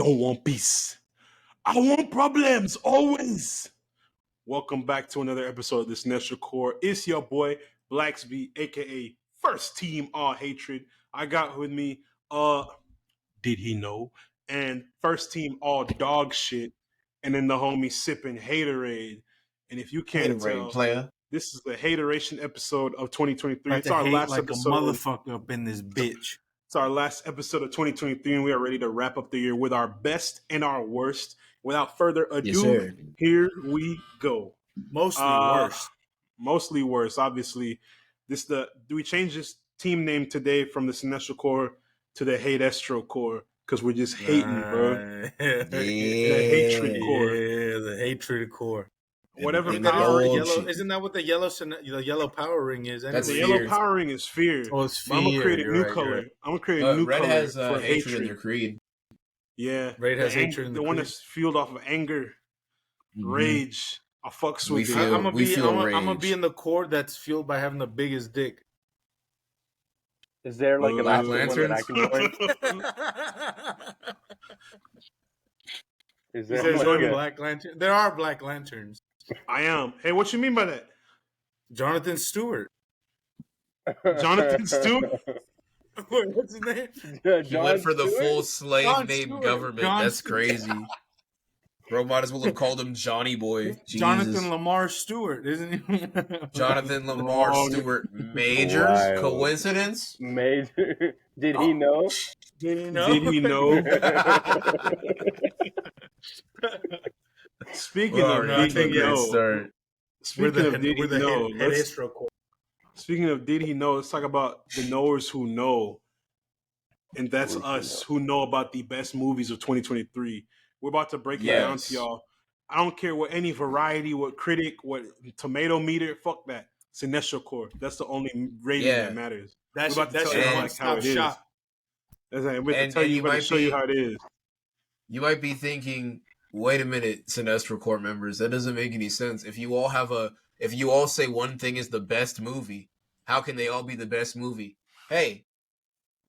don't want peace. I want problems always. Welcome back to another episode of the Cinestro Core. It's your boy Blacksby, aka First Team All Hatred. I got with me, did he know? And First Team All Dog Shit, and then the homie sipping Haterade. And if you can't tell, player. this is the Hateration episode of 2023. It's our last episode. A motherfucker up in this bitch. It's our last episode of 2023, and we are ready to wrap up the year with our best and our worst. Without further ado, here we go. Mostly worst. Mostly worse, obviously. Do we change this team name today from the Cinestro Core to the Hate-estro Core? Because we're just hating, bro. Yeah. The Hatred Core. Yeah, the Hatred Core. Whatever power, yellow, isn't that what the yellow power ring is? That's the yellow power ring is fear. Oh, it's fear. I'm gonna create a new color. Right. I'm gonna create a new Red color has for hatred in their creed. Yeah, Red has hatred in the creed. The one that's fueled off of anger, rage. I fucks with I'm gonna be in the core that's fueled by having the biggest dick. Is there like a Black lantern that I can join? Is there like Black Lantern? There are Black Lanterns. I am. Hey, what you mean by that? Jonathan Stewart. Jonathan Stewart? Wait, what's his name? He went for the full slave name government. That's crazy. Bro, might as well have called him Johnny Boy. Jesus. Jonathan Lamar Stewart, isn't he? Jonathan Lamar Stewart. Majors? Wild. Coincidence? Major. Did he know? Did he know? Did he know? Speaking of did he know? Speaking of did he know? Let's talk about the knowers who know, and that's us who know about the best movies of 2023. We're about to break it down to y'all. I don't care what any variety, what critic, what tomato meter. Fuck that. Cinestro Core. That's the only rating that matters. That's how it is. We're going to show you how it is. You might be thinking, wait a minute, Cinestro Core members, that doesn't make any sense. If you all say one thing is the best movie, how can they all be the best movie? Hey,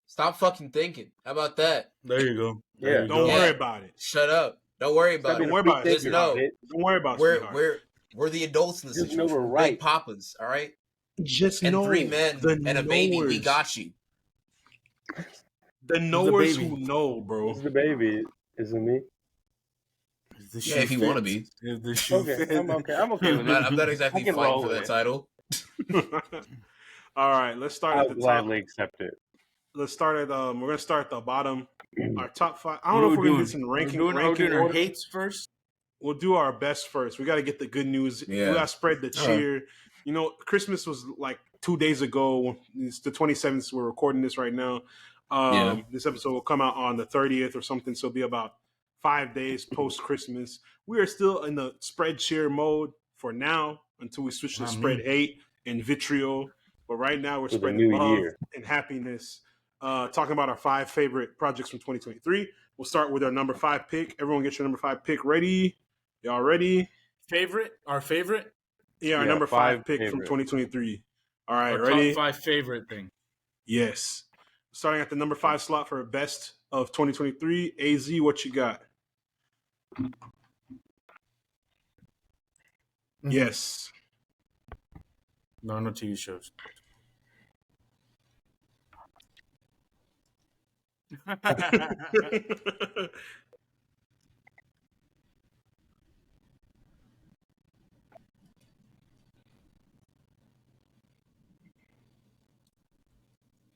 stop fucking thinking. How about that? There you go. Don't worry about it. Shut up. Don't worry about it. Don't worry about it. Just know. Don't worry about it. We're the adults in the situation. Know we're right. Big papas, all right? Just and know 3 men and a baby. We got you. The knowers who know, bro. It's the baby. Is it me? If you want to be. Okay, I'm okay with it. I'm not exactly fighting for that title. All right, let's start I'll at the top. gladly accept it. Let's start at we're gonna start at the bottom. Our top 5. I don't know if we're gonna do some ranking. We're doing our hates first. We'll do our best first. We got to get the good news. Yeah. We got to spread the cheer. You know, Christmas was like 2 days ago. It's the 27th. We're recording this right now. This episode will come out on the 30th or something. So it'll be about 5 days post Christmas. We are still in the spread cheer mode for now until we switch to spread hate and vitriol. But right now we're spreading love and happiness. Talking about our 5 favorite projects from 2023. We'll start with our number 5 pick. Everyone get your number 5 pick ready. Y'all ready? Our favorite? Yeah, our number 5 pick from 2023. All right, ready? Top 5 favorite thing. Yes. Starting at the number 5 slot for best of 2023. AZ, what you got? Yes. No TV shows.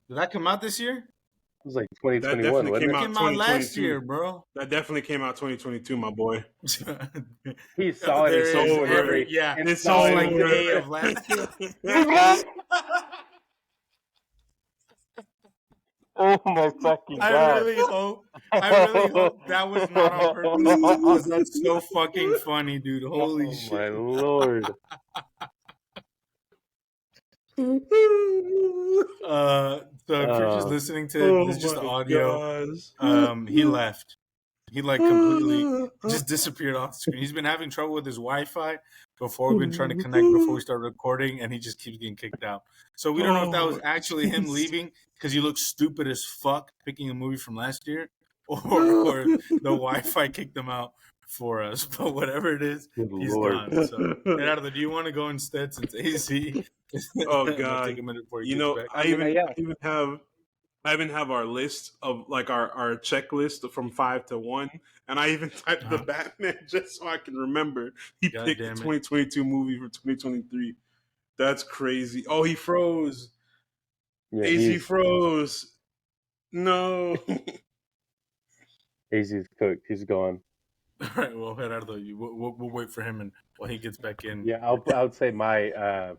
Did that come out this year? It was like 2021. That came out last year, bro. That definitely came out 2022, my boy. He saw it. And it's all like the day of last year. Oh my fucking god! I really hope that was not on purpose because that's so fucking funny, dude. Holy shit! My lord! So if you're just listening to this, just the audio, he left. He like completely just disappeared off the screen. He's been having trouble with his Wi-Fi before. We've been trying to connect before we start recording, and he just keeps getting kicked out. So we don't know if that was actually him leaving because he looked stupid as fuck picking a movie from last year, or the Wi-Fi kicked him out for us. But whatever it is, Good he's Lord. gone. So, Gerardo, do you want to go instead since AZ? Oh It'll God! take a minute before he You gets know, back. I mean, yeah. I even have our list of like our checklist from 5 to 1, and I even typed the Batman just so I can remember. He God picked the damn it. 2022 movie for 2023. That's crazy. Oh, he froze. Yeah, AZ froze. No. AZ's cooked. He's gone. All right, well, Gerardo, we'll wait for him and while he gets back in. Yeah, I would say my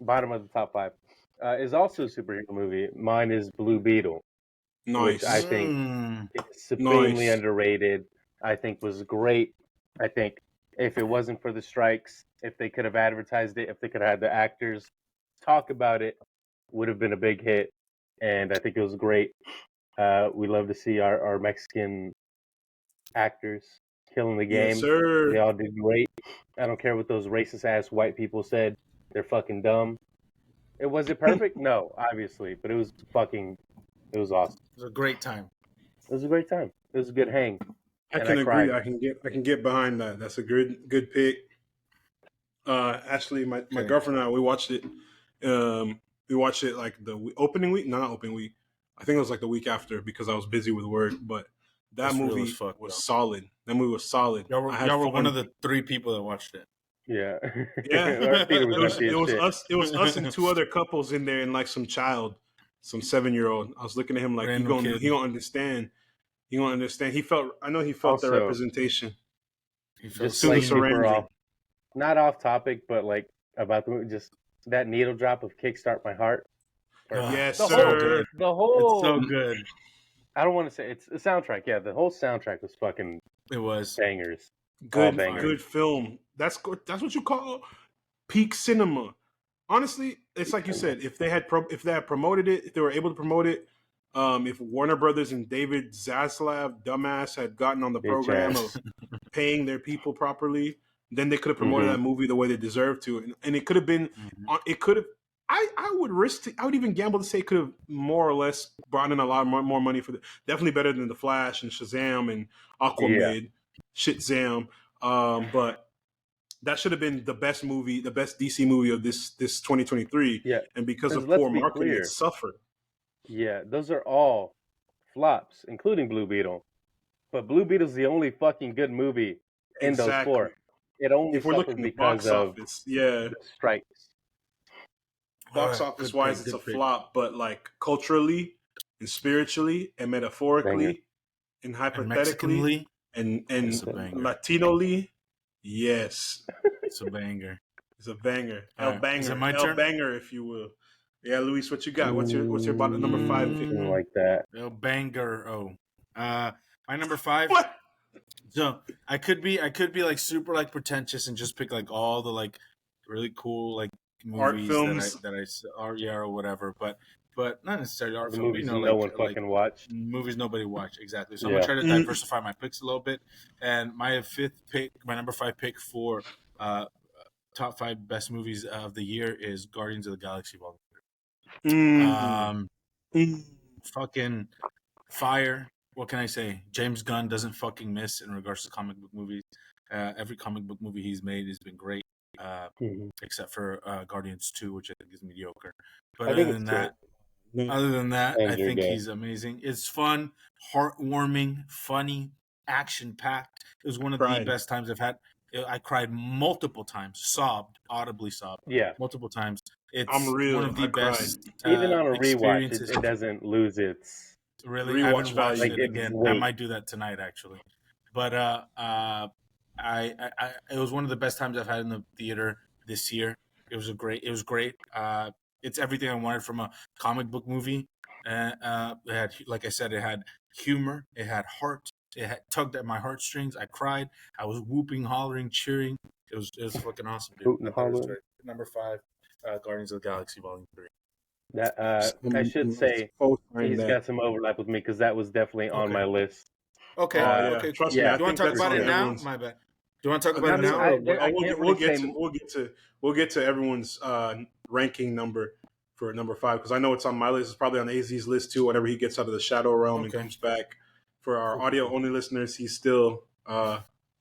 bottom of the top 5 is also a superhero movie. Mine is Blue Beetle, which I Nice. think is supremely Nice. underrated. I think was great. I think if it wasn't for the strikes, if they could have advertised it, if they could have had the actors talk about it, would have been a big hit. And I think it was great. We love to see our Mexican actors killing the game. Yes, sir. They all did great. I don't care what those racist ass white people said. They're fucking dumb. Was it perfect? No, obviously, but it was awesome. It was a great time. It was a great time. It was a good hang. I can agree. I can get behind that. That's a good pick. Actually, my girlfriend and I, we watched it. We watched it like the opening week. No, not opening week. I think it was like the week after because I was busy with work. But that movie was solid. That movie was solid. Y'all were one of the 3 people that watched it. Yeah. Yeah. It was us. It was us and 2 other couples in there and like some 7-year-old. I was looking at him like he don't understand. He don't understand. I know he felt the representation. He felt just like super off, not off topic, but like about the movie, just that needle drop of "Kickstart My Heart." Yes, sir. The whole it's so good. I don't want to say it's a soundtrack. Yeah, the whole soundtrack was fucking. It was bangers. Good film. That's what you call peak cinema. Honestly, it's like you said. If they had promoted it, if they were able to promote it, if Warner Brothers and David Zaslav, dumbass, had gotten on the program of paying their people properly, then they could have promoted that movie the way they deserved to, and it could have been. It could have. I would even gamble to say it could have more or less brought in a lot more money for definitely better than The Flash and Shazam and Aquaman, Shitzam. But that should have been the best movie, the best DC movie of this 2023. Yeah, and because of poor marketing, it suffered. Yeah, those are all flops, including Blue Beetle. But Blue Beetle's the only fucking good movie in those 4. It only suffered because of the strikes. Box office wise, it's a flop, but like culturally and spiritually and metaphorically and hypothetically and Latinoli, yes, it's a banger. It's a banger. El banger. Is it my turn? Banger, if you will. Yeah, Luis, what you got? What's your bottom number 5 pick? Like that. El banger. My number 5. What? So I could be like super like pretentious and just pick like all the like really cool like movies art films that I or whatever, but not necessarily art films. Movies no one fucking watched. Movies nobody watched, exactly. So I'm gonna try to diversify my picks a little bit. And my number 5 pick for top 5 best movies of the year is Guardians of the Galaxy Volume 3. Fucking fire. What can I say? James Gunn doesn't fucking miss in regards to comic book movies. Every comic book movie he's made has been great. Except for Guardians 2, which I think is mediocre. But other than that, I think he's amazing. It's fun, heartwarming, funny, action-packed. It was one of the best times I've had. I cried multiple times, audibly sobbed. Yeah, multiple times. It's one of the best. Even on a rewatch, it doesn't lose its rewatch value. Like it again. I might do that tonight, actually. But it was one of the best times I've had in the theater this year. It was great. It's everything I wanted from a comic book movie. It had, like I said, it had humor. It had heart. It had tugged at my heartstrings. I cried. I was whooping, hollering, cheering. It was fucking awesome, dude. Number 5, Guardians of the Galaxy Volume 3. I should say he's got some overlap with me because that was definitely on my list. Okay. Okay. Trust me. Do you want to talk about it now? My bad. Do you want to talk about it now? We'll get to everyone's ranking number for number 5 because I know it's on my list. It's probably on AZ's list too. Whenever he gets out of the shadow realm and comes back For our audio only listeners, he's still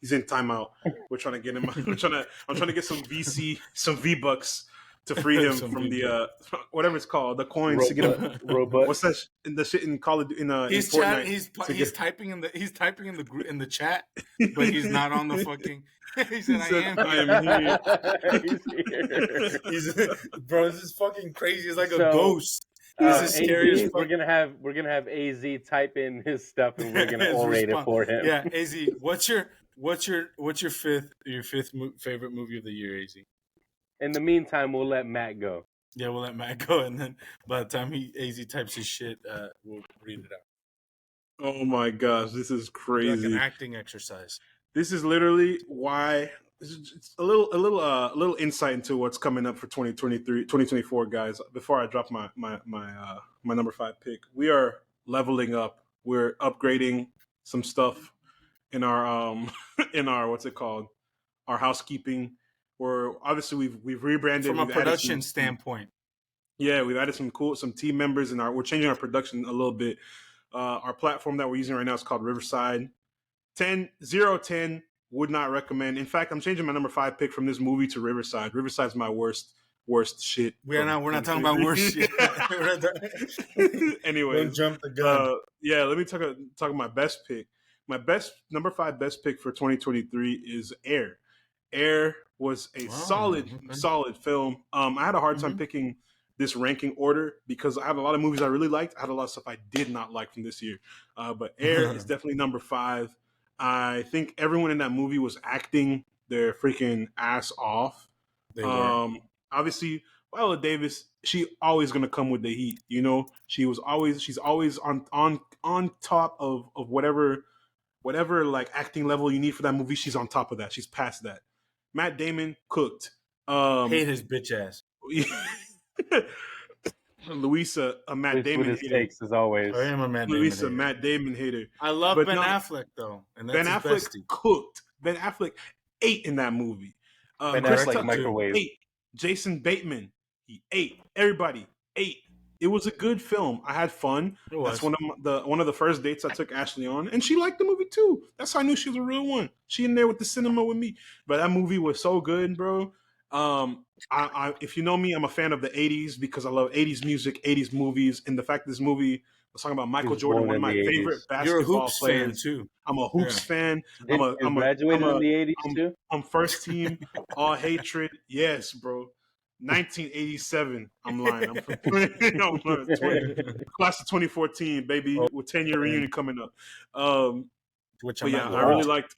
he's in timeout. We're trying to get him. I'm trying to get some V-Bucks to free him from the whatever it's called, the coins to get him. What's that? The shit in Call of in Fortnite. He's typing in the chat, but he's not on the fucking. He said, "I am here." Bro, this is fucking crazy. It's like a ghost. This is scary as fuck. We're gonna have AZ type in his stuff, and we're gonna orate it for him. Yeah, AZ, what's your fifth favorite movie of the year, AZ? In the meantime, we'll let Matt go. Yeah, we'll let Matt go, and then by the time AZ types his shit, we'll read it out. Oh my gosh, this is crazy! Like an acting exercise. This is literally why. It's a little insight into what's coming up for 2024, guys. Before I drop my number 5 pick, we are leveling up. We're upgrading some stuff in our in our what's it called, our housekeeping. We're obviously we've rebranded from a production standpoint. Yeah, we've added some team members, and we're changing our production a little bit. Our platform that we're using right now is called Riverside. 10 would not recommend. In fact, I'm changing my number 5 pick from this movie to Riverside. Riverside's my worst shit. We're not talking about worst shit. Anyway, don't jump the gun. Yeah, let me talk about my best pick. My number 5 best pick for 2023 is Air. Air was a solid film. I had a hard time picking this ranking order because I had a lot of movies I really liked. I had a lot of stuff I did not like from this year. But Air is definitely number 5. I think everyone in that movie was acting their freaking ass off. They were. Obviously, Viola Davis, she always gonna come with the heat. You know, she's always on top of whatever like acting level you need for that movie. She's on top of that. She's past that. Matt Damon cooked. Hate his bitch ass. Louisa, a Matt Damon hater. Takes, as always. I am a Matt Louisa, Damon Matt Damon hater. I love Ben Affleck though, and that's Ben Affleck cooked. Ben Affleck ate in that movie. Ben Affleck microwave. Ate. Jason Bateman, he ate. Everybody ate. It was a good film. I had fun. That's one of the first dates I took Ashley on, and she liked the movie too. That's how I knew she was a real one. She in there with the cinema with me. But that movie was so good, bro. I if you know me, I'm a fan of the 80s because I love 80s music, 80s movies, and the fact this movie was talking about Michael Jordan, one of my favorite basketball You're a Hoops players. fan too. I'm a Hoops fan. I'm graduated in the 80s too. I'm first team, all hatred. Yes, bro. 1987. I'm lying. I'm from class of 2014, baby, with 10-year reunion coming up. Which but yeah, I really liked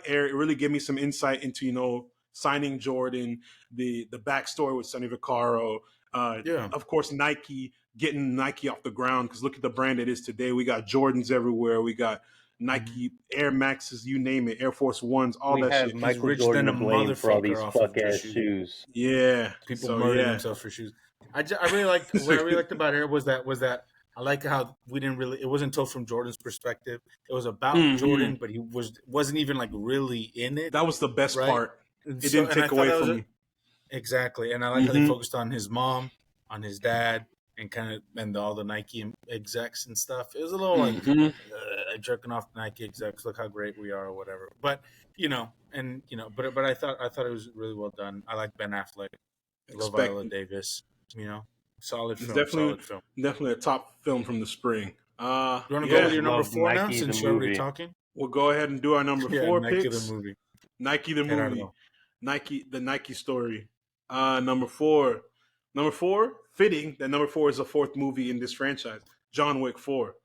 Air. It really gave me some insight into signing Jordan, the backstory with Sonny Vaccaro. Of course, Nike, getting Nike off the ground, because look at the brand it is today. We got Jordans everywhere. We got Nike Air Maxes, you name it, Air Force Ones, all that shit. Michael Jordan to blame for all these fuck ass shoes. Yeah, people murdering themselves for shoes. I really liked what I really liked about Air was that I like how we didn't really. It wasn't told from Jordan's perspective. It was about Jordan, but he wasn't even like really in it. That was the best part. It didn't take away from me. Exactly, and I like how they focused on his mom, on his dad, and all the Nike execs and stuff. It was a little like jerking off Nike execs. Look how great we are, or whatever. But but I thought it was really well done. I like Ben Affleck, love Viola Davis. Solid film. Definitely a top film from the spring. You want to go with your number 4 now, since you're already talking? We'll go ahead and do our number 4 Nike picks. The movie. Nike the movie. The Nike story. Number 4, fitting that number 4 is the 4th movie in this franchise. John Wick 4.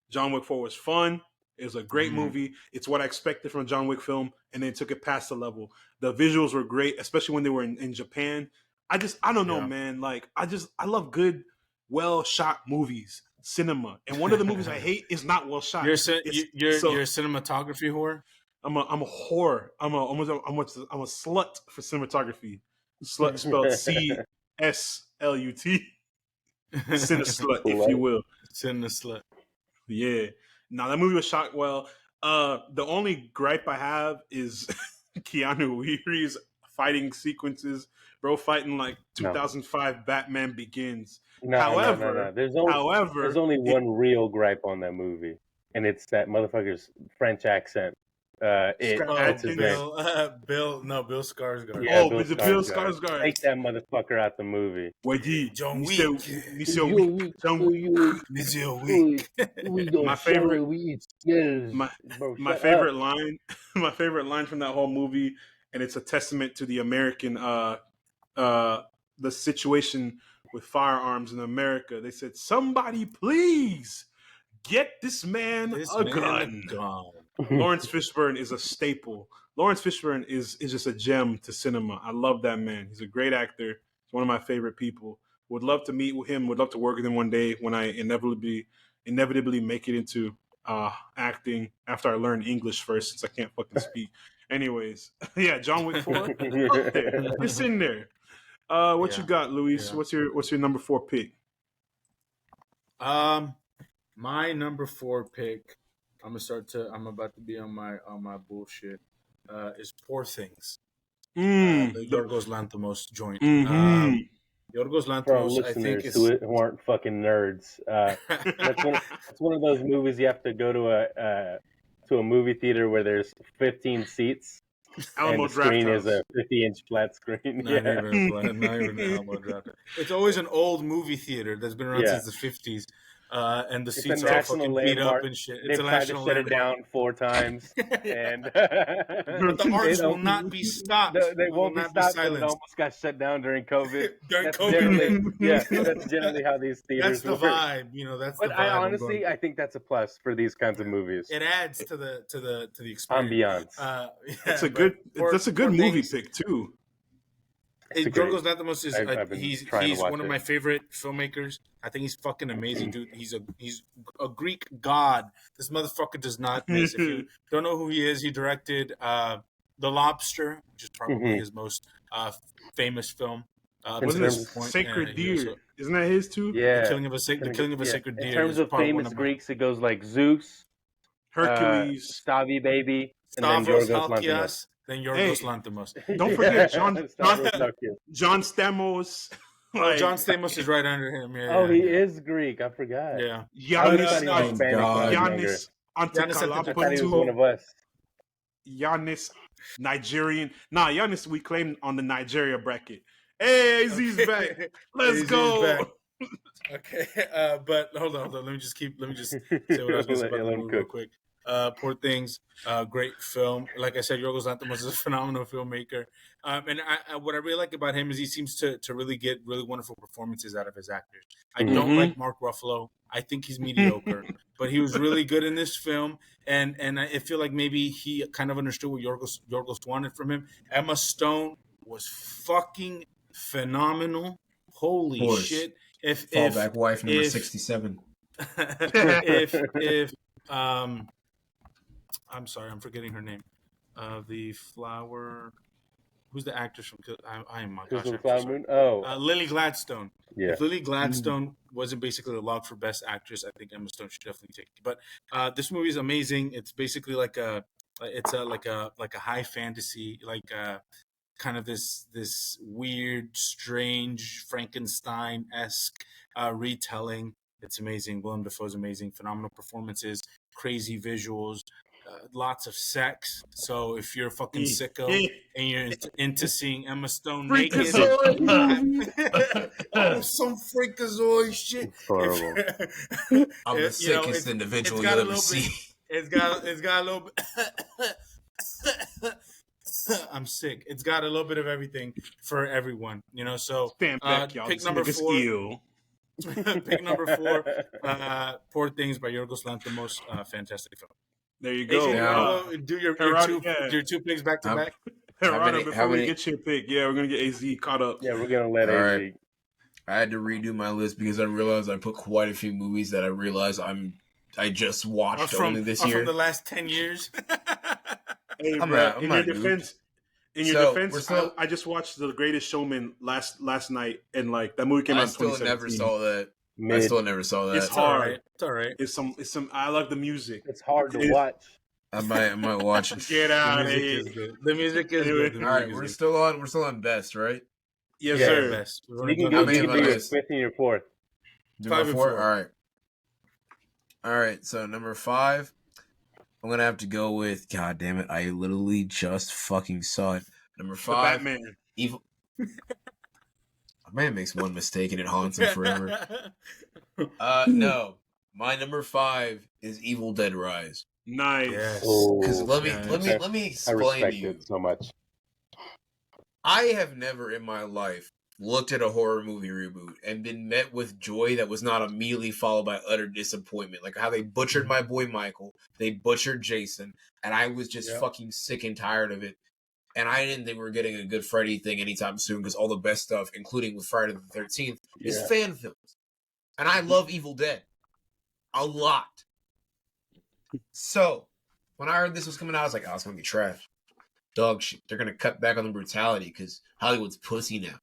John Wick 4 was fun. It was a great movie. It's what I expected from a John Wick film, and they took it past the level. The visuals were great, especially when they were in Japan. I don't know, man. Like, I love good, well shot movies, cinema. And one of the movies I hate is not well shot. You're a cinematography whore? I'm a whore. I'm a slut for cinematography. Slut spelled CSLUT. Cineslut, if you will. Cineslut. Yeah. Now that movie was shot well. The only gripe I have is Keanu Reeves' fighting sequences. Bro fighting like 2005 Batman Begins. No. There's only one real gripe on that movie. and it's that motherfucker's French accent. What's his name? Bill Skarsgård. Yeah, Bill Skarsgård. Take that motherfucker out the movie. John Mr. Wick. Mr. Wick. We don't My favorite. shower, we eat skills. My favorite line. My favorite line from that whole movie, and it's a testament to the American the situation with firearms in America. They said, "Somebody please get this man a gun." Lawrence Fishburne is a staple. Lawrence Fishburne is just a gem to cinema. I love that man. He's a great actor. He's one of my favorite people. Would love to meet with him. Would love to work with him one day when I inevitably make it into acting after I learn English first, since I can't fucking speak. Anyways, yeah, John Wick 4. Up there. It's in there. What you got, Luis? Yeah. What's your number 4 pick? My number 4 pick. I'm about to be on my bullshit. Is Poor Things. The Yorgos Lanthimos joint. Mm-hmm. Yorgos Lanthimos. For our listeners who aren't fucking nerds, that's one of those movies you have to go to a movie theater where there's 15 seats. Alamo and the screen Draft is a 50-inch flat screen. Not even Alamo Draft. It's always an old movie theater that's been around since the 50s. And the seats are all fucking beat up and shit. It's a national landmark. They've tried to shut it down 4 times. And but the arts will not be stopped. They won't be stopped. It almost got shut down during COVID. That's generally how these theaters work. That's the vibe. That's the vibe. But honestly, I think that's a plus for these kinds of movies. It adds to the experience. Ambiance. That's a good movie pick too. Yorgos Lanthimos is he's one of my favorite filmmakers. I think he's fucking amazing, dude. He's a Greek god. This motherfucker does not miss. If you don't know who he is, he directed The Lobster, which is probably his most famous film. Wasn't it Sacred Deer? Isn't that his too? Yeah, The Killing of a Sacred Deer. In terms of famous Greeks, it goes like Zeus, Hercules, Stavi Baby, and Stavros then Yorgos Lanthimos. Then Yorgos Lanthimos. Don't forget John Stamos. John Stamos is right under him. He is Greek. I forgot. Yeah. Giannis Antetokounmpo. One of us. Giannis, Nigerian. Giannis we claimed on the Nigeria bracket. Hey, AZ's back. Let's go. Back. Okay, but hold on. Let me just say what I was going to say about the movie real quick. Poor Things, great film. Like I said, Yorgos Lanthimos is a phenomenal filmmaker. And what I really like about him is he seems to really get really wonderful performances out of his actors. I don't like Mark Ruffalo. I think he's mediocre, but he was really good in this film. And I feel like maybe he kind of understood what Yorgos wanted from him. Emma Stone was fucking phenomenal. Holy shit. Fallback wife number 67. I'm sorry, I'm forgetting her name. The flower. Who's the actress from? I am my gosh. Lily Gladstone. Yeah. If Lily Gladstone wasn't basically a lock for Best Actress, I think Emma Stone should definitely take it. But this movie is amazing. It's basically like a high fantasy, kind of this weird, strange Frankenstein-esque retelling. It's amazing. Willem Dafoe's amazing. Phenomenal performances, crazy visuals, lots of sex. So if you're a fucking sicko and you're into seeing Emma Stone naked, some freakazoid shit. It's horrible. I'm the sickest individual you'll ever see. It's got a little bit. I'm sick. It's got a little bit of everything for everyone, So stand back, y'all. Pick number 4. Pick number 4. Poor Things by Yorgos Lanthimos. Fantastic film. There you go. Do your 2 picks back to back. Before we get your pick, we're gonna get AZ caught up. Yeah, we're gonna let AZ. Right. I had to redo my list because I realized I put quite a few movies that I realized I just watched only this year. From the last 10 years. Hey, bro, in your defense, I just watched The Greatest Showman last night, and that movie came out in 2017. I still never saw that. It's hard. It's all right. It's some. I like the music. It's hard to watch. I might watch it. Get out of here. The music is good. All right, we're still on best, right? Yes, sir. Best. You can do your 5th and your 4th. Do my 4th? All right. All right, so number 5, I'm gonna have to go with. God damn it! I literally just fucking saw it. Number 5, The Batman. Evil. A man makes one mistake and it haunts him forever. No, my number 5 is Evil Dead Rise. Nice. Because let me I explain respect to you. it so much. I have never in my life looked at a horror movie reboot and been met with joy that was not immediately followed by utter disappointment. Like how they butchered my boy Michael, they butchered Jason, and I was just fucking sick and tired of it. And I didn't think we were getting a good Freddy thing anytime soon because all the best stuff, including with Friday the 13th, is fan films. And I love Evil Dead a lot. So when I heard this was coming out, I was like, oh, it's going to be trash. Dog shit. They're going to cut back on the brutality because Hollywood's pussy now.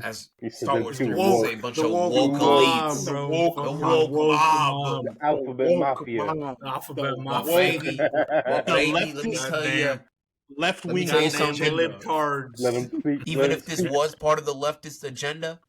As Star Wars fans say, a bunch of woke elites. The woke mob. The Alphabet Mafia. Alphabet Mafia. Mafia. Well, baby, let me tell you. Left wing something. Lip cards. Even if this was part of the leftist agenda,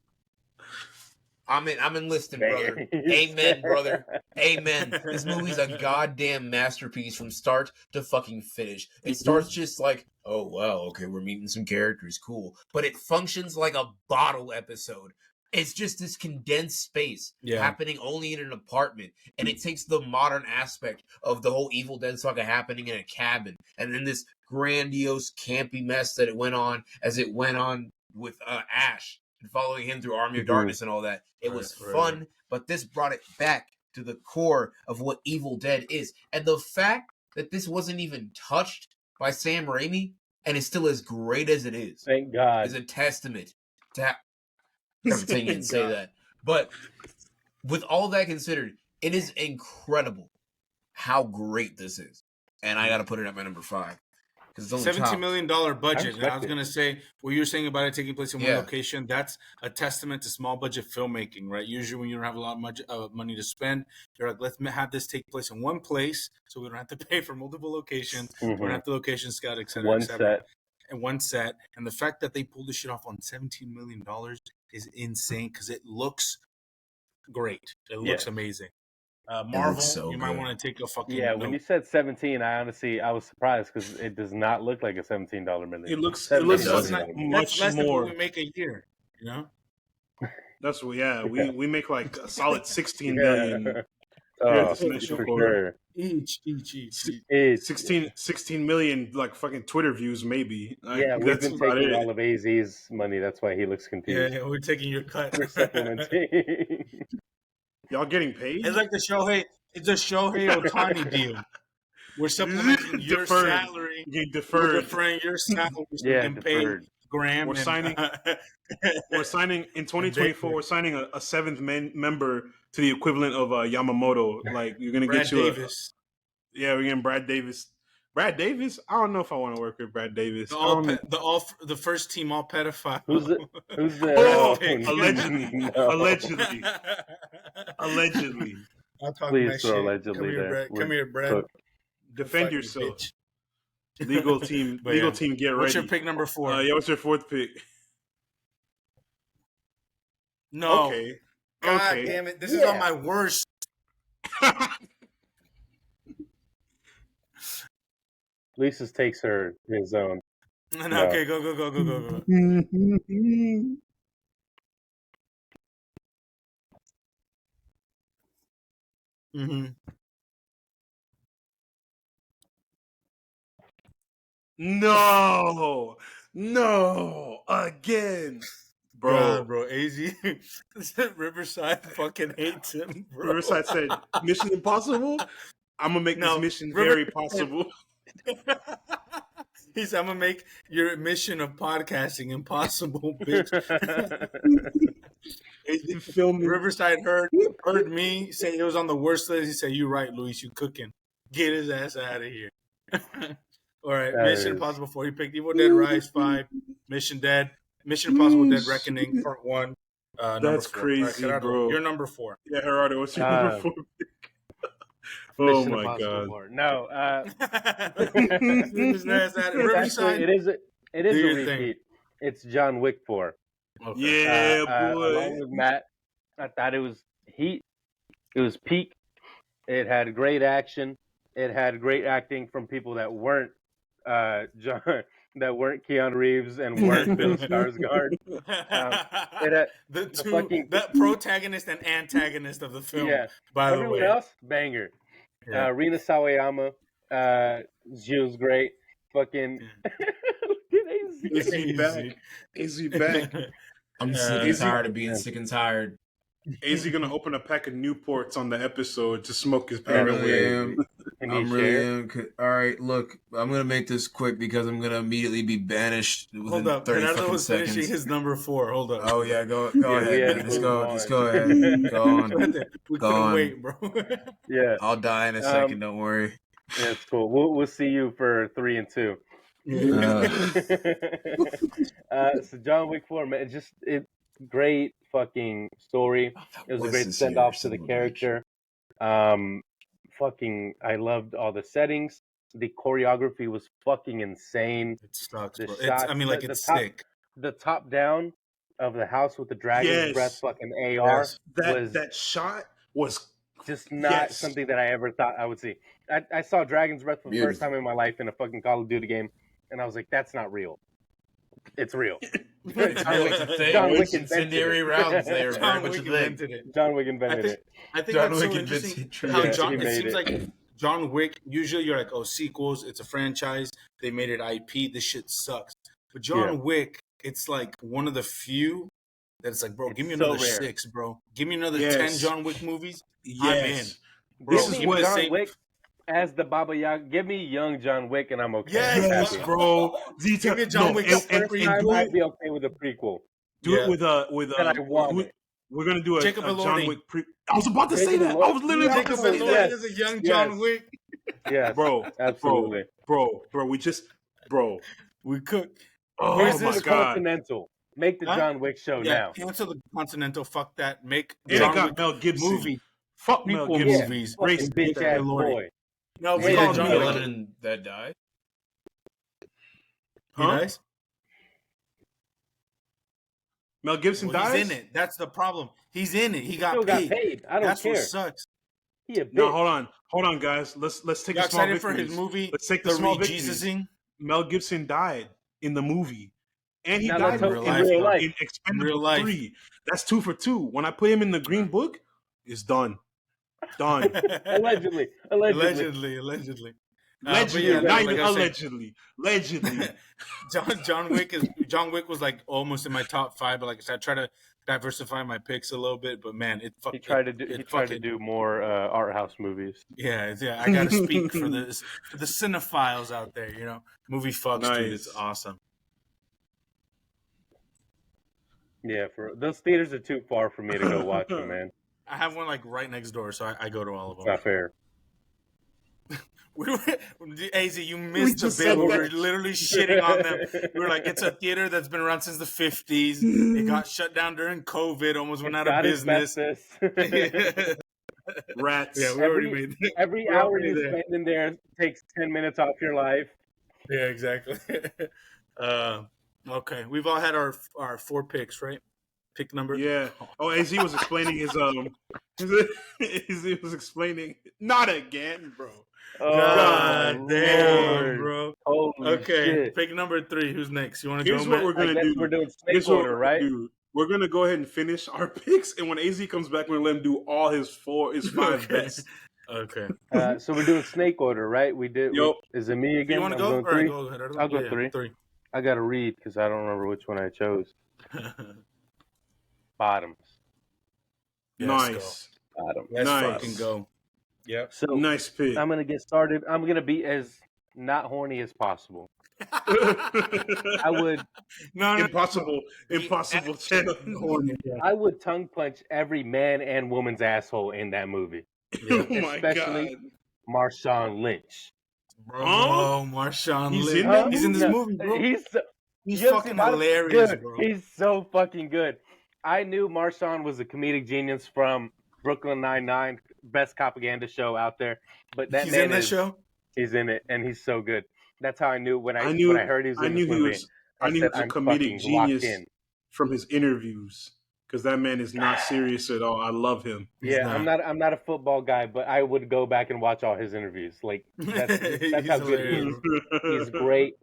I'm enlisting, brother. Amen, brother. Amen. This movie's a goddamn masterpiece from start to fucking finish. It starts just like, oh, wow, okay, we're meeting some characters, cool. But it functions like a bottle episode. It's just this condensed space happening only in an apartment. And it takes the modern aspect of the whole Evil Dead saga happening in a cabin. And then this grandiose, campy mess that it went on as it went on with Ash. And following him through Army of Darkness and all that. It was fun, but this brought it back to the core of what Evil Dead is. And the fact that this wasn't even touched by Sam Raimi and is still as great as it is. Thank God. Is a testament to everything you can say that. But with all that considered, it is incredible how great this is. And I got to put it at my number 5. $17 million budget. And I was going to say, what you're saying about it taking place in one location, that's a testament to small budget filmmaking, right? Usually when you don't have a lot of money to spend, you're like, let's have this take place in one place so we don't have to pay for multiple locations. We don't have to location scout, et cetera, et cetera. And one set. And the fact that they pulled this shit off on $17 million is insane because it looks great. It looks amazing. Marvel, so you might want to take a fucking note. When you said 17, I was surprised because it does not look like a $17 million. It looks much less more. Than what we make a year, you know? That's we make like a solid 16 million. For sure. Each. 16 million like fucking Twitter views maybe. We've been taking all of AZ's money. That's why he looks confused. Yeah, we're taking your cut. We're supplementing. Y'all getting paid? It's like the Shohei Ohtani deal. We're supplementing your salary. We're deferring your salary. And paying Graham. We're signing in 2024. We're signing a 7th member to the equivalent of Yamamoto. Like you're gonna get you Davis. We're getting Brad Davis. Brad Davis? I don't know if I want to work with Brad Davis. The first team all pedophile. Who's the allegedly. Please throw allegedly there. Come here, Brad. Defend yourself. Bitch. Legal team, get ready. What's your pick number 4? What's your 4th pick? No. Okay. God damn it! This is on my worst. Lisa's takes his own. No. Okay, go. No, again. Bro, AZ Riverside fucking hates him, bro. Riverside said, Mission Impossible? I'm going to make this mission very possible. He said, I'm going to make your mission of podcasting impossible, bitch. Riverside heard me say it was on the worst list. He said, "You right, Luis, you cooking. Get his ass out of here." All right, Mission Impossible 4. He picked Evil Dead Rise 5, Mission Impossible Dead Reckoning Part 1. That's crazy, right, bro. You're number 4. Yeah, Gerardo, what's your number 4 pick? Oh my God! No, Riverside. It is a repeat. It's John Wick 4. Okay. Yeah, boy. Along with Matt, I thought it was heat. It was peak It had great action. It had great acting from people that weren't that weren't Keanu Reeves and weren't Bill Skarsgård. It had that protagonist and antagonist of the film. Yeah. By the Everyone way, else, banger. Yeah. Rina Sawayama, she was great. Fucking Is he back? Is he back? I'm sick and tired of being sick and tired. Is he gonna open a pack of Newports on the episode to smoke his I parent really with? am. All right, look, I'm gonna make this quick because I'm gonna immediately be banished within hold up. 30 Gerardo fucking was seconds. finishing his number 4. Hold up. Oh yeah, go ahead. Let's go. Just go ahead. Go on. We Go couldn't on. wait, bro. Yeah, I'll die in a second. Don't worry. that's cool. We'll see you for 3 and 2. So John Wick 4, man, great fucking story. It was a great send off to the character. Fucking, I loved all the settings. The choreography was fucking insane. It sucks, The bro. shots, It's sick. The top down of the house with the dragon's breath fucking AR That shot was just not something that I ever thought I would see. I saw Dragon's Breath for the first time in my life in a fucking Call of Duty game, and I was like, that's not real. It's real. John Wick incendiary rounds there. John Wick invented it. John Wick invented it. I think John that's Wick so invented interesting. it. How Yeah, it seems like John Wick, usually you're like, oh, sequels, it's a franchise, they made it IP, this shit sucks. But John Wick, it's like one of the few that's like, bro, give me another 6, bro. Give me another 10 John Wick movies. I'm in. Bro, This is what John Wick as the Baba Yaga. Give me young John Wick and I'm okay. Yes, bro. Give me John Wick. I'd be okay with a prequel. Do it with a I want it. We're gonna do a John Wick pre. I was about to Jacob say that. I was literally about to Jacob say Elordi that. is a young John Wick. Yeah, Bro, absolutely. Bro. We cook. Oh Where's my the god. Continental? Make the John Wick show now. Cancel the Continental. Fuck that. Make And John it got Wick Mel Gibson. movie. Fuck Mel Gibson. Movies. Race Bitch ass boy. No, Is we it call John John Lennon that died? He dies? Mel Gibson dies. He's in it. That's the problem. He's in it. He Still got paid. I don't That's care. what sucks. He a bitch. No, hold on, guys. Let's take You a small excited for victory. his movie? Let's take the The small re-Jesusing? Mel Gibson died in the movie, and he Now died let's in hope in real life. in Expendables Real life. 3. That's 2 for 2. When I put him in the Green Book, it's done. Done. Allegedly. Allegedly. Allegedly, But yeah, not like even I said, allegedly. John Wick was like almost in my top 5, but like I said, I try to diversify my picks a little bit. But man, He tried to do more art house movies. Yeah. I gotta speak for the cinephiles out there. You know, movie fucks, dude. It's awesome. Yeah, for those theaters are too far for me to go watch them, man. I have one like right next door, so I go to all of them. It's not fair. AZ, you missed the bit. We were literally shitting on them. We were like, it's a theater that's been around since the 50s. It got shut down during COVID, almost went out of business. Rats. Yeah, we already made that. Every hour you spend in there takes 10 minutes off your life. Yeah, exactly. Okay, we've all had our 4 picks, right? Pick number. Yeah. Oh, AZ was explaining his AZ was explaining. Not again, bro. Oh, God damn, bro. Holy Okay, shit. pick number 3. Who's next? You want to go? Here's what we're gonna do. We're doing snake order, right? We're gonna go ahead and finish our picks, and when AZ comes back, we're gonna let him do all his 5 best. Okay. So we're doing snake order, right? We did. Yep. Is it me again? You want to go? I'm All going right, 3. go ahead. I'll go 3. 3. I gotta read because I don't remember which one I chose. Bottoms. Nice. Bottom. Let's Nice. fucking go. Yep. So Nice pick. I'm gonna get started. I'm gonna be as not horny as possible. I would. No. Impossible channel. I would tongue punch every man and woman's asshole in that movie, Oh my especially god. Marshawn Lynch. Bro, Marshawn He's Lynch. in that He's in this movie, bro. He's fucking hilarious, good. bro. He's so fucking good. I knew Marshawn was a comedic genius from Brooklyn Nine-Nine, best propaganda show out there. But that He's man in that show. He's in it, and he's so good. That's how I knew when I heard he was in I knew this movie. he was a I'm comedic fucking locked genius in. from his interviews. because that man is not serious at all. I love him. Yeah, I'm not a football guy, but I would go back and watch all his interviews. Like that's how good he is. He's great.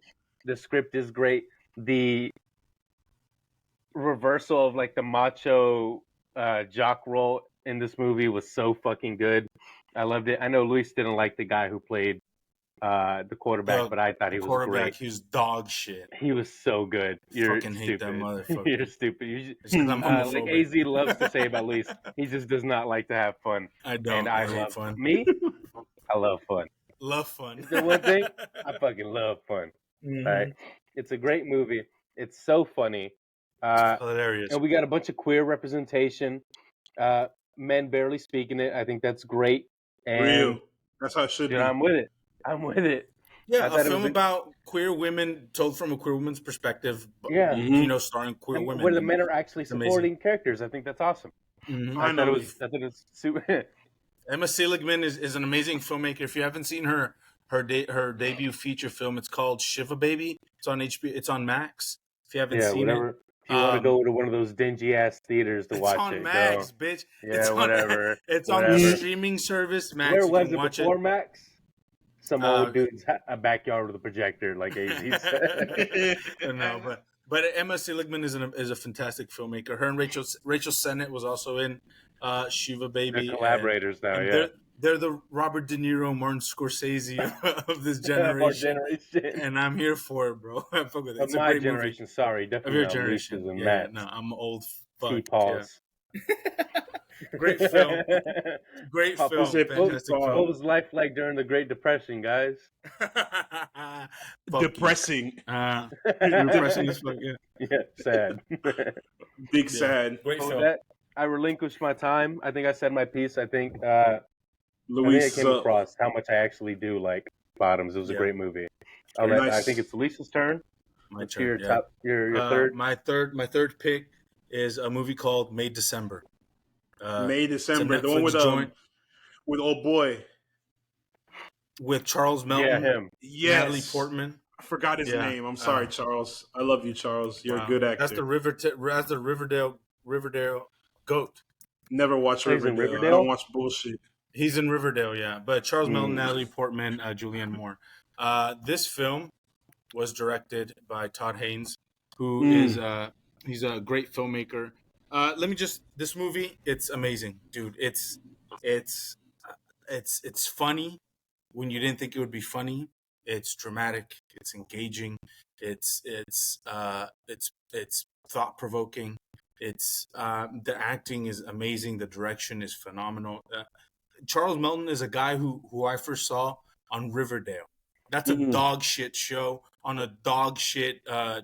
The script is great. The reversal of like the macho jock role in this movie was so fucking good. I loved it. I know Luis didn't like the guy who played the quarterback, but I thought he was great. He was dog shit. He was so good. You're fucking stupid. hate that motherfucker. You're stupid. Like AZ loves to say about Luis, he just does not like to have fun. I don't. And I love fun. Me, I love fun. Love fun. Is there one thing? I fucking love fun. Mm-hmm. All right. It's a great movie. It's so funny. Hilarious. And we got a bunch of queer representation. Men barely speaking it. I think that's great. And real. That's how it should be. I'm with it. Yeah, a film about queer women told from a queer woman's perspective. Yeah. You know, starring queer women. Where the men are actually supporting characters. I think that's awesome. Mm-hmm. I thought it was super. Emma Seligman is an amazing filmmaker. If you haven't seen her debut feature film, it's called Shiva Baby. It's on HBO. It's on Max. If you haven't seen it. If you want to go to one of those dingy ass theaters to watch it, it's on Max, bitch. Yeah, whatever. It's on the streaming service, Max. Where was it before Max? Some old dude's a backyard with a projector, like AZ said. No, but Emma Seligman is a fantastic filmmaker. Her and Rachel Sennett was also in Shiva Baby. They're collaborators now. They're the Robert De Niro, Martin Scorsese of this generation. And I'm here for it, bro. I fuck with it. It's my a great generation, movie. Sorry, definitely. Of your generation. Yeah, no, I'm old fuck. Pause. Yeah. Great film. Great film. Fantastic film. What was life like during the Great Depression, guys? Depressing. Depressing as fuck, yeah, sad. Big sad. Great film. That, I relinquished my time. I think I said my piece. I think Luis I came across how much I actually do like Bottoms. It was a great movie. I think it's Lisa's turn. My turn. Your third. My third pick is a movie called May December. May December, the one with old boy, with Charles Melton. Yeah, him. Yes. Natalie Portman. I forgot his name. I'm sorry, Charles. I love you, Charles. You're a good actor. That's the Riverdale goat. Never watched Riverdale. I don't watch bullshit. He's in Riverdale, yeah. But Charles Melton, Natalie Portman, Julianne Moore. This film was directed by Todd Haynes, who is he's a great filmmaker. This movie, it's amazing, dude. It's funny when you didn't think it would be funny. It's dramatic. It's engaging. It's thought provoking. It's the acting is amazing. The direction is phenomenal. Charles Melton is a guy who I first saw on Riverdale. That's a dog shit show on a dog shit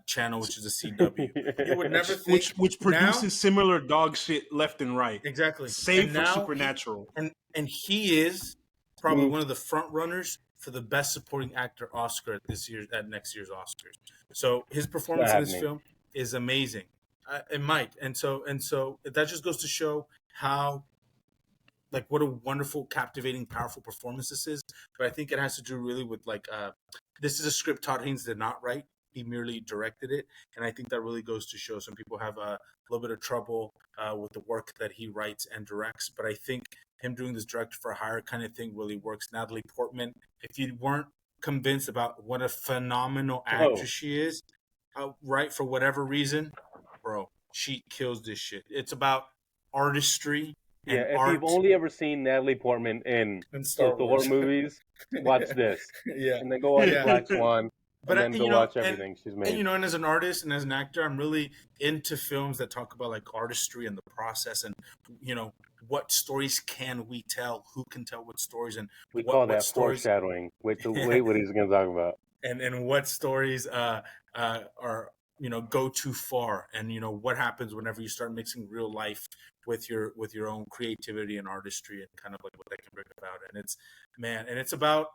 channel, which is a CW. You would never think which produces similar dog shit left and right. Exactly. Save for Supernatural. And he is probably one of the front runners for the best supporting actor Oscar at next year's Oscars. So his performance in this film is amazing. It might, and so that just goes to show how. Like what a wonderful, captivating, powerful performance this is. But I think it has to do really with this is a script Todd Haynes did not write. He merely directed it. And I think that really goes to show some people have a little bit of trouble with the work that he writes and directs. But I think him doing this director for hire kind of thing really works. Natalie Portman, if you weren't convinced about what a phenomenal actress she is, right, for whatever reason, bro, she kills this shit. It's about artistry. Yeah, if you've only ever seen Natalie Portman in Thor movies, watch this. Yeah. And then go watch Black Swan. But then go watch everything she's made. And as an artist and as an actor, I'm really into films that talk about like artistry and the process and, what stories can we tell? Who can tell what stories? And we call that foreshadowing. Wait what he's going to talk about. And what stories are go too far, and what happens whenever you start mixing real life with your own creativity and artistry, and kind of like what that can bring about. And it's about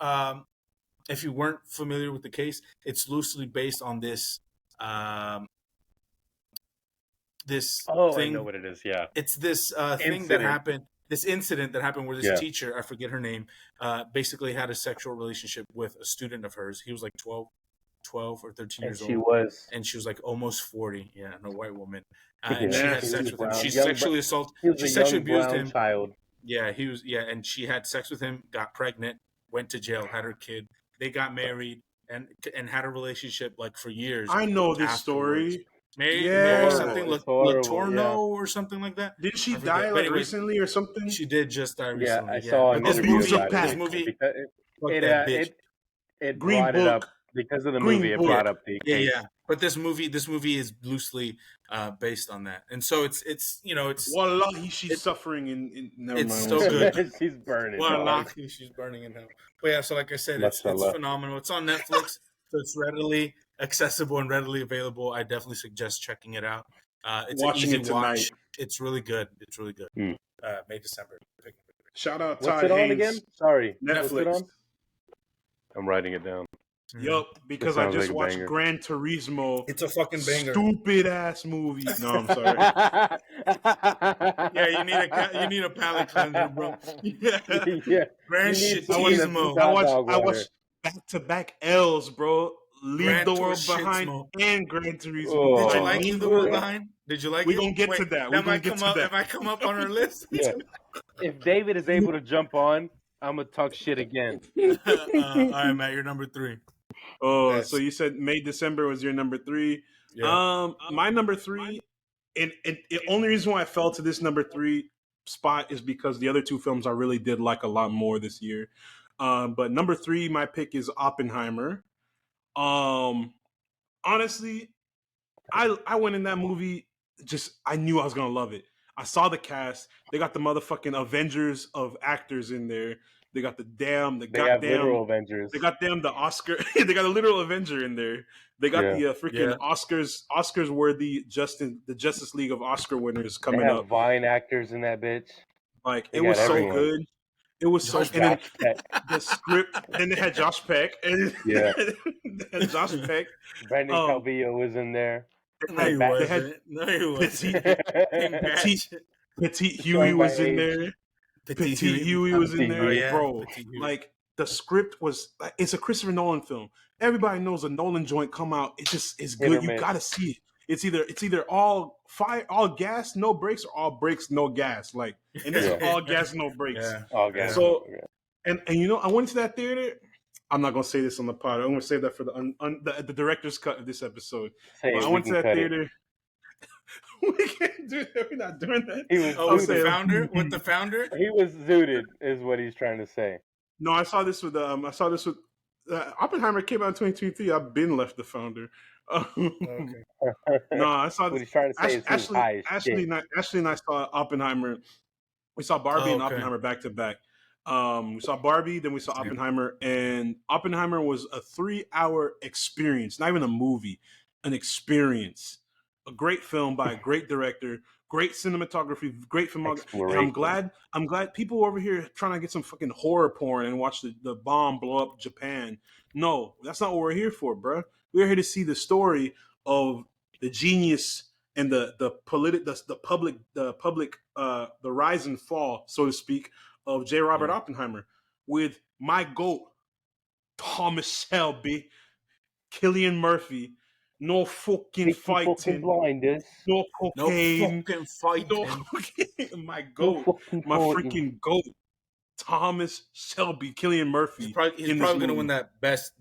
if you weren't familiar with the case, it's loosely based on this thing. I know what it is. Yeah, it's this thing that happened. This incident that happened where this teacher, I forget her name, basically had a sexual relationship with a student of hers. He was like 12 12 or 13 And years she old, was. and she was like almost 40. Yeah, no white woman. Yeah, And she had he sex was with him. brown. She Young, sexually assaulted. he was She a sexually young abused brown him. child. Yeah, he was. Yeah, and she had sex with him, got pregnant, went to jail, had her kid. They got married and had a relationship like for years. I know this afterwards. story. Mary Yeah. something It's horrible, Latorno yeah. or something like that. Didn't she I forget. die But like anyways, recently or something? she did just die Yeah, recently. I saw But an this interview movie, about Pack. this it. movie, Because fuck that bitch. it Green brought it Book. up because of the Green movie. It Book. brought up the case. Yeah. But this movie is loosely based on that, and so it's Wallahi, she's suffering in never it's mind. so good. She's burning. Well, dog. lucky she's burning in hell. But yeah, so like I said, it's Mashallah. phenomenal. It's on Netflix, so it's readily accessible and readily available. I definitely suggest checking it out. It's Watching an easy it tonight. watch. It's really good. It's really good. Mm. May, December. Shout out What's Todd it on Haynes. again? Sorry. What's it Netflix. on? I'm writing it down. Yup, because I sounds just like a watched banger. Gran Turismo. It's a fucking banger. Stupid ass movie. No, I'm sorry. Yeah, you need a palate cleanser, bro. Yeah. Gran You need Shitismo. I watched back-to-back L's, bro. Leave Gran the World Turismo. Behind and Gran Turismo. Oh. Did you Like, like Leave Leave the World Behind? Did you like We it? gonna get to that. We That might gonna come get to up. that. It might come up on our list. Yeah. If David is able to jump on, I'm gonna talk shit again. All right, Matt, you're number 3. Oh, Yes. so you said May December was your number 3. Yeah. My number 3, and the only reason why I fell to this number 3 spot is because the other two films I really did like a lot more this year. But number 3, my pick is Oppenheimer. Honestly, I went in that movie I knew I was gonna love it. I saw the cast. They got the motherfucking Avengers of actors in there. They got the They have literal Avengers. They got the Oscar. They got a literal Avenger in there. They got the freaking Oscars worthy the Justice League of Oscar winners coming They have up. Vine actors in that bitch. Like They it was got so everyone. good. It was so. Josh And then Peck. the script. Then they had Josh Peck. And Yeah. they had Josh Peck. Brandon Calvillo was in there. No, he They wasn't. had No, he wasn't. Petite Huey was in there. Petite Huey was in there, Oh, yeah. bro. Petite Huey. Like the script was. It's a Christopher Nolan film. Everybody knows a Nolan joint come out. It just is Hit or good. You miss. gotta see it. It's either all fire, all gas, no brakes, or all brakes, no gas. Like, and this is all gas, no brakes. Yeah. Okay. So, and you know, I went to that theater. I'm not gonna say this on the pod. I'm gonna save that for the director's cut of this episode. Say But it, I we went to can that cut theater. We can't do that. We're not doing that. He was With the zooted. founder? With the founder? He was zooted, is what he's trying to say. No, I saw this with Oppenheimer came out in 2023. I've been left the founder. Okay. No, I saw What this. he's trying to say is he's high as shit. Ashley and I saw Oppenheimer. We saw Barbie and Oppenheimer back to back. We saw Barbie, then we saw Oppenheimer, and Oppenheimer was a 3-hour experience, not even a movie, an experience. A great film by a great director, great cinematography, great filmography. And I'm glad people over here trying to get some fucking horror porn and watch the bomb blow up Japan. No, that's not what we're here for, bro. We're here to see the story of the genius and the rise and fall, so to speak, of J. Robert Oppenheimer with my GOAT, Thomas Shelby, Cillian Murphy. No fucking fighting. Fucking blinders. No cocaine. No fucking fighting. No, my GOAT. My freaking GOAT. Thomas Shelby, Cillian Murphy. He's probably going to win that best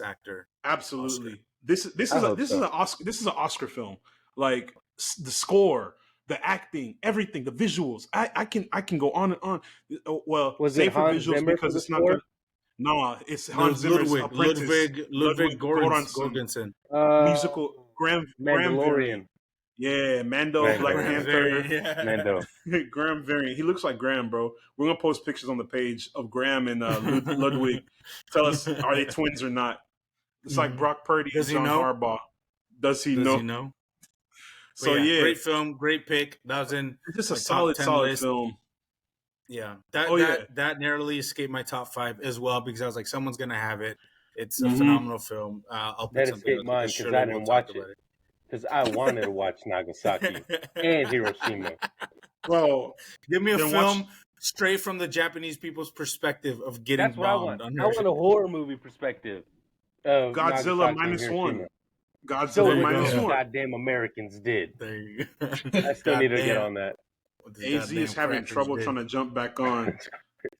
actor. Absolutely. Oscar. This is an Oscar film. Like the score, the acting, everything, the visuals. I can go on and on. Well, was it Hans Zimmer because it's not score? gonna. No, it's Hans Zimmer's apprentice. Ludwig Göransson. Musical Graham Mandalorian. Yeah, Mando, Black Panther. Mando. Graham variant. He looks like Graham, bro. We're gonna post pictures on the page of Graham and Ludwig. Tell us, are they twins or not? It's like Brock Purdy and John Harbaugh. Does he know? So yeah, great film, great pick. That was in just a solid film. Yeah, that narrowly escaped my top 5 as well because I was like, someone's gonna have it. It's a phenomenal film. I'll pick that escaped mine because I didn't watch it because I wanted to watch Nagasaki and Hiroshima. Well, give me a film straight from the Japanese people's perspective of getting bombed. I want a horror movie perspective. Godzilla Nagasaki and -1. Hiroshima. Godzilla So -1. the goddamn Americans did. There you go. I still need to get on that. AZ is having trouble trying to jump back on.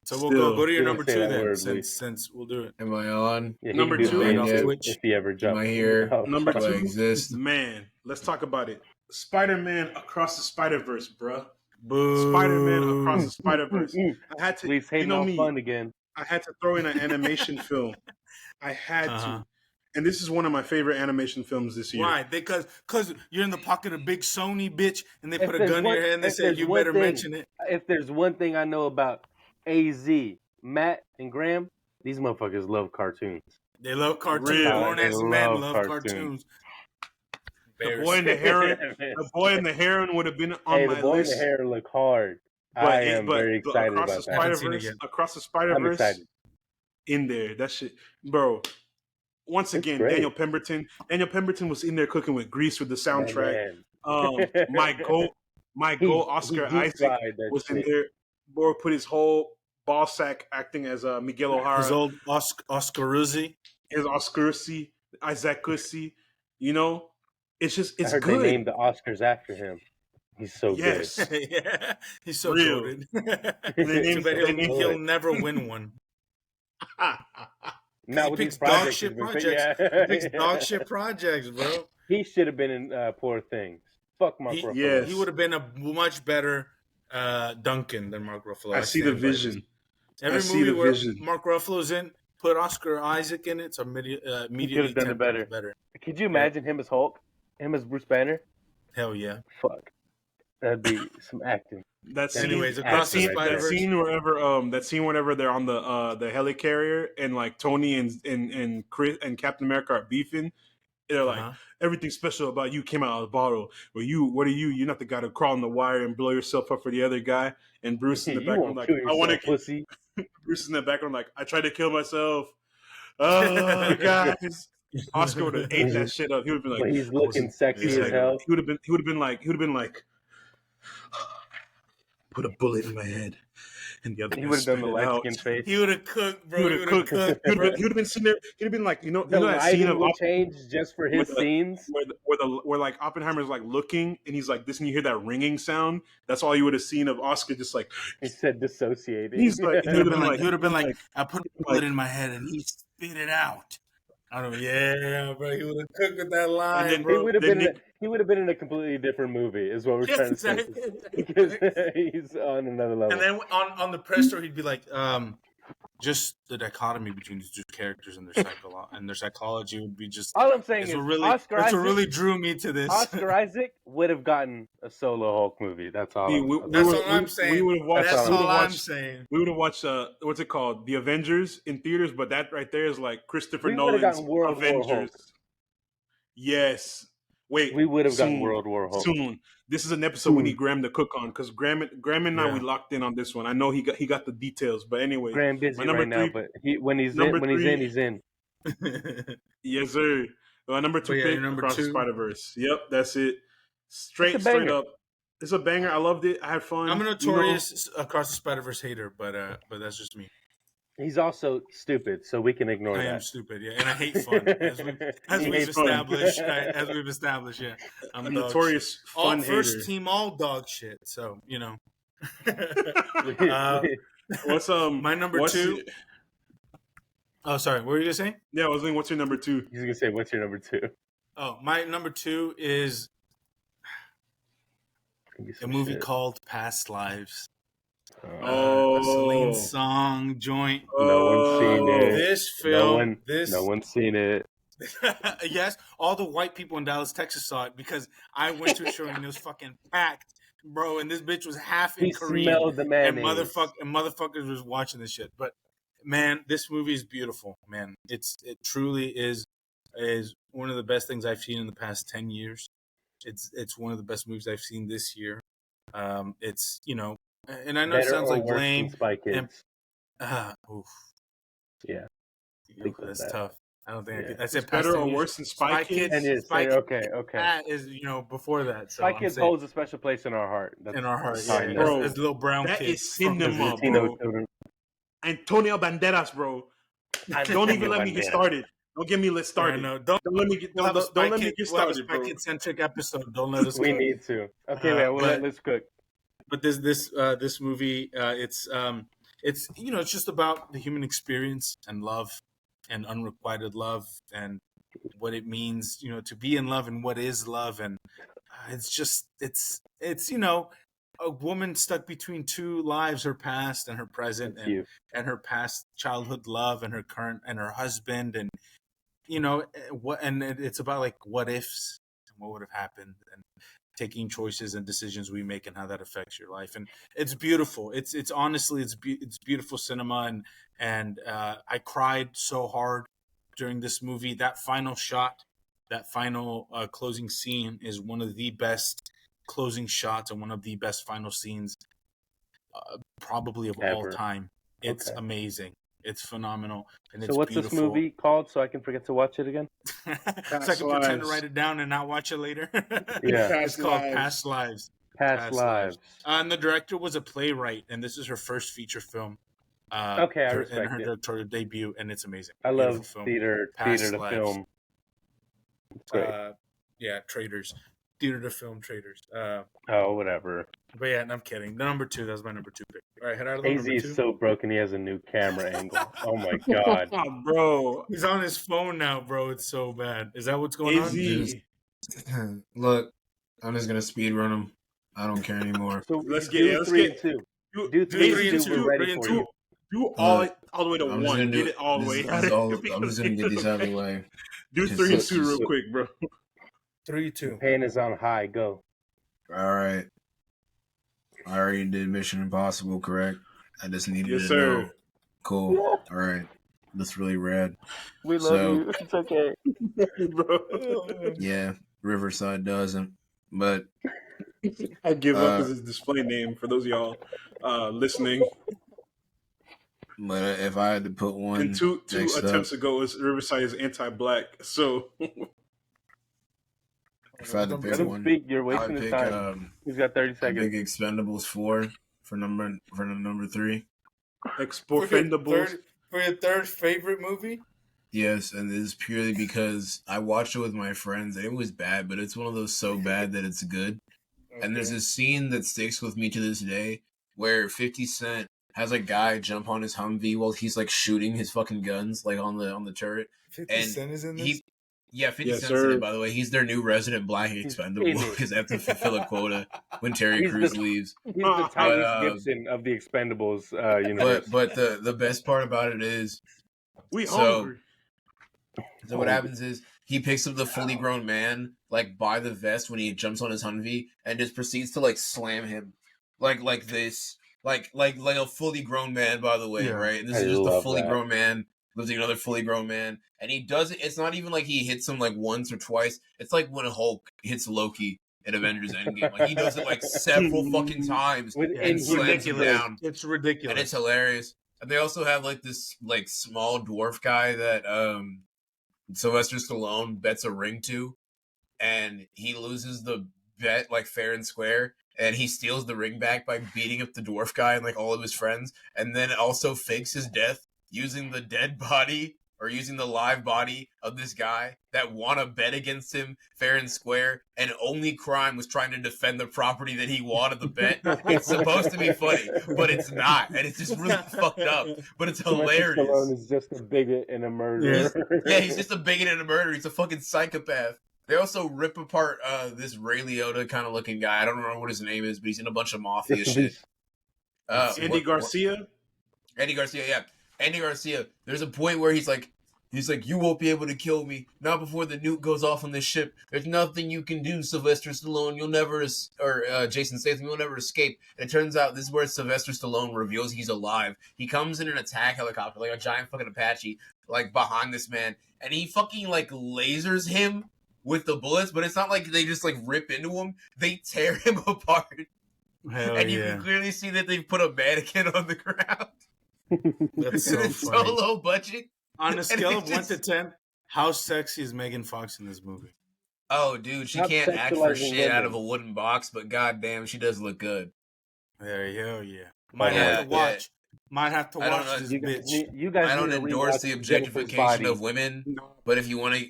So we'll go to your You number don't say 2 that then, word, Lee. since we'll do it. Am I on? Yeah, he Number can do 2? fade off if- Twitch. if he ever jumps. Am I here? Oh, Number Do I 2? exist? Man, let's talk about it. Spider-Man Across the Spider-Verse, bruh. Boo. Spider-Man Across the Spider-Verse. I had to, Lee's hating on fun again. I had to throw in an animation film. I had to. And this is one of my favorite animation films this year. Why? Because you're in the pocket of big Sony, bitch, and they If put a there's gun in one- your head and they if say there's you one better thing- mention it. If there's one thing I know about AZ, Matt, and Graham, these motherfuckers love cartoons. They love cartoons. Really? Grown ass They men love love cartoons. cartoons. The boy and the heron would have been on Hey, my the boy list. and the hair look hard. But I am very excited Across about the that. Spider- Spider-Verse, yet. Across the I'm Spider-Verse, excited. in there. That shit, bro. Once It's again, great. Daniel Pemberton was in there cooking with grease with the soundtrack. Man. My goat, Oscar he Isaac tried that was in shit. there. Boy put his whole ball sack acting as Miguel O'Hara. His old Oscaruzzi. His Oscarcy, Isaac Cussy. You know, it's just I it's heard good. they named the Oscars after him. He's so Yes. Yeah, he's so Real. goated. They Too bad named- he'll never win one. good. Not He with picks these dog projects. shit he's been- projects. yeah. He picks dog shit projects, bro. He should have been in Poor Things. Fuck Mark Ruffalo. yes. He would have been a much better Duncan than Mark Ruffalo. I see the stand by vision. this. Every I see movie the where vision. Mark Ruffalo's in, put Oscar Isaac in it, so immediately done it 10 times better. Could you imagine him as Hulk? Him as Bruce Banner? Hell yeah. Fuck. That'd be some acting. That scene, Anyways, that Across the scene, Spider-Verse. that scene whenever they're on the helicarrier and like Tony and Chris and Captain America are beefing, they're like, everything special about you came out of the bottle. Or what are you? You're not the guy to crawl on the wire and blow yourself up for the other guy. And Bruce in the You background won't like, kill I want yourself, to. pussy. Bruce in the background like, I tried to kill myself. Oh, guys. Oscar would have ate that shit up. He would have been like, But he's looking sexy he's as like, hell. he would have been like, put a bullet in my head, and the other. He guy would have done the spit it light out. skin face. He would have cooked, bro. He would have cooked. He would have been sitting there. He'd have been like, The that scene lighting of will change just for his with the- scenes. where like Oppenheimer's like looking, and he's like this, and you hear that ringing sound. That's all you would have seen of Oscar, just like He said dissociating. he's like, He would have been like, I put a bullet in my head and he spit it out. I don't know. Yeah, bro. He would have cooked with that line, then- bro. he would have been in a completely different movie, is what we're trying to say. Because he's on another level. And then on the press tour, he'd be like, just the dichotomy between these two characters and their psychology would be just. All I'm saying That's is, what really, Oscar that's Isaac, what really drew me to this. Oscar Isaac would have gotten a solo Hulk movie. That's all. That's all I'm saying. We would have watched. That's we all would've I'm watched- saying. We would have watched what's it called, The Avengers in theaters, but that right there is like Christopher We would've Nolan's gotten World War Hulk. Avengers. Yes. Wait. We would have gotten soon. World War Hulk. Soon. This is an episode we need Graham to cook on because Graham and I we locked in on this one. I know he got the details, but anyway. Graham busy my number right now, three- but when he's number in, three- he's in. Yes, sir. Number 2 yeah, pick, number Across the 2. Spider-Verse. Yep, that's it. Straight It's a banger. up. It's a banger. I loved it. I had fun. I'm a notorious Across the Spider-Verse hater, but that's just me. He's also stupid, so we can ignore I am that. stupid, yeah, and I hate fun. As He we've hates fun. established, as we've established, yeah, I'm a dog notorious shit. All fun first hater. team, all dog shit. So What's my number what's 2. it- Oh, sorry. What were you gonna say? Yeah, I was thinking, what's your number 2? He's gonna say, "What's your number 2?" Oh, my number 2 is a movie called Past Lives. Oh. A Celine Song joint. No one's seen it. This film. No one's seen it. Yes, all the white people in Dallas, Texas saw it because I went to a showing and it was fucking packed, bro. And this bitch was half in He Korean, smelled the and mayonnaise. motherfuckers was watching this shit. But man, this movie is beautiful, man. It truly is one of the best things I've seen in the past 10 years. It's one of the best movies I've seen this year. It's and I know it Better sounds or like worse lame. than Spy Kids. Oof. Yeah. Think about That's that. tough. I don't think Yeah. I said Better past or 10 years. worse than Spy Kids? And it's Spy okay. That is, before that. So Spy I'm Kids saying- holds a special place in our heart. That's in our heart, that's yeah. fine. Bro, As little brown that kids. is cinema, Latino bro. children. Antonio Banderas, bro. Don't even let me get started. Don't get me started. No, don't let me get. Don't let me get started, bro. Kid-centric episode. Don't let us. We need to. Okay, man. Let's cook. But this movie, it's it's just about the human experience and love and unrequited love and what it means, to be in love and what is love. And it's a woman stuck between two lives, her past and her present, and her past childhood love and her current and her husband, and it's about like what ifs and what would have happened and taking choices and decisions we make and how that affects your life. And it's beautiful. It's honestly it's beautiful cinema, and I cried so hard during this movie. That final shot, that final closing scene is one of the best closing shots and one of the best final scenes probably of all time. It's amazing. It's phenomenal. And so it's what's beautiful. This movie called so I can forget to watch it again? So I can pretend to write it down and not watch it later. Yeah. It's called Past Lives. Past Lives. And the director was a playwright, and this is her first feature film. I respect and her directorial debut, and it's amazing. I love theater to film. It's great. Traders. Theater to film traders. Whatever. But yeah, I'm kidding. The number 2, that was my number 2 pick. All right, head out of AZ is so broken. He has a new camera angle. Oh my god, bro! He's on his phone now, bro. It's so bad. Is that what's going on? Look, I'm just gonna speed run them. I don't care anymore. So let's get 3 and 2. Do 3 and 2. We're ready for you. Do all the way to 1. Get it all the way. I'm just gonna get these out of the way. Do 3 and 2 real quick, bro. 3, 2. Pain is on high. Go. All right. I already did Mission Impossible, correct? I just needed to sir. know. Cool. All right. That's really rad. We love you. It's okay. Bro. Yeah, Riverside doesn't. But I give up as his display name for those of y'all listening. But if I had to put one, and two attempts ago, Riverside is anti-black. So if I had to pick one, you're wasting his time. He's got 30 seconds. I pick Expendables 4 for number 3. Expendables for your third favorite movie. Yes, and this is purely because I watched it with my friends and it was bad, but it's one of those so bad that it's good. Okay. And there's a scene that sticks with me to this day where 50 Cent has a guy jump on his Humvee while he's like shooting his fucking guns like on the turret. 50 Cent is in this? 50 Cent's in it, by the way. He's their new resident black expendable because they have to fulfill a quota when Terry Crews leaves. He's the Tyrese Gibson of the Expendables universe. But the best part about it is hungry. So what happens is he picks up the fully grown man like by the vest when he jumps on his Humvee and just proceeds to like slam him like this. Like a fully grown man, by the way, right? And this is just a fully grown man lifting another fully grown man, and he does it. It's not even like he hits him like once or twice. It's like when Hulk hits Loki in Avengers Endgame. Like he does it like several fucking times and slams him down. It's ridiculous, and it's hilarious. And they also have like this like small dwarf guy that Sylvester Stallone bets a ring to, and he loses the bet like fair and square. And he steals the ring back by beating up the dwarf guy and like all of his friends, and then also fakes his death using the dead body or using the live body of this guy that won a bet against him fair and square, and only crime was trying to defend the property that he wanted the bet. It's supposed to be funny, but it's not, and it's just really fucked up. But it's hilarious. Stallone is just a bigot and a murderer. Yeah, he's just a bigot and a murderer. He's a fucking psychopath. They also rip apart this Ray Liotta kind of looking guy. I don't remember what his name is, but he's in a bunch of mafia shit. Andy Garcia? Andy Garcia, yeah. Andy Garcia. There's a point where he's like, you won't be able to kill me. Not before the nuke goes off on this ship. There's nothing you can do, Sylvester Stallone. You'll never, or Jason Statham, you'll never escape. And it turns out this is where Sylvester Stallone reveals he's alive. He comes in an attack helicopter, like a giant fucking Apache, like behind this man. And he fucking like lasers him with the bullets, but it's not like they just like rip into him. They tear him apart. And you can clearly see that they've put a mannequin on the ground. That's so it's funny. So low budget. On a scale of 1 to 10, how sexy is Megan Fox in this movie? Oh, dude, she can't act for shit out of a wooden box, but goddamn, she does look good. There, hell yeah. Might have to watch. Might have to watch this bitch. You guys I don't need to endorse rewatch the Jennifer's objectification Body. of women, but if you want to,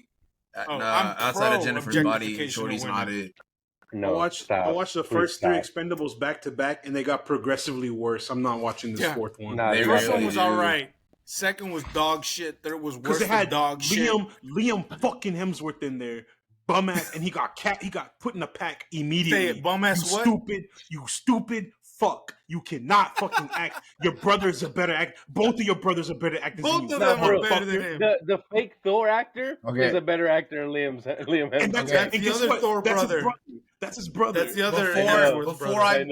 I'm outside of Jennifer's Body, pro-objectification of Shorty's not women. it. No, I watched the first Please three stop. Expendables back to back, and they got progressively worse. I'm not watching this fourth one. Nah, They First really one was do. all right. Second was dog shit. Third was Because worse it had than dog shit. Liam fucking Hemsworth in there, bum ass, and he got put in a pack immediately. Say it, bum ass what? You stupid fuck. You cannot fucking act. Your brother's a better actor. Both of your brothers are better actors Both than of you. them are better than him. The fake Thor actor Okay. is a better actor than Liam And Hemsworth. That's the guess other what? Thor brother. That's his brother. That's the other Before I'm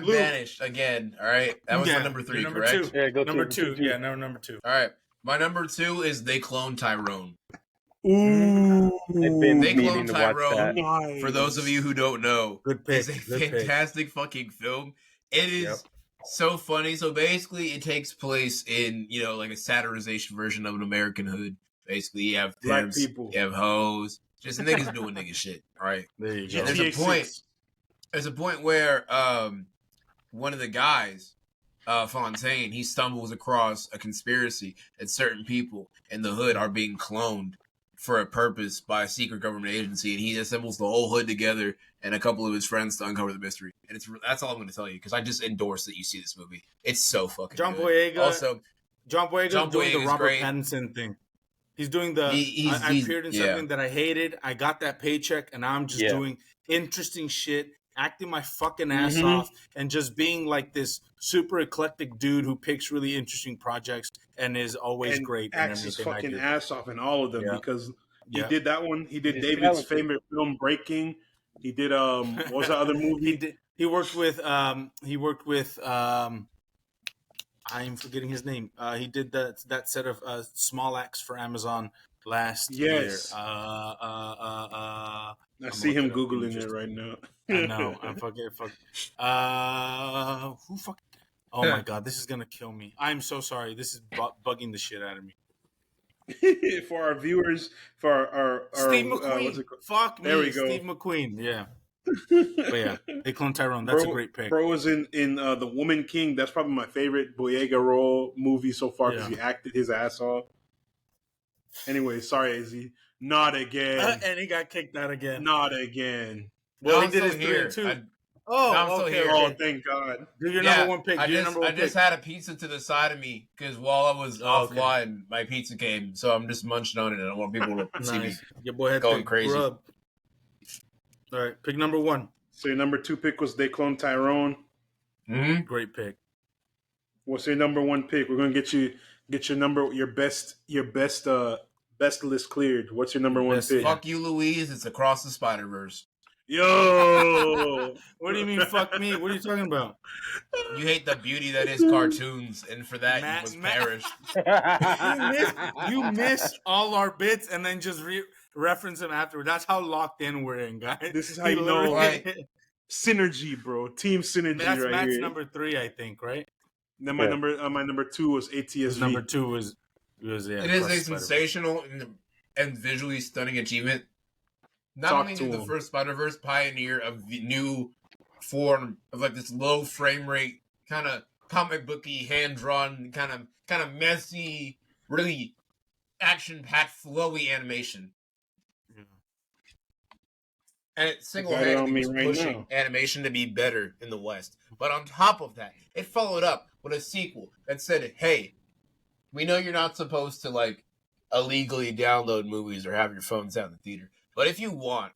Luke. banished again, all right? That was my number 3, number correct? two. Yeah, go Number two. two. Yeah, no, number 2. All right. My number 2 is They Clone Tyrone. Ooh. I've been They meaning Clone to watch Tyrone, that. Nice. for those of you who don't know, Good pick. is a Good pick. fantastic fucking film. It is so funny. So basically, it takes place in, like a satirization version of an American hood. Basically, you have Black pimps, people. you have hoes, just niggas doing nigga shit. All right. There you go. There's a point. There's a point where one of the guys, Fontaine, he stumbles across a conspiracy that certain people in the hood are being cloned for a purpose by a secret government agency, and he assembles the whole hood together and a couple of his friends to uncover the mystery. And that's all I'm going to tell you, because I just endorse that you see this movie. It's so fucking John good. Boyega. Also, John Boyega's doing the Boyega's Robert great. Pattinson thing. He's doing the. He's- I appeared in yeah. something that I hated. I got that paycheck, and I'm just doing interesting shit, acting my fucking ass off, and just being like this super eclectic dude who picks really interesting projects and is always great. Acts his everything fucking I do. ass off in all of them because he Yeah. did that one. He did He's David's talented. favorite film, Breaking. He did what was that other movie? He worked with I'm forgetting his name. He did that set of small acts for Amazon last year. I see him googling it right now. I know. I'm fucking. Who fuck? Oh my god, this is gonna kill me. I'm so sorry. This is bugging the shit out of me. For our viewers, for our Steve McQueen. what's it called? Fuck me, There we go. Steve McQueen. Yeah. But yeah, They Clone Tyrone. That's a great pick. Bro was in The Woman King. That's probably my favorite Boyega role movie so far because he acted his ass off. Anyway, sorry, Az. Not again. And he got kicked out again. Not again. Well, I'm he did his still 3 here. and 2. I'm Oh, still okay. here. Oh, thank God. Do your number one pick. I just had a pizza to the side of me because while I was offline, my pizza came, so I'm just munching on it, and I don't want people to see me. Your boy had going to crazy. grub. All right, pick number 1. So your number 2 pick was They Clone Tyrone. Mm-hmm. Great pick. What's your number 1 pick? We're gonna get your best list cleared. What's your number 1 pick? Fuck you, Louise. It's Across the Spider-Verse. Yo, What do you mean? Fuck me? What are you talking about? You hate the beauty that is cartoons, and for that you must perish. You miss all our bits and then just reference them afterward. That's how locked in we're in, guys. This is how you know, Right. synergy, bro. Team synergy, That's right Matt's here. number 3, I think, right? Then my number 2 was ATSV. His number 2 was It is a Across the Spider-Verse. sensational and visually stunning achievement. Not Talk only to did the him. first Spider-Verse pioneer a new form of like this low frame rate, kind of comic booky, hand-drawn, kind of messy, really action-packed, flowy animation. And it single-handedly was pushing animation to be better in the West. But on top of that, it followed up with a sequel that said, hey, we know you're not supposed to, like, illegally download movies or have your phones out in the theater. But if you want,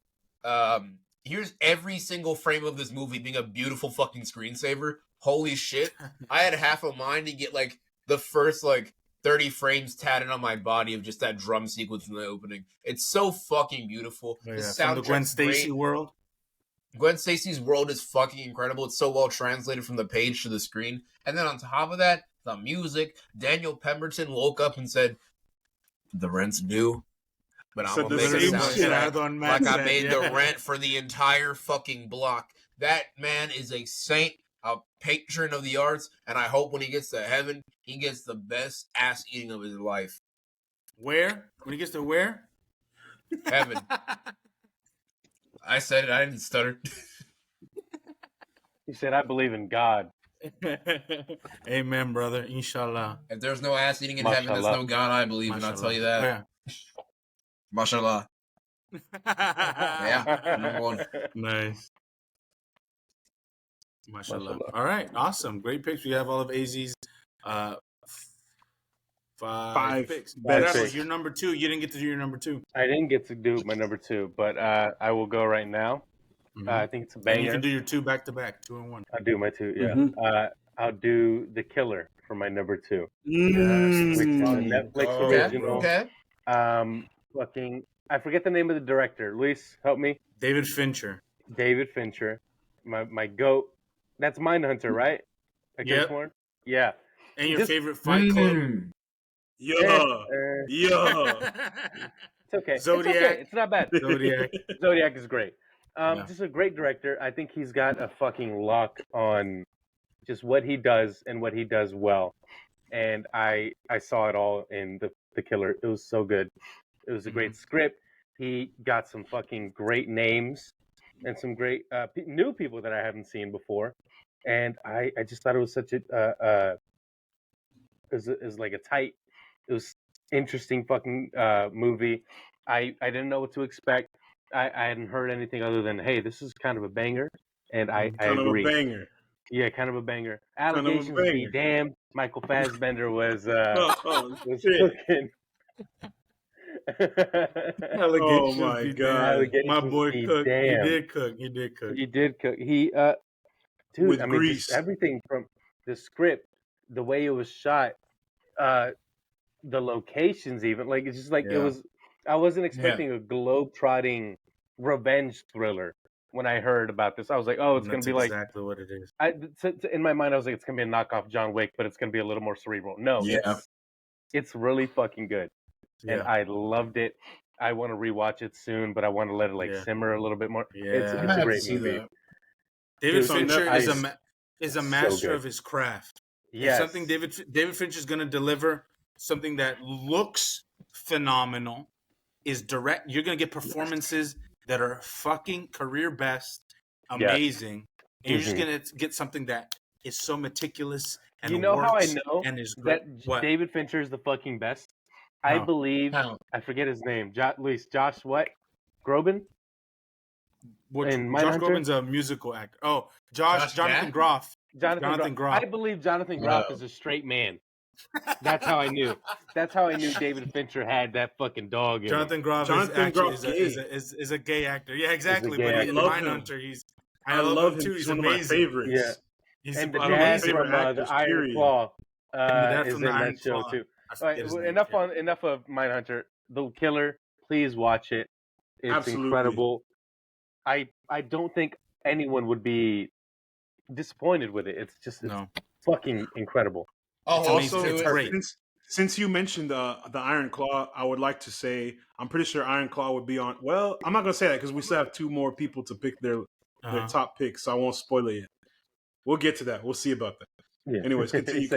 here's every single frame of this movie being a beautiful fucking screensaver. Holy shit. I had half a mind to get, like, the first, like, 30 frames tatted on my body of just that drum sequence in the opening. It's so fucking beautiful. Oh, The from the Gwen soundtrack's Stacy great. world. Gwen Stacy's world is fucking incredible. It's so well translated from the page to the screen. And then on top of that, the music. Daniel Pemberton woke up and said, the rent's due, but I'm Said going the to make same a shit soundtrack like I made the rent for the entire fucking block. That man is a saint, a patron of the arts, and I hope when he gets to heaven, he gets the best ass eating of his life. Where? When he gets to where? Heaven. I said it. I didn't stutter. He said, I believe in God. Amen, brother. Inshallah. If there's no ass eating in heaven, there's no God I believe in. I'll tell you that. Yeah. Mashallah. Yeah, number one. Nice. Mashallah. All right, awesome. Great picks. We have all of AZ's five picks. You're number 2. You didn't get to do your number 2. I didn't get to do my number 2, but I will go right now. I think it's a banger. And you can do your 2 back to back, 2 and 1. I'll do my 2, yeah. I'll do The Killer for my number 2. Yes. Which is a Netflix original. Okay. I forget the name of the director. Luis, help me. David Fincher. My goat. That's Mindhunter, right? Yep. Yeah. And your favorite Fight Club? Yeah. It's okay. Zodiac. It's okay. It's not bad. Zodiac is great. Just a great director. I think he's got a fucking lock on just what he does and what he does well. And I saw it all in the Killer. It was so good. It was a great script. He got some fucking great names and some great new people that I haven't seen before. And I just thought it was such a it was interesting fucking movie. I didn't know what to expect. I hadn't heard anything other than, hey, this is kind of a banger, and I agree. Kind of a banger. Yeah, kind of a banger. Allegations be damned. Michael Fassbender was cooking. Oh my God! My boy cooked. He did cook. He dude, with I mean, grease. just everything from the script, the way it was shot, the locations, even like it's just like it was. I wasn't expecting a globe-trotting revenge thriller when I heard about this. I was like, oh, it's going to be like exactly what it is. In my mind, I was like, it's going to be a knockoff John Wick, but it's going to be a little more cerebral. No, it's really fucking good. Yeah. And I loved it. I want to rewatch it soon, but I want to let it simmer a little bit more. Yeah. It's a great movie. David Fincher is a master of his craft. Yes. Something David Fincher is going to deliver, something that looks phenomenal, is direct. You're going to get performances that are fucking career best, amazing. And you're just going to get something that is so meticulous and how I know and is that David Fincher is the fucking best? I believe, I forget his name. Josh what? Groban? Josh Groban's a musical actor. Oh, Jonathan Groff. Jonathan Groff. I believe Jonathan Groff is a straight man. That's how I knew. That's how I knew David Fincher had that fucking dog in Jonathan Groff is a gay actor. Yeah, exactly. But in Mindhunter, I love him too. He's one of my favorites. Yeah. He's and the dad from the Iron Claw is in that show too. Right, enough of Mindhunter. The Killer, please watch it. It's incredible. I don't think anyone would be disappointed with it. It's just fucking incredible. Oh, also, it's great. Since you mentioned the Iron Claw, I would like to say I'm pretty sure Iron Claw would be on. Well, I'm not gonna say that because we still have 2 more people to pick their top picks, so I won't spoil it yet. We'll get to that. We'll see about that. Yeah. Anyways, continue.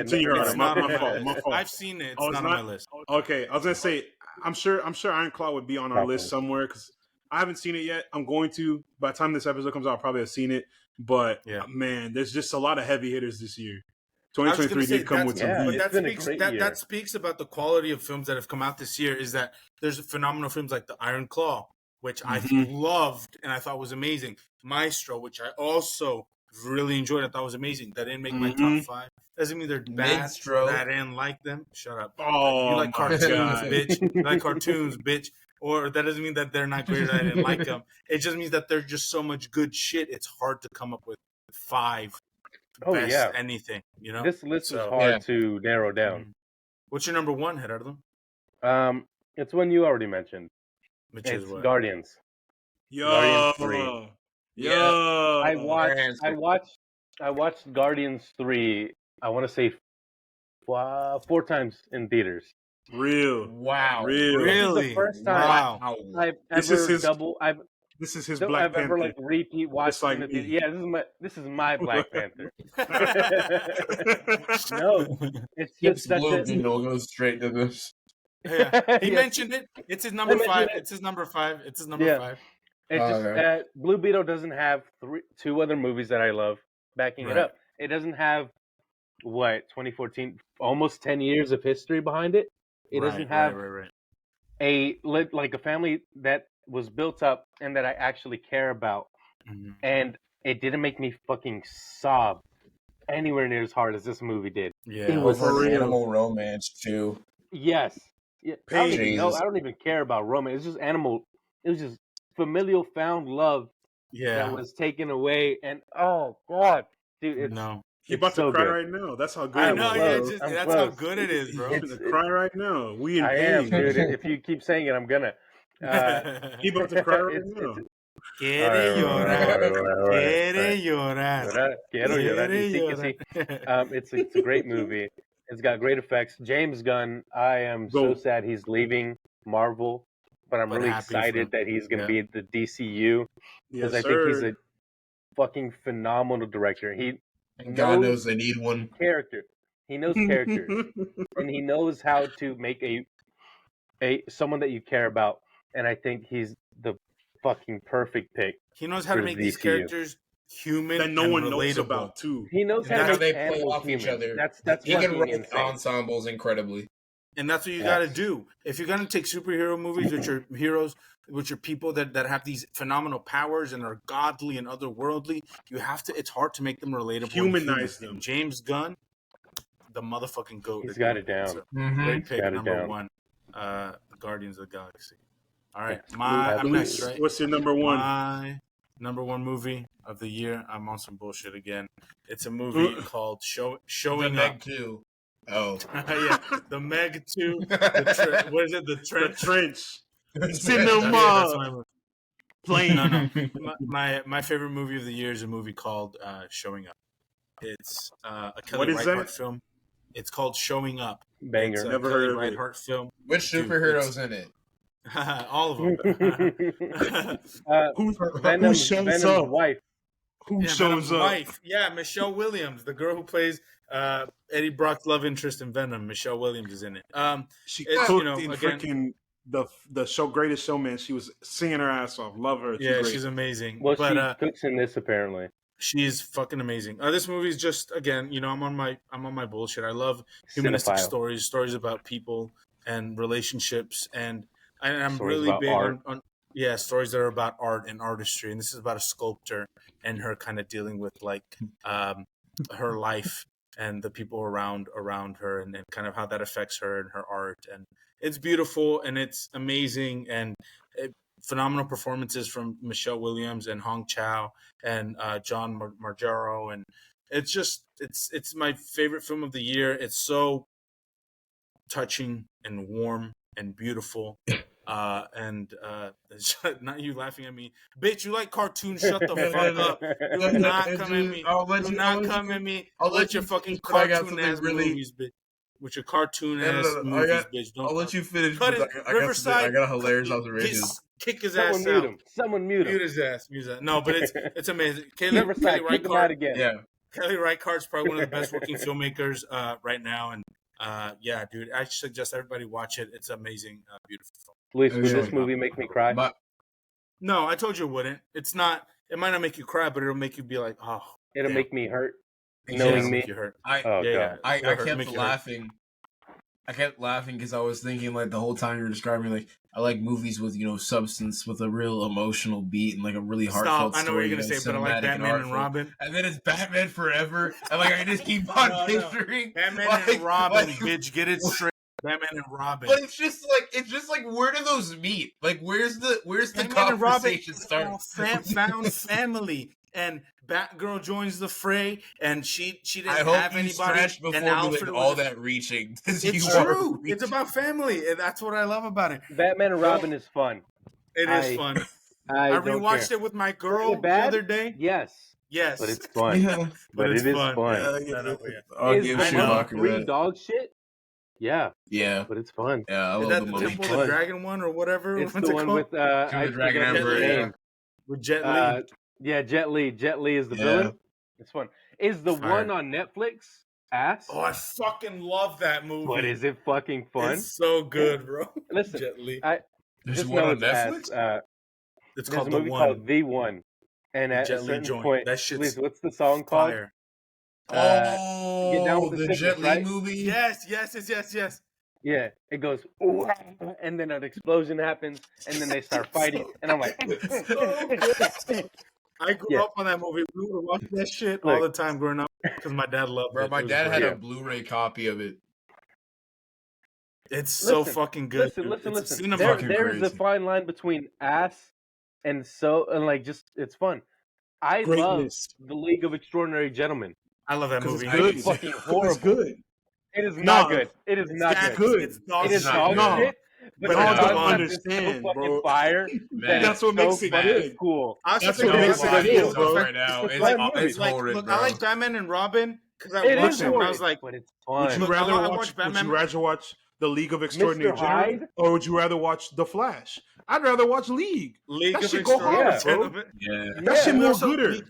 My fault. I've seen it. It's not on my list. Okay, I was gonna say I'm sure Iron Claw would be on our list somewhere because I haven't seen it yet. I'm going to. By the time this episode comes out, I'll probably have seen it. But man, there's just a lot of heavy hitters this year. 2023 did come with some heat. But that speaks about the quality of films that have come out this year. Is that there's phenomenal films like The Iron Claw, which I loved and I thought was amazing. Maestro, which I also really enjoyed. I thought was amazing. That didn't make my top 5. Doesn't mean they're bad. That I didn't like them. Shut up. Oh, you like cartoons, bitch. You like cartoons, bitch. Or that doesn't mean that they're not great. I didn't like them. It just means that there's just so much good shit. It's hard to come up with 5. Anything, you know. This list is hard to narrow down. What's your number 1, Gerardo? It's one you already mentioned. Which is what? Guardians. Guardians 3. I watched Guardians 3. I want to say 4 times in theaters. Wow. Really? This is the first time I've ever This is his Black Panther. Ever repeat watching the theater. Yeah, this is my Black Panther. No, it's just such a. Go straight to this. Yeah. He mentioned it. It's his number 5. It's his number 5. It's his number 5. It just Blue Beetle doesn't have 2 other movies that I love backing it up. It doesn't have 2014, almost 10 years of history behind it. It doesn't have a family that was built up and that I actually care about. Mm-hmm. And it didn't make me fucking sob anywhere near as hard as this movie did. Yeah, it was an animal romance too. Yes. Yeah, I don't even care about romance. It's just animal. It was just familial found love that was taken away. And oh god, dude, it's You're about to cry right now. That's how good I it know. was. Yeah, that's how good it is, bro. You're gonna cry right now. We in I pain. am, dude. If you keep saying it, I'm gonna. You're about to cry right now. Quiere llorar. Quiero llorar. It's a great movie. It's got great effects. James Gunn, I am so sad he's leaving Marvel, but I'm really excited that he's going to be at the DCU because I think he's a fucking phenomenal director. God knows they need one. He knows characters, and he knows how to make a someone that you care about. And I think he's the fucking perfect pick. He knows how to make these characters human that no one knows about too. He knows how to they make play off human. each other. That's he can write insane. ensembles incredibly. And that's what you got to do. If you're going to take superhero movies, which are heroes, which are people that have these phenomenal powers and are godly and otherworldly, you have to. It's hard to make them relatable, humanize them. James Gunn, the motherfucking goat. He's got it down. Great pick, number one. The Guardians of the Galaxy. All right, I'm next, right? What's your number one? My number one movie of the year. I'm on some bullshit again. It's a movie called Showing Up. Meg 2. Oh. Yeah, the Meg 2. What is it? The Trench. The Trench. Cinema. Plane. No. My favorite movie of the year is a movie called Showing Up. It's a Kelly Reichardt film. It's called Showing Up. Banger. It's Never Kelly heard of Reichardt it. film. Which superheroes in it? All of them. Venom's wife. Who shows up? Wife. Yeah, Michelle Williams, the girl who plays Eddie Brock's love interest in Venom. Michelle Williams is in it. She cooked in freaking the show Greatest Showman. She was singing her ass off. Love her. She's amazing. Well, she cooks in this apparently. She's fucking amazing. This movie is just again, I'm on my bullshit. I love humanistic stories about people and relationships, and I'm stories really big on stories that are about art and artistry. And this is about a sculptor and her kind of dealing with her life and the people around her, and kind of how that affects her and her art. And it's beautiful and it's amazing, and phenomenal performances from Michelle Williams and Hong Chow and John Margero. And it's my favorite film of the year. It's so touching and warm and beautiful. Not you laughing at me, bitch. You like cartoons? Shut the fuck up. Do not come at me. Do not come at me. I'll let your fucking cartoon ass movies, bitch. With your cartoon ass movies, bitch. I'll let you finish. I got a hilarious observation. Kick his ass out. Someone mute him. Mute his ass. No, but it's amazing. Riverside, kick him out again. Yeah. Kelly Reichardt's probably one of the best working filmmakers right now, and yeah, dude, I suggest everybody watch it. It's amazing, beautiful film. Luis, would this movie make me cry? No, I told you it wouldn't. It's not. It might not make you cry, but it'll make you be like, oh. It'll make me hurt. Knowing me. I kept laughing. I kept laughing because I was thinking the whole time you were describing I like movies with substance, with a real emotional beat and a really heartfelt story. I know what you're gonna say, but I like Batman and Robin. And then it's Batman Forever, and I just keep on picturing Batman and Robin, bitch, get it straight. Batman and Robin. But it's just where do those meet? Where's the conversation start? Found family. And Batgirl joins the fray, and she didn't have anybody. And Alfred all that reaching. It's true. It's about family, and that's what I love about it. Batman and Robin is fun. It is fun. I rewatched it with my girl the other day. Yes, but it's fun. Yeah. but it is fun. I'll give Schumacher that. Dog shit. Yeah, but it's fun. Yeah, I love the movie. Temple of the Dragon one or whatever? It's the one with Dragon Emperor. With Jet Li. Yeah, Jet Li. Jet Li is the villain. It's fun. Is the one on Netflix ass? Oh, I fucking love that movie. But is it fucking fun? It's so good, bro. Listen, Jet Li. There's one on Netflix? It's called The One. Called The One. And at a certain point, that shit's what's the song called? Fire. Get Down with the Sickness, Jet Li right? movie. Yes. Yeah, it goes, "Ooh," and then an explosion happens, and then they start fighting, and I'm like, I grew up on that movie. We would watch that shit all the time growing up because my dad loved Bro, it. my It was dad great. had a Blu-ray copy of it. It's so fucking good. Listen. Cinema. There's a fine line between ass and like just it's fun. I love The League of Extraordinary Gentlemen. I love that movie. It's fucking horrible. It's good. It is not good. It is not good. It's dog It is shit. dog shit. But y'all the don't concept is understand, so fucking bro. fire. That's what makes it good. Cool. That's what makes it good, bro. Right now, it's like, horrid, look, bro. I like Batman and Robin because I It watched is it. And I horrid, was like, but it's fun. Would you rather watch The League of Extraordinary Mr. Gentlemen, Hyde? or would you rather watch The Flash? I'd rather watch League. League That of shit go hard, Extraordinary bro. Gentlemen. That shit more Also, gooder. we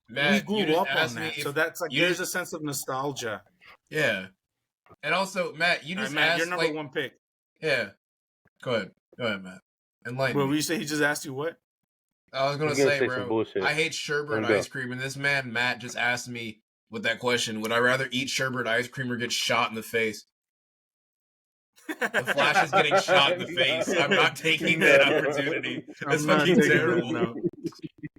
Matt, you grew didn't up on ask that, me if so that's like you there's didn't- a sense of nostalgia. Yeah, and also Matt, you All right, just Matt, asked your number like, one pick. yeah. Go ahead, Matt. Enlighten Well, me. you say he just asked you what? I was gonna He's gonna say, say bro, some bullshit. I hate sherbet Let him go. ice cream, and this man Matt just asked me with that question: would I rather eat sherbet ice cream or get shot in the face? The Flash is getting shot in the face. I'm not taking that opportunity. That's I'm not fucking taking terrible. that,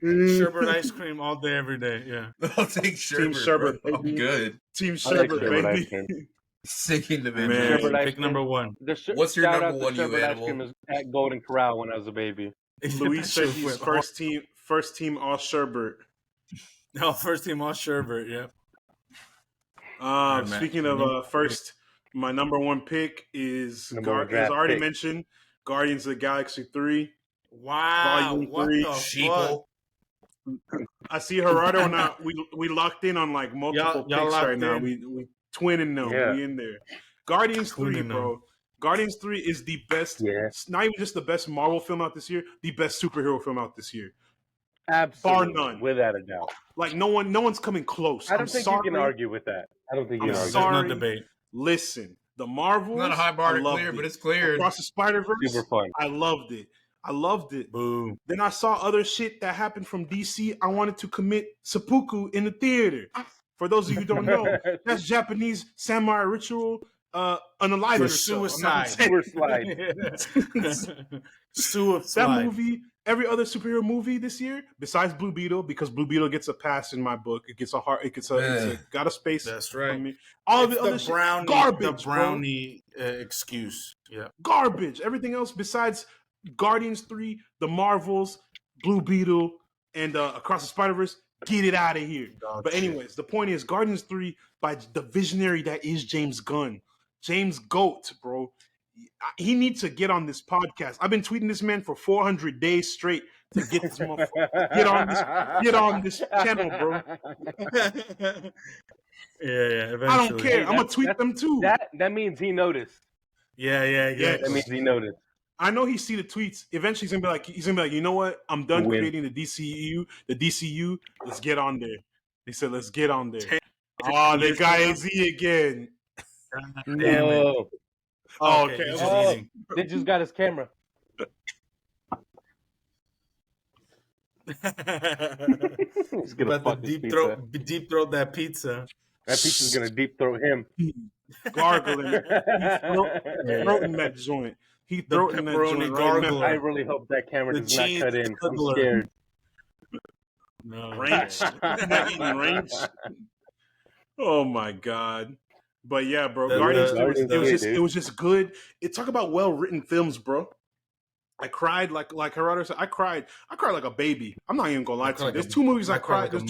no. Sherbet ice cream all day, every day. Yeah. I'll take sherbet, sherbet, bro. I'm baby. good. Team I like sherbet, sherbet baby. ice cream. Sicking the Man, man. Sherbet ice pick cream. number one. What's your shout number out to one, you sherbet ice animal? cream is at Golden Corral when I was a baby. Luis said he's first team all sherbet. No, first team all sherbet. Yeah. Speaking of first, my number one pick is as already mentioned, Guardians of the Galaxy 3. Wow, Volume what 3. the Sheeple. I see Gerardo and I, we locked in on like multiple Y'all picks right now. in. We twinning them. Yeah. We in there. Guardians 3, Twinning bro. Guardians 3 is the best. Yeah. Not even just the best Marvel film out this year, the best superhero film out this year. Absolutely. Bar none. Without a doubt. Like no one's coming close. I don't think you can argue with that. I don't think you can argue. sorry. There's no debate. Listen, the Marvels. Not a high bar to clear, but it's cleared. Across the Spider-Verse. Super fun. I loved it. Boom. Then I saw other shit that happened from DC. I wanted to commit seppuku in the theater. For those of you who don't know, that's Japanese samurai ritual. Unalive For yourself. suicide. Suicide. That movie, every other superhero movie this year, besides Blue Beetle, because Blue Beetle gets a pass in my book. It gets a heart. It's got a space. That's right. I mean, all the other shit, garbage. The brownie excuse. Yeah. Garbage. Everything else besides Guardians 3, the Marvels, Blue Beetle, and Across the Spider-Verse, get it out of here. But anyways, the point is Guardians 3 by the visionary that is James Gunn. James Goat, bro. He needs to get on this podcast. I've been tweeting this man for 400 days straight to get this motherfucker. Get on this channel, bro. Yeah, eventually. I don't care. I'm gonna tweet them too. That means he noticed. Yeah. That means he noticed. I know he see the tweets. Eventually, he's gonna be like, you know what? I'm done creating the DCU. The DCU. Let's get on there. They said, let's get on there. Oh, they got AZ again. No. Oh, okay. They just got his camera. He's gonna about to deep throat that pizza. That pizza's gonna deep throat him. Gargling. He's throating that joint. He throating that joint. Gargling. I really hope that camera does not cut in. I'm scared. No. Ranch. Ranch. Oh my god. But yeah, bro. Guardians, it was just good. Talk about well-written films, bro. I cried like Gerardo said. I cried like a baby. I'm not even gonna lie to you. There's two movies I cried. There's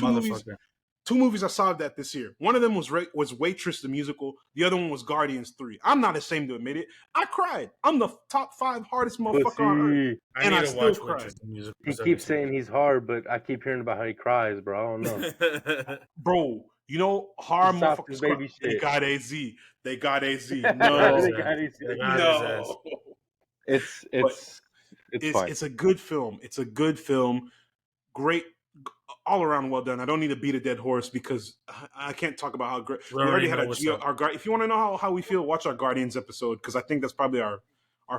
two movies I saw that this year. One of them was Waitress the musical. The other one was Guardians 3. I'm not ashamed to admit it. I cried. I'm the top 5 hardest motherfucker on earth, and I still cried. He keeps saying he's hard, but I keep hearing about how he cries, bro. I don't know. Bro, you know hard motherfuckers cry. They got AZ. They got AZ. No, no. It's a good film. It's a good film. Great, all around well done. I don't need to beat a dead horse because I can't talk about how great. We already had if you want to know how we feel, watch our Guardians episode because I think that's probably our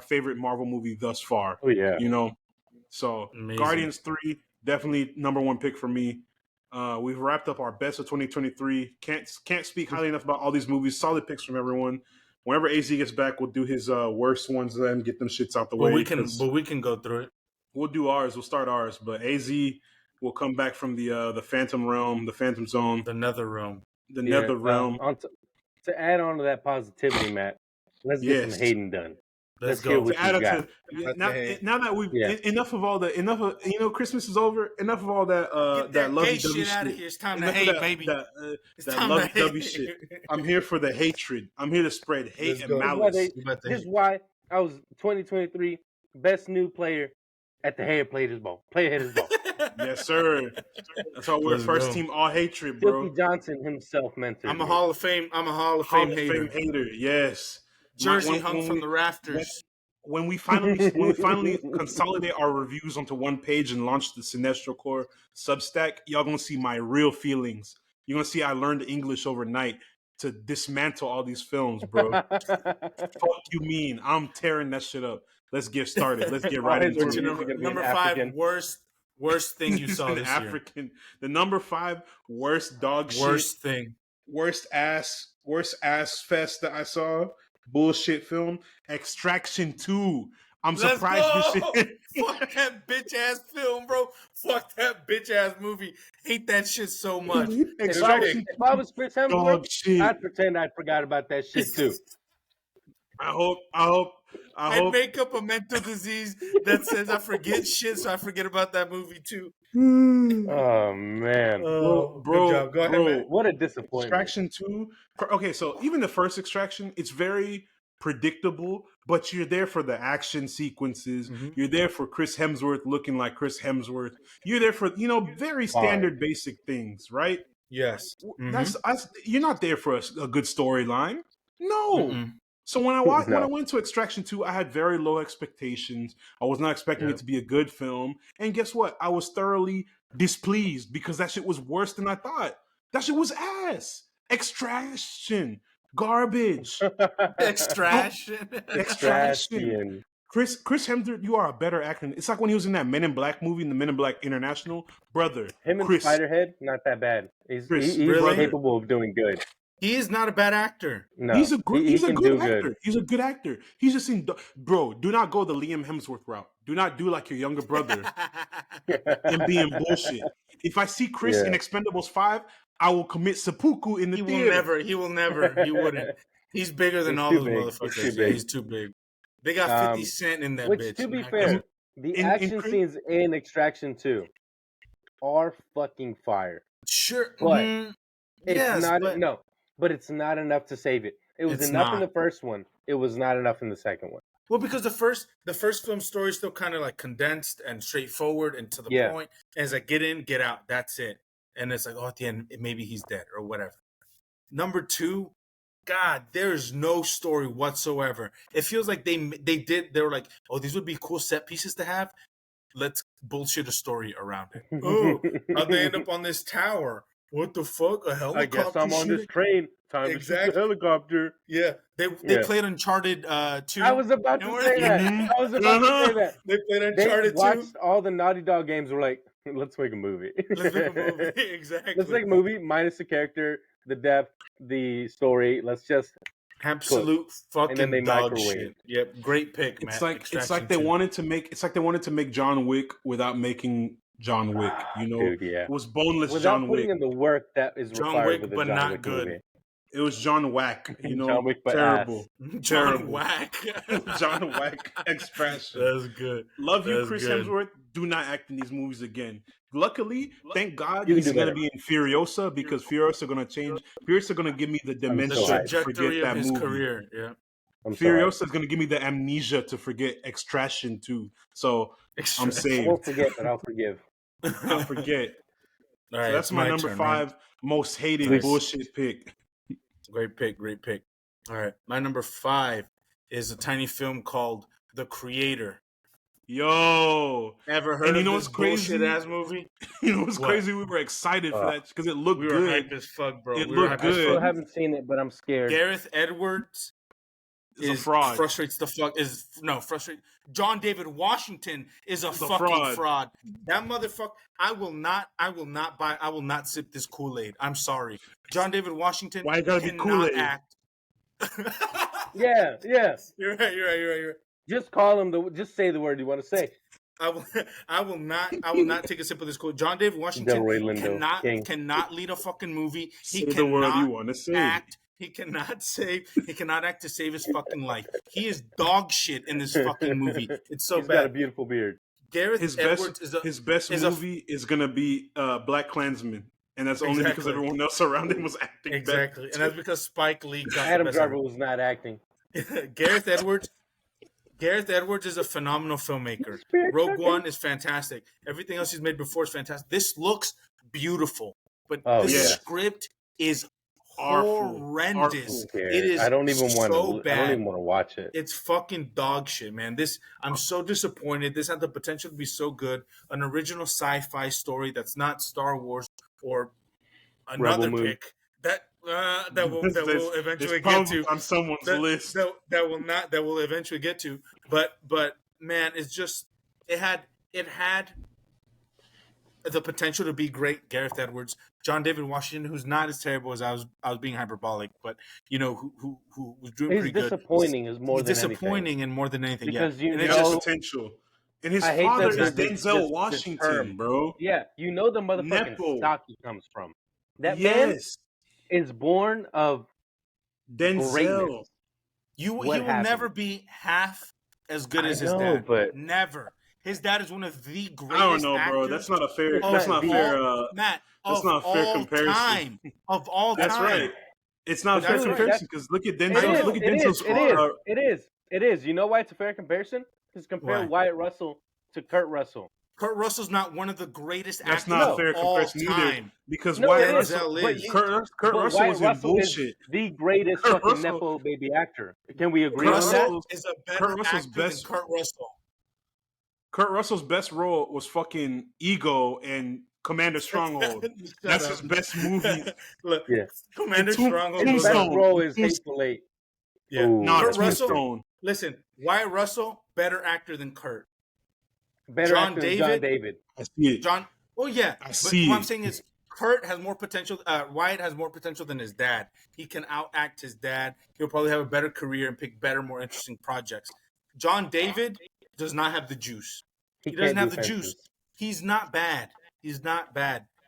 favorite Marvel movie thus far. Oh yeah, you know. So amazing. Guardians 3 definitely number one pick for me. We've wrapped up our best of 2023. Can't speak highly enough about all these movies. Solid picks from everyone. Whenever AZ gets back, we'll do his worst ones and get them shits out the way. We can go through it. We'll do ours. We'll start ours. But AZ will come back from the Phantom Realm, the Phantom Zone, the Nether Realm, Nether Realm. To add on to that positivity, Matt, let's get some hating done. Let's go. What you got. Now that we've enough of Christmas is over. Enough of all that that lovey-dovey shit. Out of here. It's time to hate, baby. That lovey-dovey shit. I'm here for the hatred. I'm here to spread hate and malice. This is why I was 2023 best new player at the Hair Players Ball. Play Haters Ball. Yes, sir. That's how we're first team all hatred, bro. Silky Johnson himself mentored. I'm a Hall of Fame hater. Yes. Jersey hung from the rafters. When we finally consolidate our reviews onto one page and launch the Cinestro Core Substack, y'all gonna see my real feelings. You're gonna see I learned English overnight to dismantle all these films, bro. Fuck you mean? I'm tearing that shit up. Let's get started. Let's get right into it. Number 5 worst thing you saw this year. The number 5 worst dog shit. Worst thing. Worst ass fest that I saw. Bullshit film. Extraction 2. I'm surprised this shit. Fuck that bitch ass film, bro. Fuck that bitch ass movie. Hate that shit so much. If I was Chris Hemsworth, I'd pretend I forgot about that shit too. I hope. I'd make up a mental disease that says I forget shit, so I forget about that movie too. Oh man, bro, good job. Go ahead, man. What a disappointment. Extraction 2. Okay, so even the first Extraction, it's very predictable, but you're there for the action sequences. Mm-hmm. You're there for Chris Hemsworth looking like Chris Hemsworth. You're there for very standard, basic things, right? Yes. Mm-hmm. You're not there for a good storyline. No. Mm-mm. So when I went to Extraction 2, I had very low expectations. I was not expecting it to be a good film. And guess what? I was thoroughly displeased because that shit was worse than I thought. That shit was ass. Extraction. Garbage. Extraction. Chris Hemsworth, you are a better actor. It's like when he was in that Men in Black movie, in the Men in Black International. Brother. Him and Spiderhead, not that bad. He's capable of doing good. He is not a bad actor. No, he's a good actor. He's a good actor. He's just in, bro. Do not go the Liam Hemsworth route. Do not do like your younger brother and be in bullshit. If I see Chris in Expendables 5, I will commit seppuku in the theater. He will never. He wouldn't. He's bigger than all those motherfuckers. He's too big. They got 50 Cent in that bitch. To be fair, the action scenes in Extraction 2 are fucking fire. Sure, but But it's not enough to save it. It was enough in the first one. It was not enough in the second one. Well, because the first film story is still kind of like condensed and straightforward and to the point. And it's like, get in, get out. That's it. And it's like, at the end, maybe he's dead or whatever. Number 2, God, there's no story whatsoever. It feels like they were like, these would be cool set pieces to have. Let's bullshit a story around it. How'd they end up on this tower? What the fuck? A helicopter? I guess I'm on this train. Time to shoot the helicopter. Yeah. They played Uncharted 2. I was about to say that. They played Uncharted 2. They watched all the Naughty Dog games. We're like, let's make a movie. Exactly. Let's make a movie minus the character, the depth, the story. Let's just absolute fucking dog shit. Yep. Great pick, man. It's like they wanted to make John Wick without making John Wick, Dude, it was boneless without John putting Wick. in the work that is required Wick, with a but John not Wick good. Movie. It was John Whack, John Wick, but terrible. John Whack. John Whack expression. That's good. Love you, Chris Hemsworth. Do not act in these movies again. Luckily, thank God he's going to be in Furiosa because Furiosa going to change. Furiosa going to give me the dementia to forget that movie. Career. Yeah. Furiosa is going to give me the amnesia to forget Extraction 2. So I'm saved. I won't forget, but I'll forgive. I'll forget. All right, so that's my number 5 most hated bullshit pick. Great pick. All right. My number 5 is a tiny film called The Creator. Yo. Ever heard of this bullshit ass movie? You know what's crazy? We were excited for that because it looked good. We were hyped as fuck, bro. It looked good. I still haven't seen it, but I'm scared. Gareth Edwards is a fraud. Frustrate. John David Washington is a fucking fraud. That motherfucker. I will not sip this Kool-Aid. I'm sorry. John David Washington. Why you gotta be Kool-Aid? Act. Yeah. You're right. Just call him. Just say the word you want to say. I will not take a sip of this Kool-Aid. John David Washington cannot lead a fucking movie. Say the word you want to say. Act. He cannot act to save his fucking life. He is dog shit in this fucking movie. It's so He's bad. got a beautiful beard. His best movie is gonna be Black Klansman, and that's only because everyone else around him was acting. Exactly, and that's because Spike Lee got Adam Driver was not acting. Gareth Edwards is a phenomenal filmmaker. Rogue One is fantastic. Everything else he's made before is fantastic. This looks beautiful, but script is horrendous. It is. I don't even want to watch it. It's fucking dog shit, man. I'm so disappointed. This had the potential to be so good. An original sci-fi story that's not Star Wars or another pick that will eventually get to on someone's list. That will eventually get to. But man, it's just it had the potential to be great. Gareth Edwards, John David Washington, who's not as terrible as I was being hyperbolic, but who was doing pretty good. Disappointing is more than disappointing and more than anything. Because there's potential. And his father is Denzel Washington, bro. Yeah, the motherfucking stock he comes from. That man is born of Denzel. Greatness. He will never be half as good as his dad. But never. His dad is one of the greatest. I don't know, bro. That's not a fair. That's not fair. Matt, that's not a fair comparison. Of all time. That's right. It's not a fair comparison because look at Denzel. Look at Denzel's father. It is. You know why it's a fair comparison? Because compare Wyatt Russell to Kurt Russell. Kurt Russell's not one of the greatest actors of all time. That's not a fair comparison either. Because Wyatt Russell is. Kurt Russell was in bullshit. The greatest fucking nepo baby actor. Can we agree on that? Is a better actor than Kurt Russell. Kurt Russell's best role was fucking Ego and Commander Stronghold. That's his best movie. Look, Commander Stronghold. His best role is Hateful Eight. Yeah, Kurt Russell. Listen, Wyatt Russell, better actor than Kurt. John David. I see it. Oh yeah. I see. What I'm saying is, Kurt has more potential. Wyatt has more potential than his dad. He can outact his dad. He'll probably have a better career and pick better, more interesting projects. John David does not have the juice. He doesn't have the juice. He's not bad.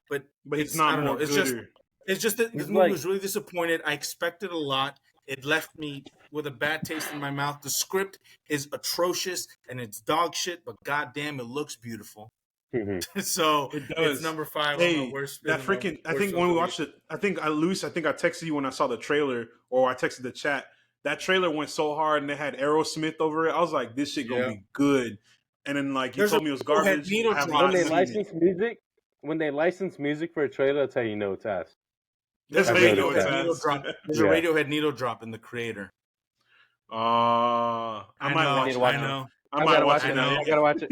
But it's not more good. It's just that this movie was really disappointed. I expected a lot. It left me with a bad taste in my mouth. The script is atrocious and it's dog shit, but goddamn, it looks beautiful. Mm-hmm. So it's number 5 on my worst. I think when we watched it, I texted you when I saw the trailer, or I texted the chat. That trailer went so hard and they had Aerosmith over it. I was like, this shit gonna be good. And then you told me it was garbage. When they license music for a trailer, that's how you know it's ass. There's a Radiohead needle drop in The Creator. I might watch it. I gotta watch it.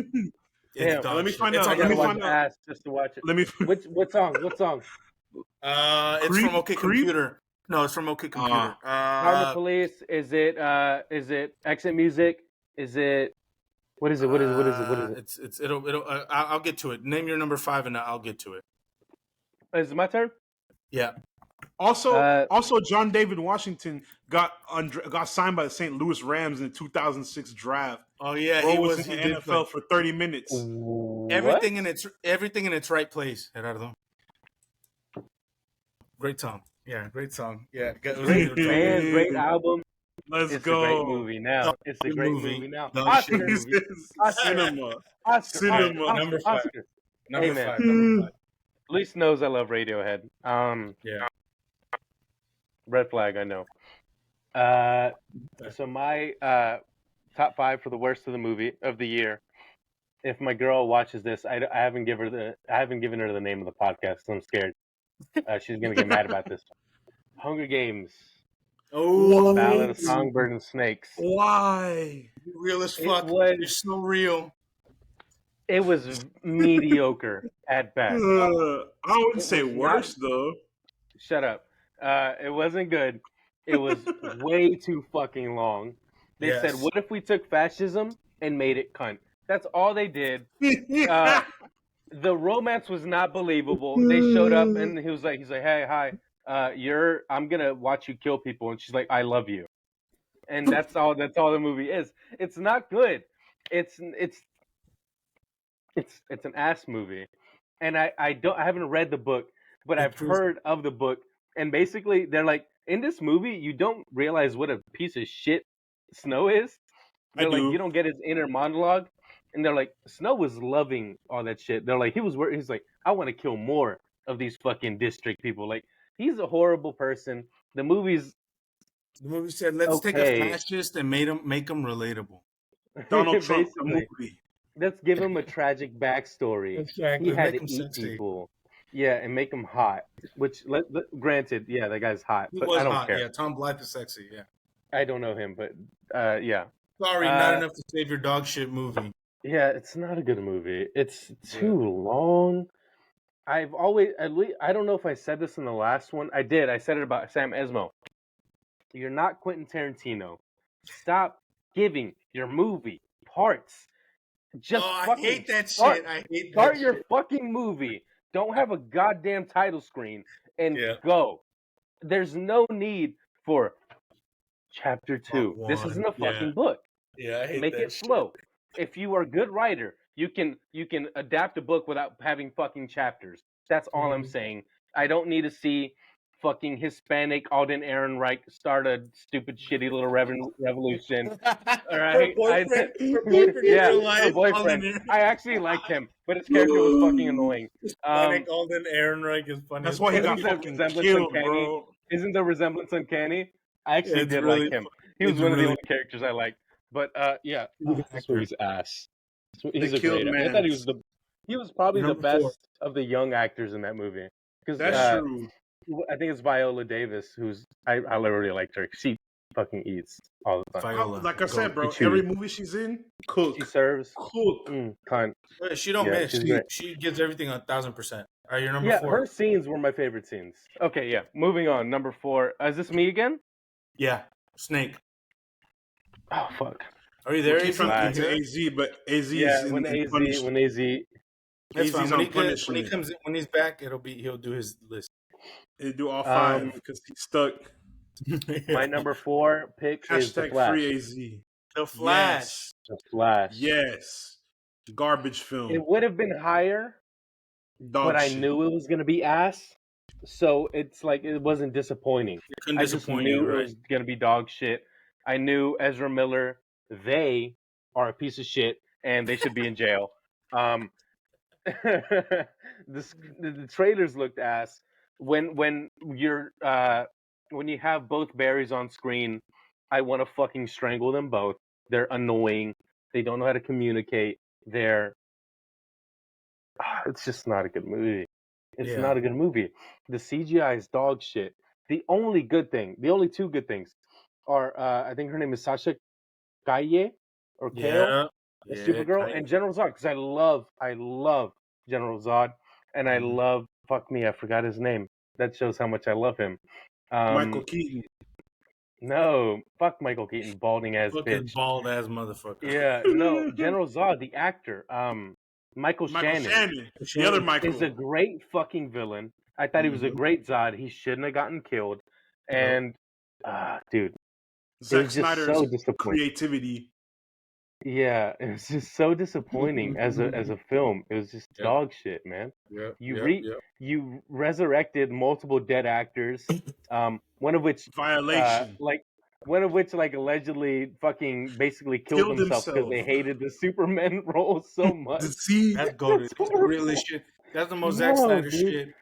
Damn, let me find out. Let me find out. Just to watch it. Let me. What song? It's from OK Computer. No, it's from OK Computer. Karma Police. Is it Exit Music? Is it? What is it? I'll get to it. Name your number 5 and I'll get to it. Is it my turn? Yeah. Also, John David Washington got signed by the St. Louis Rams in the 2006 draft. Oh yeah, he was in the NFL for 30 minutes. Everything in its right place, Gerardo. Great song. Yeah, great song. Yeah, great album. Let's go. It's a great movie now. Oscar. Cinema. Number 5. Number 5. At least knows I love Radiohead. Yeah. Red flag, I know. So my top 5 for the worst of the year. If my girl watches this, I haven't given her the name of the podcast, so I'm scared. She's gonna get mad about this. Hunger Games. Oh, Ballad of Songbird and Snakes. Why? Real as fuck. You're so real. It was mediocre at best. I wouldn't say worse though. Shut up. It wasn't good. It was way too fucking long. They said, "What if we took fascism and made it cunt?" That's all they did. The romance was not believable. They showed up and he's like, "Hey, hi, I'm gonna watch you kill people," and she's like, "I love you," and that's all. That's all the movie is. It's not good. It's an ass movie, and I haven't read the book, but I've heard of the book, and basically they're like, in this movie you don't realize what a piece of shit Snow is. They're like, you don't get his inner monologue, and they're like, Snow was loving all that shit. They're like, he's like, I want to kill more of these fucking district people. Like, he's a horrible person. The movie said, let's take a fascist and make him relatable. Donald Trump movie. Let's give him a tragic backstory. Exactly. He had to eat people. Yeah, and make him hot. Which, granted, yeah, that guy's hot. But I don't care. Yeah, Tom Blythe is sexy. Yeah. I don't know him, but yeah. Sorry, not enough to save your dog shit movie. Yeah, it's not a good movie. It's too long. I don't know if I said this in the last one. I did. I said it about Sam Esmail. You're not Quentin Tarantino. Stop giving your movie parts. Just I hate that shit. I hate that Start your fucking movie. Don't have a goddamn title screen and go. There's no need for chapter 2. This isn't a fucking book. Yeah, I hate Make it slow. If you are a good writer, you can adapt a book without having fucking chapters. That's all I'm saying. I don't need to see fucking Hispanic Alden Ehrenreich start a stupid shitty little revolution. All right, her boyfriend. I actually liked him, but his character was fucking annoying. Hispanic Alden Ehrenreich is funny. That's why he got fucking killed, bro. Isn't the resemblance uncanny? I actually did like him. He was one of the only characters I liked. But yeah, this movie's ass. He's a great actor. I thought he was probably the best of the young actors in that movie. That's true. I think it's Viola Davis, who's I literally liked her. She fucking eats all the time. Viola, like I said, bro, every movie she's in, cook. She serves. Cook. Cunt. She don't miss. She gives everything 1,000%. All right, you're number 4. Her scenes were my favorite scenes. Okay, yeah. Moving on. Number 4. Is this me again? Yeah. Snake. Oh fuck. Are you there? He's from AZ, but AZ is when AZ. That's fine. When he's back, he'll do his list. He'll do all 5 because he's stuck. My number 4 pick is The Flash. Free AZ. The Flash. The Flash. Yes. Garbage film. It would have been higher, but I knew it was gonna be ass. So it's like it wasn't disappointing. I just knew it was gonna be dog shit. I knew Ezra Miller. They are a piece of shit, and they should be in jail. The trailers looked ass. When you have both Barrys on screen, I want to fucking strangle them both. They're annoying. They don't know how to communicate. It's just not a good movie. It's not a good movie. The CGI is dog shit. The only 2 good things are I think her name is Sasha Calle or Kale, Supergirl, and General Zod, because I love General Zod, and I love I forgot his name. That shows how much I love him. Michael Keaton. No, fuck Michael Keaton, balding ass bitch. Bald ass motherfucker. Yeah, no, General Zod, the actor, Michael Shannon. The other Michael is a great fucking villain. I thought he was a great Zod. He shouldn't have gotten killed. And dude, Zack Snyder's creativity. Yeah, it was just so disappointing as a film. It was just dog shit, man. You resurrected multiple dead actors, one of which violation, allegedly fucking basically killed themselves because they hated the Superman role so much. That's goated. That's really shit. That's the most Zack Snyder shit.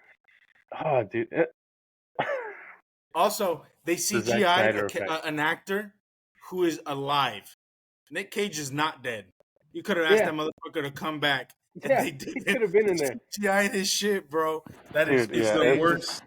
Oh, dude. Also, they CGI'd an actor who is alive. Nick Cage is not dead. You could have asked that motherfucker to come back. Yeah, he could have been in there. CGI this shit, bro. That is the worst.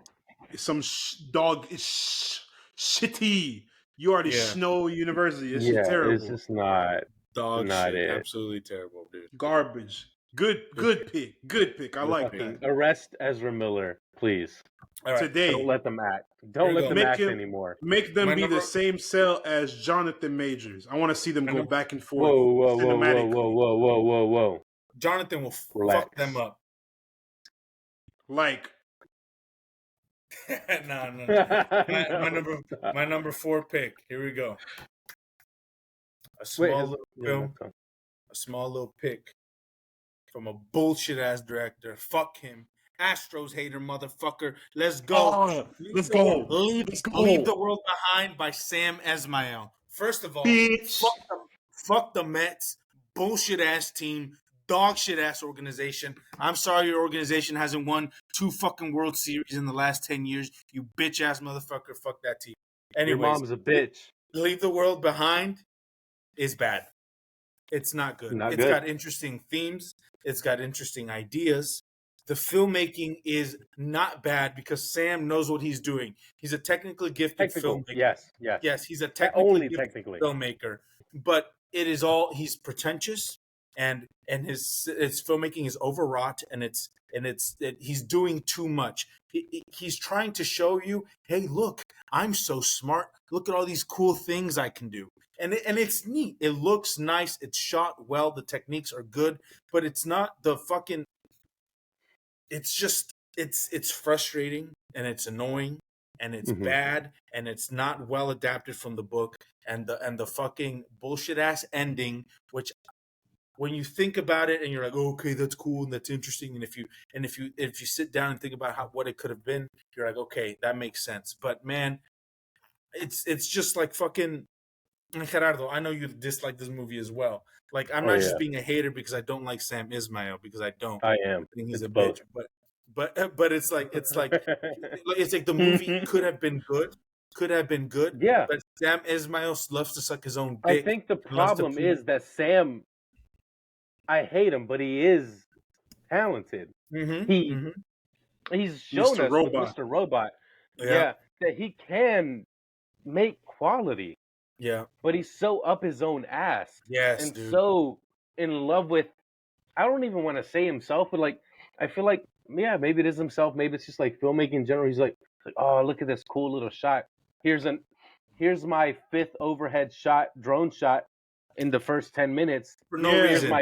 Some dog is shitty. You already Snow University. It's just terrible. It's just not dog shit. It. Absolutely terrible, dude. Garbage. Good pick. Good pick. I like that. Arrest Ezra Miller, please. All right. today. Don't let them act. Don't let them act anymore. Make them be the same cell as Jonathan Majors. I want to see them go back and forth. Whoa. Jonathan will fuck them up. Like, no. My number 4 pick. Here we go. A small little pick from a bullshit ass director. Fuck him. Astros hater motherfucker. Let's go. Oh, let's go. Leave the World Behind by Sam Esmail. First of all, fuck the Mets. Bullshit ass team. Dog shit ass organization. I'm sorry your organization hasn't won 2 fucking World Series in the last 10 years. You bitch ass motherfucker. Fuck that team. Anyways, your mom's a bitch. Leave the World Behind is bad. It's not good. It's got interesting themes. It's got interesting ideas. The filmmaking is not bad because Sam knows what he's doing. He's a technically gifted filmmaker. Yes, he's a technically gifted filmmaker. But it is all he's pretentious, and his filmmaking is overwrought, and he's doing too much. He's trying to show you, hey, look, I'm so smart. Look at all these cool things I can do. And it's neat. It looks nice. It's shot well. The techniques are good, but it's not the fucking. It's just it's frustrating and it's annoying and it's bad and it's not well adapted from the book and the fucking bullshit ass ending, which when you think about it and you're like, oh, okay, that's cool and that's interesting, and if you sit down and think about what it could have been, you're like, okay, that makes sense. But man, it's just like fucking. Gerardo, I know you dislike this movie as well. Like, I'm not just being a hater because I don't like Sam Esmail, because I don't. I am. I think he's a bitch. But it's like the movie could have been good. Yeah. But Sam Esmail loves to suck his own I dick. think the problem is that Sam, I hate him, but he is talented. He's shown us with Mr. Robot, that he can make quality. Yeah. But he's so up his own ass. Yes, and dude. so in love with, I don't even want to say himself, but like, I feel like, yeah, maybe it is himself. Maybe it's just like filmmaking in general. He's like, oh, look at this cool little shot. Here's my 5th overhead drone shot in the first 10 minutes. For no reason.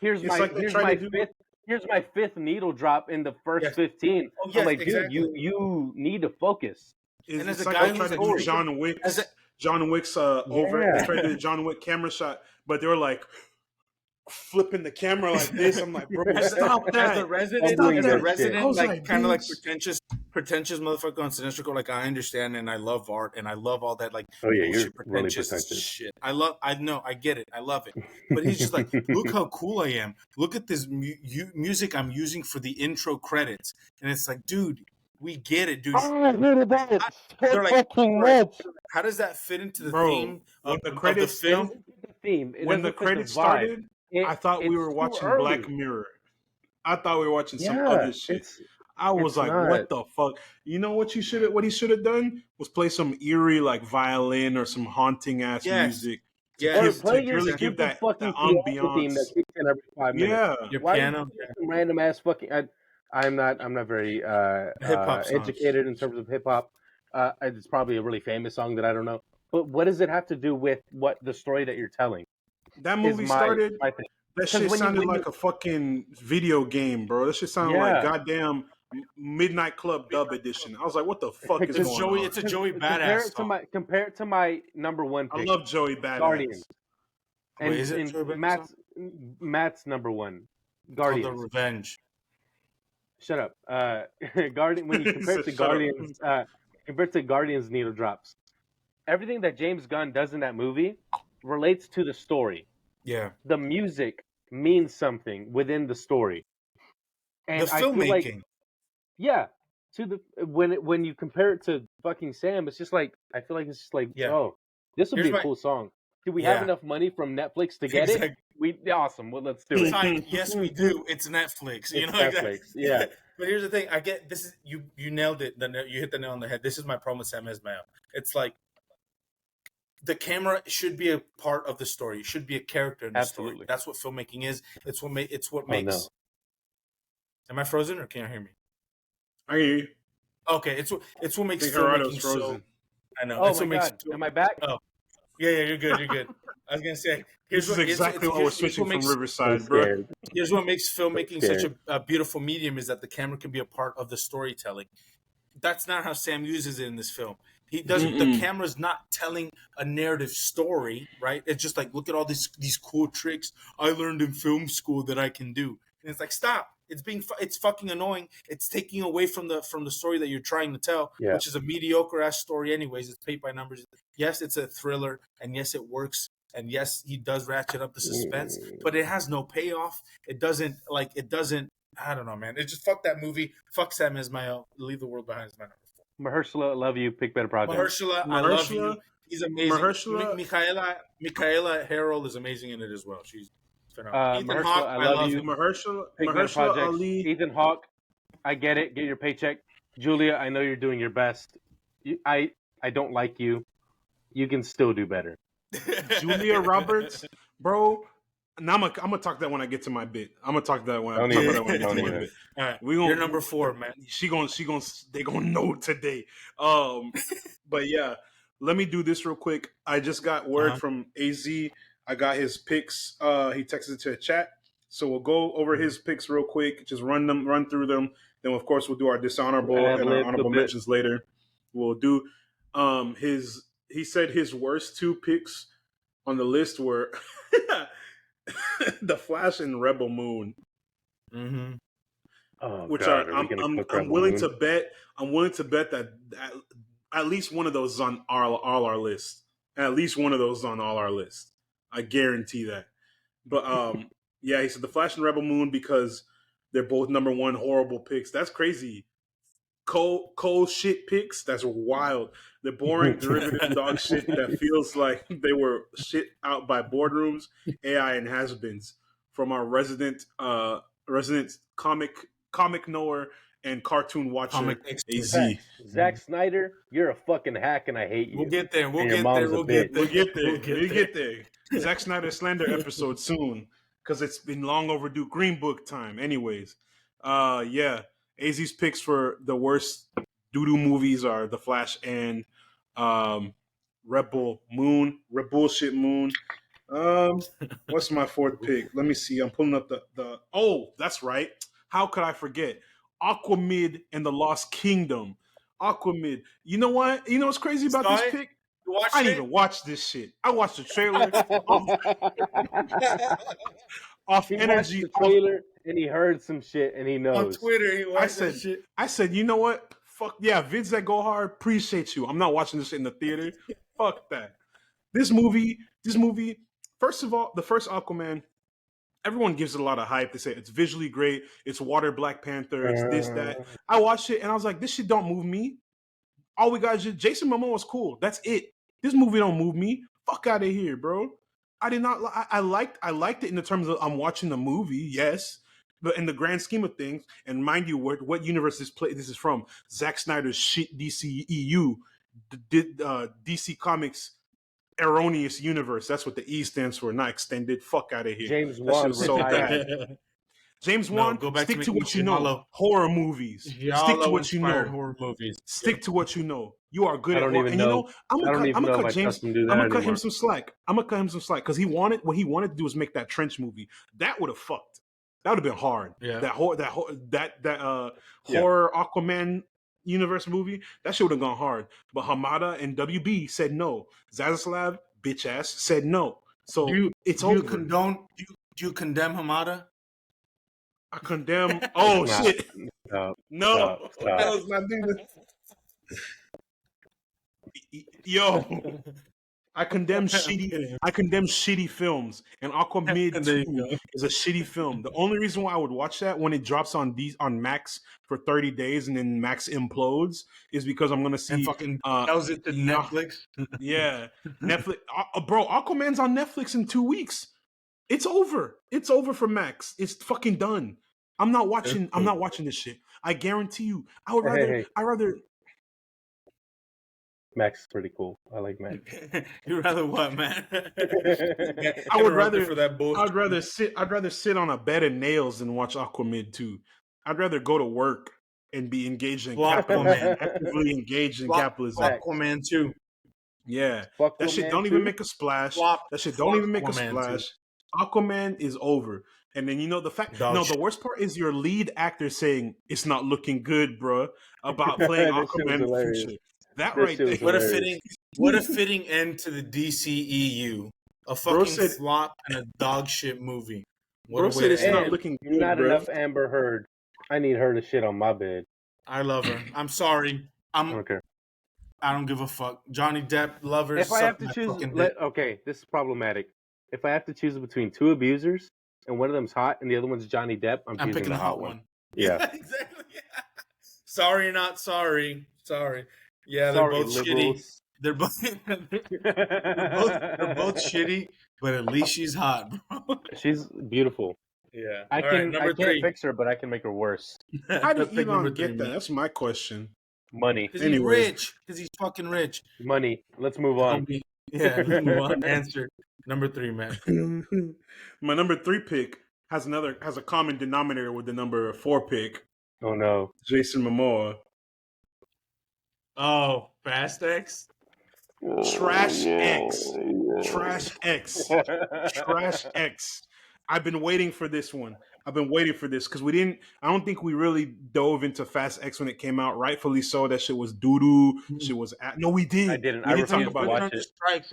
Here's my 5th needle drop in the first 15. Oh, yes, I'm like, exactly. dude, you need to focus. And as a guy trying to do John Wick's they tried to do John Wick camera shot, but they were like flipping the camera like this. I'm like, bro, stop that. As the resident, like kind of like pretentious motherfucker on Cinestro. Like, I understand and I love art and I love all that. Like, you're pretentious really shit. I know, I get it, I love it. But he's just like, look how cool I am. Look at this music I'm using for the intro credits, and it's like, dude. We get it, dude. How does that fit into the theme of the film? When the credits started, I thought we were watching Black Mirror. I thought we were watching some other shit. I was like, what the fuck? You know what he should have done was play some eerie like violin or some haunting ass music. Yeah, really give that ambiance. Every 5 minutes. Your piano, some random ass fucking. I'm not very educated in terms of hip hop. It's probably a really famous song that I don't know. But what does it have to do with what the story that you're telling? That movie started. That shit sounded like a fucking video game, bro. That shit sounded like goddamn Midnight Club Dub Edition. I was like, what the fuck is going on? It's a Joey Badass song. Compare it to my number 1 pick. I love Joey Badass. Guardians. Wait, is it Matt's number 1. Guardians. The Revenge. Shut up. Guardian. When you compare it to Guardians, compared to Guardians needle drops, everything that James Gunn does in that movie relates to the story. Yeah. The music means something within the story. And the filmmaking. When you compare it to fucking Sam, it's just like, I feel like it's just like, oh, this would be a cool song. Do we have enough money from Netflix to get it? Awesome. Well, let's do it. Yes, we do. It's Netflix. You know, Netflix. Yeah. But here's the thing. I get this is you nailed it. You hit the nail on the head. This is my problem with Sam Esmail. It's like the camera should be a part of the story. It should be a character in the story. That's what filmmaking is. It's what makes. No. Am I frozen or can you hear me? I hear you. Okay, it's what makes Gerardo's filmmaking frozen. so. I know. Oh It's my what makes. God, am I back? Oh, yeah, you're good. You're good. I was gonna say This is exactly why we're switching from Riverside, bro. Here's what makes filmmaking such scared. a beautiful medium is that the camera can be a part of the storytelling. That's not how Sam uses it in this film. He doesn't. The camera's not telling a narrative story, right? It's just like, look at all these cool tricks I learned in film school that I can do. And it's like, stop. It's fucking annoying. It's taking away from the story that you're trying to tell, Yeah. which is a mediocre ass story anyways. It's paint by numbers. Yes, it's a thriller, and yes, it works. And yes, he does ratchet up the suspense, but it has no payoff. It doesn't. I don't know, man. It just fuck that movie. Fuck Sam Esmail. Leave the World Behind is my number 4. Mahershala, love you. Pick better project. I love you. He's amazing. Michaela Harrell is amazing in it as well. She's phenomenal. Ethan Hawke, I love you. Mahershala Ali. Ethan Hawke, I get it. Get your paycheck. Julia, I know you're doing your best. I don't like you. You can still do better. Julia Roberts, bro. Now I'm gonna talk that when I get to my bit. I'm gonna talk that when I get to my bit. All right, you're number 4, man. They gonna know today. But yeah, let me do this real quick. I just got word from AZ. I got his picks. He texted it to a chat, so we'll go over his picks real quick. Just run through them. Then of course we'll do our dishonorable and our honorable mentions later. We'll do He said his worst 2 picks on the list were The Flash and Rebel Moon. Mm-hmm. Oh, which God, I'm willing to bet. I'm willing to bet that at least one of those is on all our list. At least one of those is on all our list. I guarantee that. But yeah, he said The Flash and Rebel Moon because they're both number 1 horrible picks. That's crazy. Cold shit picks. That's wild. The boring derivative dog shit that feels like they were shit out by boardrooms, AI, and has-beens from our resident comic knower and cartoon watcher AZ. Zack Snyder, you're a fucking hack, and I hate you. We'll get there. We'll get there. Zack Snyder slander episode soon because it's been long overdue. Green Book time. Anyways, yeah. AZ's picks for the worst doo-doo movies are The Flash and Rebel Bullshit Moon. What's my 4th pick? Let me see. I'm pulling up the. Oh, that's right. How could I forget? Aquamid and the Lost Kingdom. Aquamid. You know what? You know what's crazy about this pick? I didn't even watch this shit. I watched the trailer. Off he energy. Watched the trailer and he heard some shit and he knows. On Twitter, he watched that shit. I said, you know what? Fuck yeah, vids that go hard, appreciate you. I'm not watching this shit in the theater. Fuck that. This movie, first of all, the first Aquaman, everyone gives it a lot of hype. They say it's visually great, it's water Black Panther, it's this, that. I watched it and I was like, this shit don't move me. All we got is just Jason Momoa was cool. That's it. This movie don't move me. Fuck out of here, bro. I did not. I liked it in the terms of I'm watching the movie, yes, but in the grand scheme of things, and mind you, what universe this is from? Zack Snyder's shit DCEU, DC Comics erroneous universe. That's what the E stands for, not extended. Fuck out of here. James Wan so bad. James Wan, stick to what you know. Horror movies. Stick to what you know. Horror movies. Stick to what you know. You are good at horror. And you know, I'm gonna cut James. I'm gonna cut him some slack. Because what he wanted to do was make that Trench movie. That would have fucked. That would have been hard. Yeah. That horror Aquaman universe movie. That shit would have gone hard. But Hamada and WB said no. Zaslav, bitch ass, said no. So it's over. Do you condemn Hamada? I condemn. Oh shit! No, that was my thing. Yo, I condemn shitty films, and Aquamid 2 is a shitty film. The only reason why I would watch that when it drops on Max for 30 days and then Max implodes is because I'm gonna see. That was it to Netflix. Yeah, Netflix, bro. Aquaman's on Netflix in 2 weeks. It's over. It's over for Max. It's fucking done. I'm not watching this shit. I guarantee you. I would rather. I rather. Max is pretty cool. I like Max. You'd rather what, man? I would rather for that bullshit. I'd rather sit on a bed of nails than watch Aquamid 2. I'd rather go to work and be engaged in Flop capitalism, Aquaman. actively engaged in capitalism. Flop Aquaman too. Yeah, Fuck that shit Aquaman don't even too? make a splash. Flop. That shit Flop don't even make a Aquaman too. splash. Aquaman is over. And then the fact. Dog No, shit. the worst part is your lead actor saying it's not looking good, bro. About playing That shit was Aquaman in the hilarious. future. That That right shit there. was What a fitting end to the DCEU. A Bro fucking said- flop and a dog shit movie. What Bro a said way it's to end not it. looking good, Not bro. enough Amber Heard. I need her to shit on my bed. I love her. I'm sorry. I don't care. I don't give a fuck. Johnny Depp, love her. If I suck have to my choose, fucking dick. okay, this is problematic. If I have to choose between two abusers and one of them's hot and the other one's Johnny Depp, I'm choosing picking the the hot one. Yeah, exactly. Sorry, not sorry. Sorry. Yeah, Sorry, they're both shitty. liberals. They're both they're both shitty, but at least she's hot, bro. She's beautiful. Yeah. I All right, can. number I can't three. fix her, but I can make her worse. How did Pick number Elon three, get that? man. That's my question. Money, Because Anyways. he's rich. Because he's fucking rich. money. Let's move on. Yeah, let's move on. Answer number three, man. My number 3 pick has a common denominator with the number 4 pick, Oh no. Jason Momoa. Oh, Fast X? Trash X. Trash X. Trash X. I've been waiting for this one. I've been waiting for this because I don't think we really dove into Fast X when it came out. Rightfully so. That shit was doo-doo. Shit was no, we did. I didn't. We I did talk refused about to it. watch it. Strikes.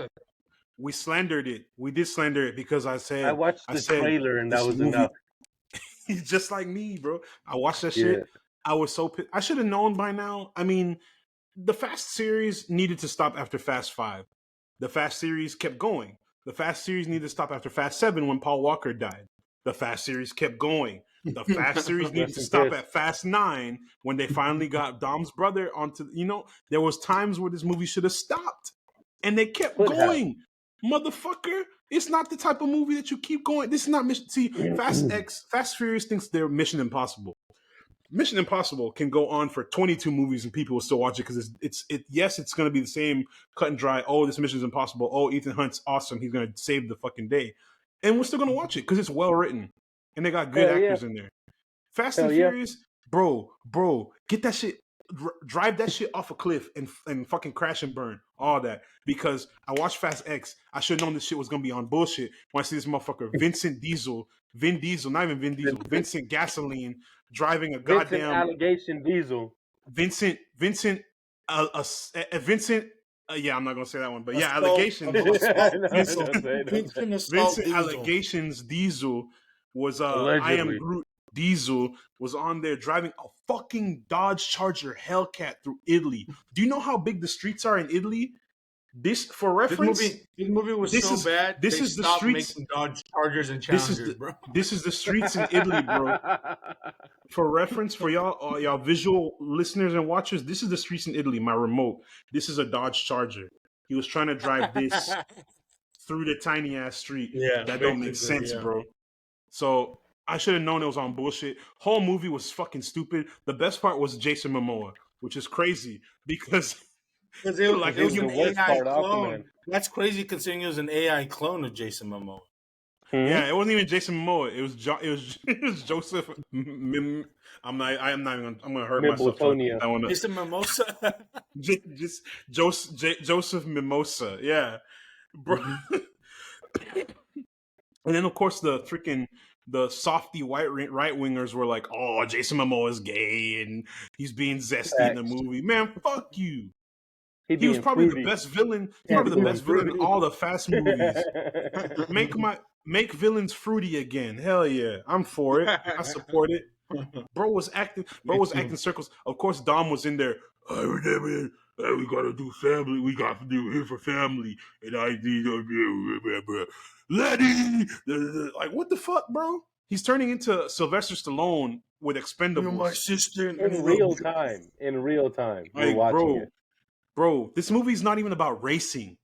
We slandered it. We did slander it because I said I watched the trailer and that this was movie- enough. He's just like me, bro. I watched that Yeah. shit. I was so pissed. I should have known by now. I mean, the Fast series needed to stop after Fast 5. The Fast series kept going. The Fast series needed to stop after Fast 7 when Paul Walker died. The Fast series kept going. The Fast series needed to stop at Fast 9 when they finally got Dom's brother onto. There was times where this movie should have stopped, and they kept going. Motherfucker, it's not the type of movie that you keep going. This is not Mission. See, Fast Furious thinks they're Mission Impossible. Mission Impossible can go on for 22 movies and people will still watch it because it's going to be the same cut and dry. Oh, this Mission's Impossible. Oh, Ethan Hunt's awesome. He's going to save the fucking day. And we're still going to watch it because it's well written and they got good actors in there. Fast and Furious, bro, get that shit. Drive that shit off a cliff and fucking crash and burn. All that. Because I watched Fast X. I should have known this shit was going to be on bullshit when I see this motherfucker, Vin Diesel, not even Vin Diesel, Vincent Gasoline, driving a goddamn allegation Diesel. Vincent. Yeah, I'm not gonna say that one, but yeah, allegations. Vincent Allegations Diesel was I Am Groot Diesel was on there driving a fucking Dodge Charger Hellcat through Italy. Do you know how big the streets are in Italy? This, for reference, this movie was so bad. This is the streets. Making Dodge Chargers and Challengers, bro. This is the streets in Italy, bro. For reference, for y'all visual listeners and watchers, this is the streets in Italy. My remote. This is a Dodge Charger. He was trying to drive this through the tiny ass street. Yeah, that don't make sense, bro. So I should have known it was on bullshit. Whole movie was fucking stupid. The best part was Jason Momoa, which is crazy because it was an AI clone. Aquaman. That's crazy considering it was an AI clone of Jason Momoa. Yeah, it wasn't even Jason Momoa. It was Joseph. I'm gonna hurt myself. Jason Mimosa. just Joseph Mimosa. Yeah, bro. Mm-hmm. And then of course the softy right wingers were like, "Oh, Jason Momoa is gay and he's being zesty in the movie." Man, fuck you. He was probably the best villain. Probably the best villain in all the Fast movies. Make villains fruity again. Hell yeah, I'm for it. I support it. Bro was acting circles. Of course, Dom was in there. We gotta do family. We got to do here for family. And I did. Letty. Like what the fuck, bro? He's turning into Sylvester Stallone with Expendables. You're my sister in real time. We're watching it. Bro, this movie's not even about racing.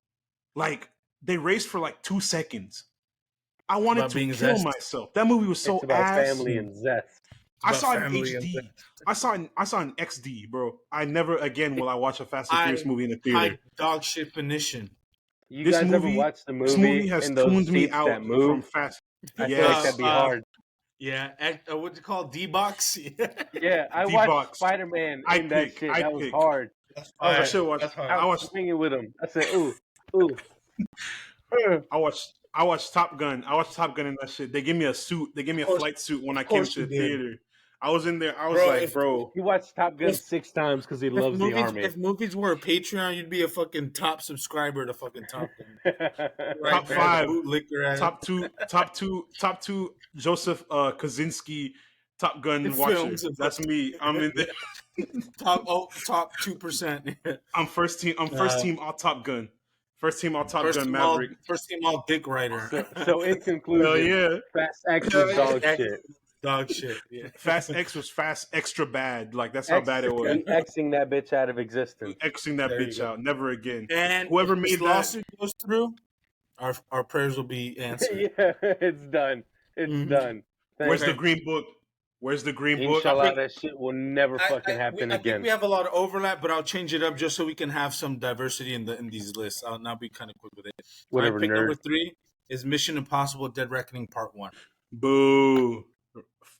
Like, they raced for like 2 seconds. I wanted to kill myself. That movie was so it's about ass. family and zest. I saw it in HD. I saw it in XD, bro. I never again will I watch a Fast and Furious movie in the theater. High dog shit definition. You guys ever watch the movie? This movie has tuned me out from Fast. I feel like that'd be hard. Yeah, what's it called? D-Box? Yeah, I watched D-Box. Spider-Man I in that pick. shit. I That was pick. hard. That's I was I fire. like, should watch. That's I fire. I was watched. swinging with him. I said, ooh, ooh. I watched Top Gun. I watched Top Gun in that shit. They gave me a suit. They gave me a flight suit when I Of came course to you the did. theater. I was in there. I was Bro, like, if- bro. He watched Top Gun If- 6 times because he loves the army. If movies were a Patreon, you'd be a fucking top subscriber to fucking Top Gun. Right Top there, five, bootlicker at top two. Joseph Kaczynski, Top Gun The watcher. films of- That's me. I'm in there. top 2%. I'm first team. I'm first team all Top Gun. First team all Top Gun Maverick. First team all dick writer. So in conclusion, Hell yeah. Fast X was dog shit. Dog shit. Yeah. Fast X was fast extra bad. Like that's how bad it was. Xing that bitch out of existence. Xing that There you bitch go. out. Never again. And Whoever if made this that- lawsuit goes through, our prayers will be answered. Yeah, it's done. It's Mhm. done. Where's the Okay. green book? Where's the green book? Inshallah, that shit will never fucking I happen think again. we have a lot of overlap, but I'll change it up just so we can have some diversity in these lists. I'll now be kind of quick with it. Whatever, Pick nerd. number 3 is Mission Impossible: Dead Reckoning Part 1. Boo.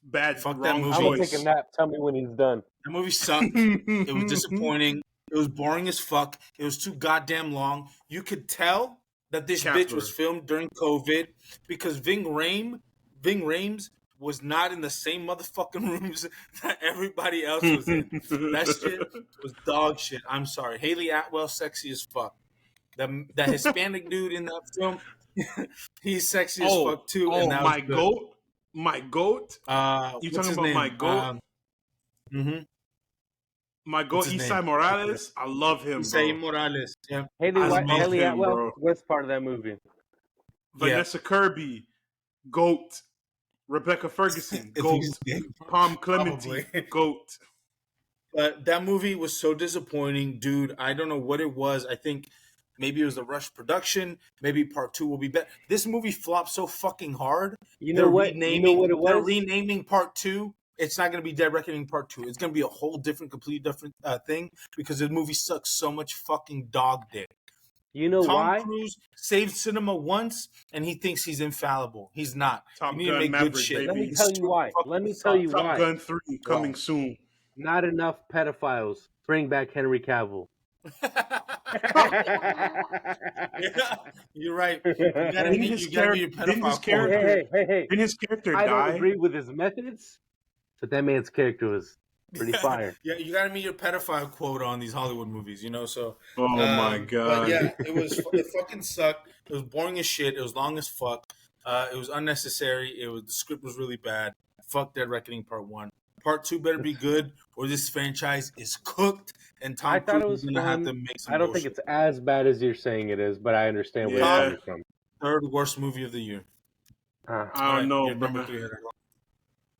Bad. Fuck that wrong movie. I'm gonna choice. take a nap. Tell me when he's done. That movie sucked. It was disappointing. It was boring as fuck. It was too goddamn long. You could tell that this bitch was filmed during COVID because Ving Rhames was not in the same motherfucking rooms that everybody else was in. That shit was dog shit. I'm sorry. Haley Atwell, sexy as fuck. That Hispanic dude in that film, he's sexy as fuck too. Oh, and that my was good. goat. My goat. You What's talking his about name? my goat? What's My goat, his Isai name? Morales. I love him, Isai bro. Morales. Yeah. Haley, I love Haley him, Atwell, bro. worst part of that movie. Vanessa Kirby, goat. Rebecca Ferguson, If goat. he's gay, Palm Clemente, probably. goat. But that movie was so disappointing, dude. I don't know what it was. I think maybe it was the rush production. Maybe part 2 will be better. This movie flopped so fucking hard. You know what? You know what it They're was? renaming part 2. It's not going to be Dead Reckoning part 2. It's going to be a whole completely different thing because the movie sucks so much fucking dog dick. You know why? Tom Cruise saved cinema once, and he thinks he's infallible. He's not. Top You need Gun to make Maverick, good shit. baby. Let me tell you why. Let me tell you Top why. Gun 3 coming soon. Not enough pedophiles. Bring back Henry Cavill. Yeah, you're right. Didn't his character I don't die? agree with his methods, but that man's character was pretty fire. Yeah, you got to meet your pedophile quote on these Hollywood movies, you know. So, Oh my god! But yeah, it fucking sucked. It was boring as shit. It was long as fuck. It was unnecessary. The script was really bad. Fuck Dead Reckoning Part 1. Part 2 better be good, or this franchise is cooked. And Tom Cruise is gonna have to make some. I don't think it's as bad as you're saying it is, but I understand where you're coming from. Third worst movie of the year. I don't know, bro.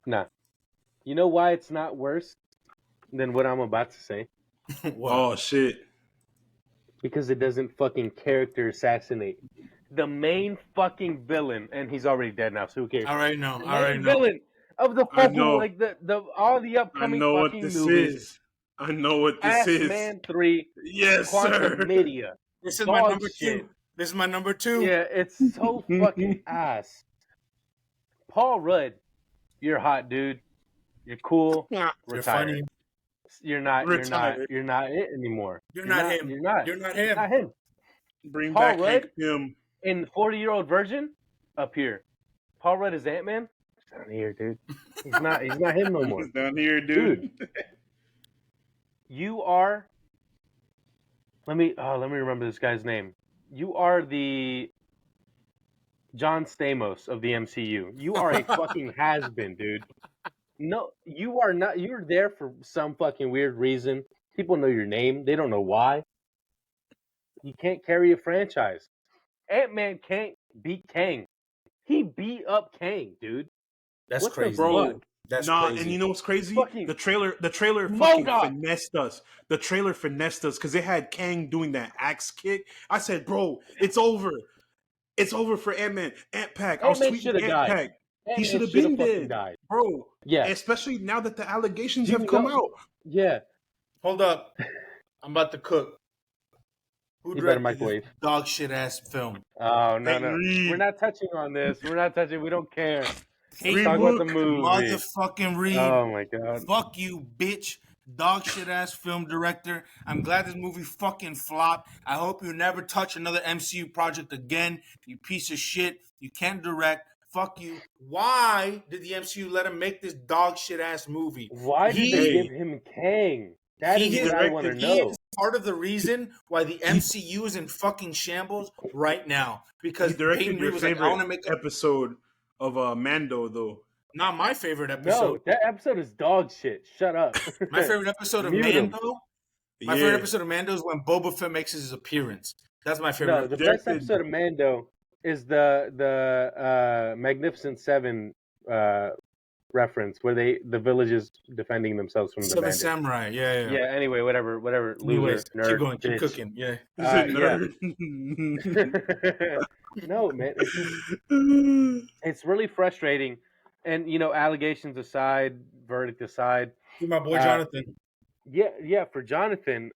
Nah. You know why it's not worse than what I'm about to say? Oh shit! Because it doesn't fucking character assassinate the main fucking villain, and he's already dead now. So who cares? I already know. Villain of the fucking like the all the upcoming fucking movies. I know what this is. Man 3. Yes, Quantum sir. Media. This is my number 2. This is my number 2. Yeah, it's so fucking ass. Paul Rudd, you're hot, dude. You're cool. You're funny. You're not it anymore. You're not him. You're not him. Bring Paul back Rudd him. in 40-year-old virgin up here. Paul Rudd is Ant-Man. He's down here, dude. He's not him no more. He's down here, dude. You are. Let me remember this guy's name. You are the John Stamos of the MCU. You are a fucking has-been, dude. No, you are not. You're there for some fucking weird reason. People know your name. They don't know why. You can't carry a franchise. Ant-Man can't beat Kang. He beat up Kang, dude. That's crazy, bro. That's crazy. And you know what's crazy? The trailer fucking finessed us. The trailer finessed us because it had Kang doing that axe kick. I said, bro, it's over. It's over for Ant-Man. Ant-Pack. I was tweeting Ant-Pack. He should have been dead, bro. Yeah. Especially now that the allegations have come out. Yeah. Hold up. I'm about to cook. Who directed this dog shit ass film? Oh, no. We're not touching on this. We don't care. Hey, talk about the movie. motherfucking Reed. Oh my god. Fuck you, bitch. Dog shit ass film director. I'm glad this movie fucking flopped. I hope you never touch another MCU project again. You piece of shit. You can't direct. Fuck you. Why did the MCU let him make this dog shit ass movie? Why did they give him Kang? That is what I want to know. He is part of the reason why the MCU is in fucking shambles right now. Because he directed Peyton your Reed was favorite like, I want to make episode of Mando, though. Not my favorite episode. No, that episode is dog shit. Shut up. My favorite episode of Mando. My favorite episode of Mando is when Boba Fett makes his appearance. That's my favorite. No, the best episode of Mando is the Magnificent Seven reference where the village is defending themselves from the Seven bandits. Samurai. Yeah. Yeah. Anyway, whatever. Anyways, Loser, nerd, keep going. Keep bitch. cooking. Yeah. No, man, it's really frustrating. And allegations aside, verdict aside. My boy Jonathan. Yeah. For Jonathan,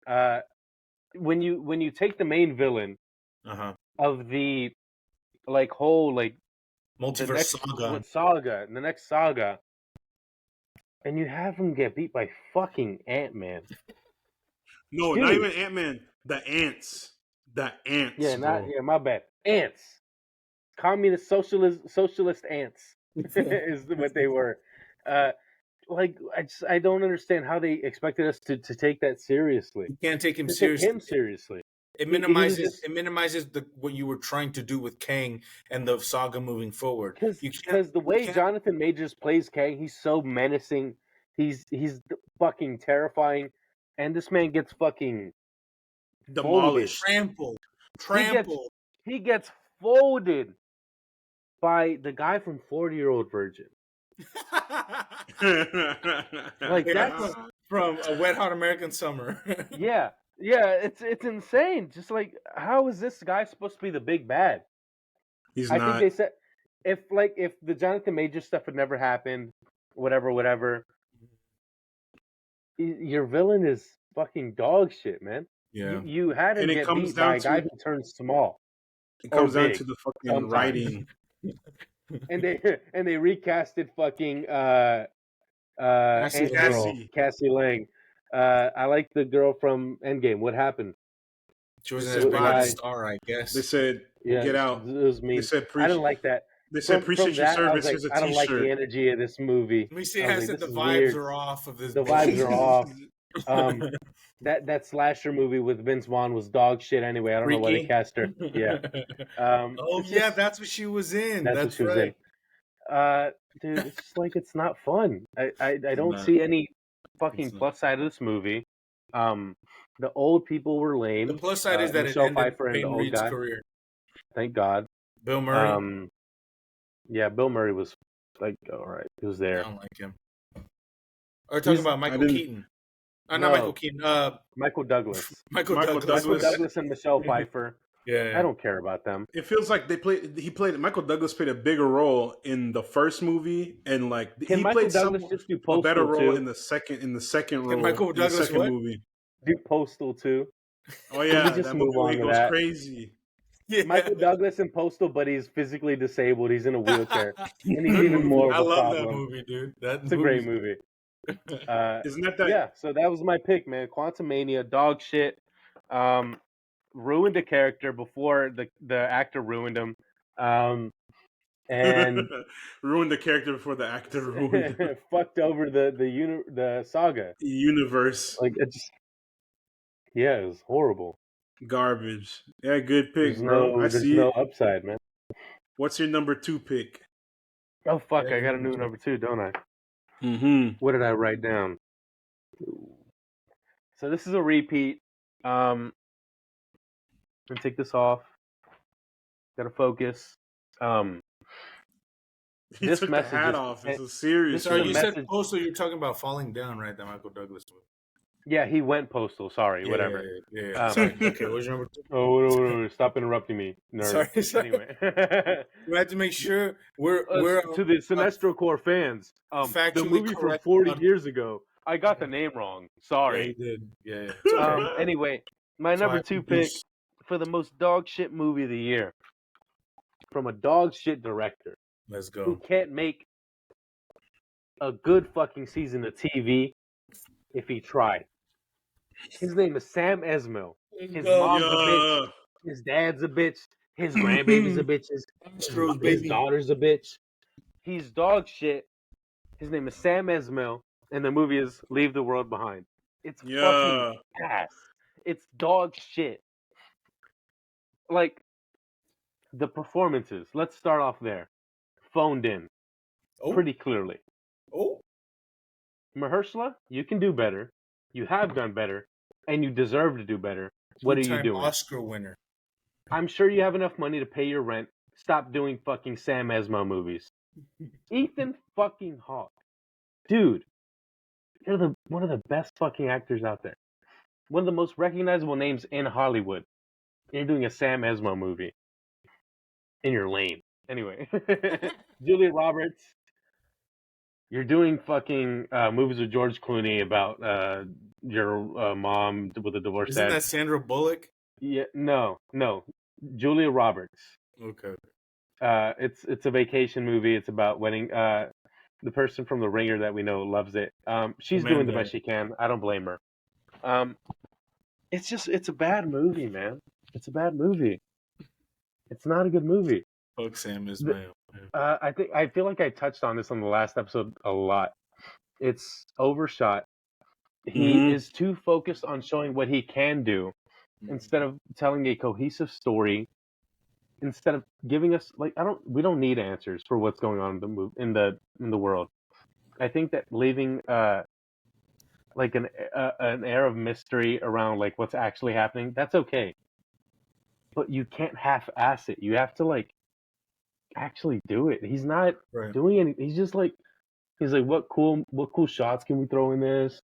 when you take the main villain of the whole multiverse the next saga, and you have him get beat by fucking Ant-Man. No, Dude. not even Ant-Man. The ants. Yeah, bro. my bad. Ants. Communist socialist ants is what they were. I don't understand how they expected us to take that seriously. You can't take him To seriously. Take him seriously. It minimizes what you were trying to do with Kang and the saga moving forward. Because the way Jonathan Majors plays Kang, he's so menacing. He's fucking terrifying, and this man gets fucking demolished, trampled. He gets folded by the guy from 40-Year-Old Virgin. That's from A Wet Hot American Summer. Yeah, it's insane. Just how is this guy supposed to be the big bad? He's not. I think they said if the Jonathan Majors stuff had never happened, whatever, your villain is fucking dog shit, man. Yeah, you had to get beat by a guy who turns small. It comes down to the fucking writing. And they recasted fucking Cassie Lang. I like the girl from Endgame. What happened? She wasn't as big of a star, I guess. They said, "Get out." It was me. They said, I didn't like that. They said, "Appreciate your service." Here's a T-shirt. I don't like the energy of this movie. Let me see. I said the vibes are off of this. The vibes are off. That slasher movie with Vince Vaughn was dog shit anyway. I don't know why they cast her. Yeah. That's what she was in. That's what she was in. Dude, it's just it's not fun. I don't see any fucking plus side of this movie. The old people were lame. The plus side is that Michelle it ended Pfeiffer and the Peyton old Reed's guy. career. Thank God. Bill Murray. Yeah, Bill Murray was all right. He was there. I don't like him. We're talking about Michael Keaton. Not Michael Keaton. Michael Douglas. Michael Douglas And Michelle Pfeiffer. Yeah, I don't care about them. It feels like Michael Douglas played a bigger role in the first movie, and he played a better role in the second role. Michael Douglas in the second movie. Do Postal too. Oh yeah, that movie goes crazy. Yeah. Michael Douglas in Postal, but he's physically disabled. He's in a wheelchair, and he's even more of a problem. I love that movie, dude. It's a great movie. Isn't that? Yeah, so that was my pick, man. Quantumania, dog shit. Ruined the character before the actor ruined him. And ruined the character before the actor ruined him. Fucked over the saga universe. It was horrible. Garbage. Yeah, good pick, there's no upside, man. What's your number 2 pick? Oh fuck! I got a new number 2, don't I? Mm-hmm. What did I write down? So this is a repeat. I'm gonna take this off. Gotta focus. He took the hat off. It's a serious. Sorry, you said Postal. You're talking about Falling Down, right? That Michael Douglas movie. Yeah, he went Postal. Sorry, whatever. Yeah. Sorry. Okay, what's your number 2? Oh, no, stop interrupting me, nerd. Sorry. Anyway, we have to make sure we're to the Sinestro Core fans. The movie from 40 years ago. I got the name wrong. Sorry. Yeah, you did. Yeah. Anyway, my number 2 pick for the most dog shit movie of the year, from a dog shit director. Let's go. Who can't make a good fucking season of TV if he tried. His name is Sam Esmail. His mom's a bitch. His dad's a bitch. His grandbaby's a bitch. His daughter's a bitch. He's dog shit. His name is Sam Esmail, and the movie is Leave the World Behind. It's fucking ass. It's dog shit. Like, the performances. Let's start off there. Phoned in. Pretty clearly. Mahershala, you can do better. You have done better, and you deserve to do better. What are you doing? Oscar winner. I'm sure you have enough money to pay your rent. Stop doing fucking Sam Esmail movies. Ethan fucking Hawke. Dude, you're one of the best fucking actors out there. One of the most recognizable names in Hollywood. You're doing a Sam Esmail movie. In your lane. Anyway. Julia Roberts. You're doing fucking movies with George Clooney about your mom with a divorce. Isn't that Sandra Bullock? Yeah, no. Julia Roberts. Okay. It's a vacation movie. It's about wedding. The person from The Ringer that we know loves it. She's doing the best she can. I don't blame her. It's a bad movie, man. It's a bad movie. It's not a good movie. Fuck Sam Esmail. I feel like I touched on this on the last episode a lot. It's overshot. He is too focused on showing what he can do instead of telling a cohesive story. Instead of giving us we don't need answers for what's going on in the world. I think that leaving an air of mystery around like what's actually happening, that's okay. But you can't half-ass it. You have to actually do it. He's not doing anything. He's just he's like, what cool shots can we throw in this?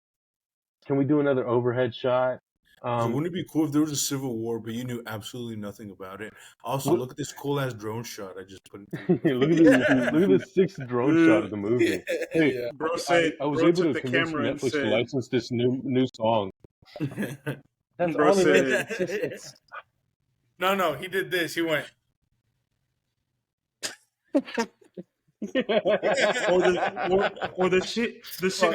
Can we do another overhead shot? Wouldn't it be cool if there was a civil war, but you knew absolutely nothing about it? Also, look at this cool ass drone shot I just put in. Look at the sixth drone shot of the movie. Hey, bro said I was able to convince Netflix to license this new song. That's bro all said, it is. No, he did this. He went. or the shit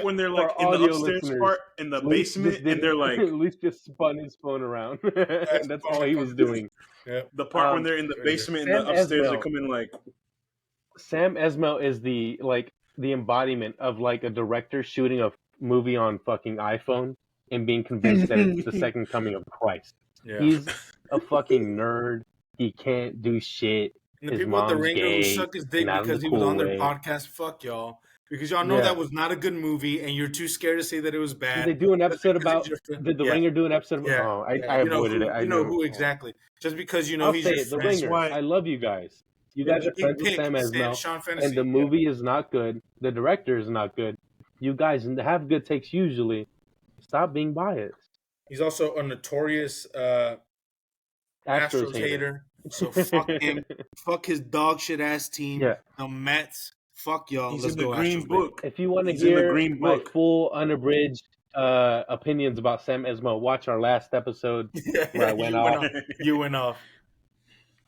when they're in the upstairs part in the basement and they're at least just spun his phone around. That's all he was doing. Yeah. The part when they're in the basement and the upstairs are coming Sam Esmail is the embodiment of a director shooting a movie on fucking iPhone and being convinced that it's the second coming of Christ. Yeah. He's a fucking nerd. He can't do shit. And the people at The Ringer who suck his dick because he was on their podcast, fuck y'all. Because y'all know that was not a good movie, and you're too scared to say that it was bad. Did they do an episode about? Did The Ringer do an episode? About, oh, I avoided it. I know who exactly. Just because he's your friend. The Ringer. I love you guys. You guys are friends with Sam Esmail, and the movie is not good. The director is not good. You guys have good takes usually. Stop being biased. He's also a notorious Astros hater. So fuck him. Fuck his dog shit ass team. Yeah. The Mets. Fuck y'all. He's in the Green Book. If you want to hear my full unabridged opinions about Sam Esmail, watch our last episode where I went off. You went off.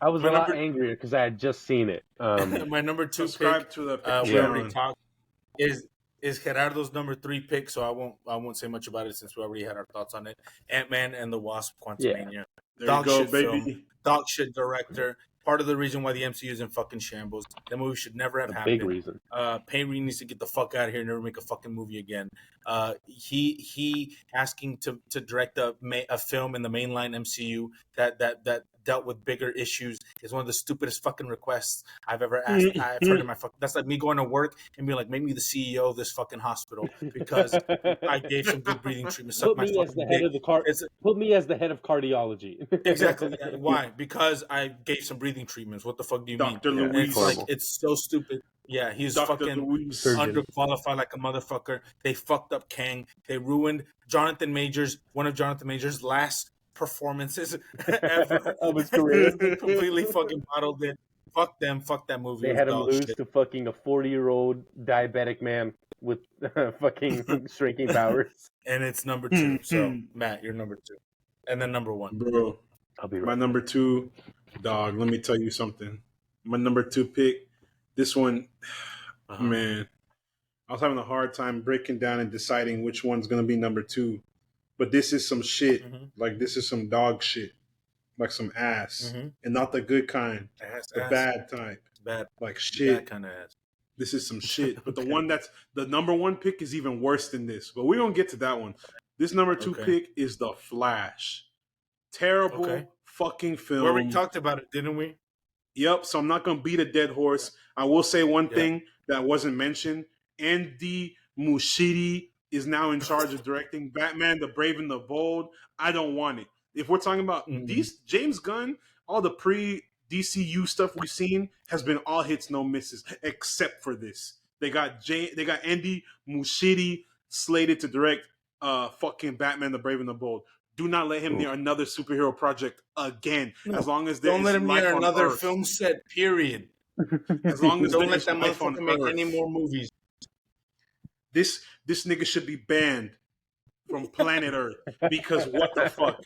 I was a lot angrier because I had just seen it. My number 2 subscribe pick, to the we already talked, is Gerardo's number 3 pick, so I won't say much about it since we already had our thoughts on it. Ant-Man and the Wasp: Quantumania. Yeah. There you go, baby. Film, dog shit director. Part of the reason why the MCU is in fucking shambles. That movie should never have happened. Big reason. Payne needs to get the fuck out of here and never make a fucking movie again. He asking to direct a film in the mainline MCU that dealt with bigger issues is one of the stupidest fucking requests I've ever asked. I've heard in my fucking. That's like me going to work and being like, make me the CEO of this fucking hospital because I gave some good breathing treatment. Put me as the head of Put me as the head of cardiology. Exactly. Why? Because I gave some breathing treatments. What the fuck do you mean? Dr. Louise. It's so stupid. Yeah, he's Dr. fucking Louise. Underqualified like a motherfucker. They fucked up Kang. They ruined one of Jonathan Majors' last performances ever of his career. Completely fucking bottled it. Fuck them. Fuck that movie. They had him lose to fucking a 40-year-old diabetic man with fucking shrinking powers. And it's number 2. So, Matt, you're number 2. And then number 1. Bro, I'll be right. My number 2, dog, let me tell you something. My number 2 pick, this one, man. I was having a hard time breaking down and deciding which one's gonna be number 2. But this is some shit. Like this is some dog shit. Like some ass. And not the good kind. The bad type. Bad. Like shit. Bad kind of ass. This is some shit. But the one that's the number 1 pick is even worse than this. But we don't get to that one. This number 2 pick is The Flash. Terrible fucking film. Well, we talked about it, didn't we? Yep. So I'm not gonna beat a dead horse. I will say one thing that wasn't mentioned. Andy Muschietti is now in charge of directing Batman: The Brave and the Bold. I don't want it. If we're talking about these James Gunn, all the pre-DCU stuff we've seen has been all hits, no misses, except for this. They got Andy Muschietti slated to direct fucking Batman: The Brave and the Bold. Do not let him near another superhero project again. No. As long as there don't let him near another Earth. Film set. Period. As long as don't let that motherfucker make any more movies. This nigga should be banned from planet Earth because what the fuck?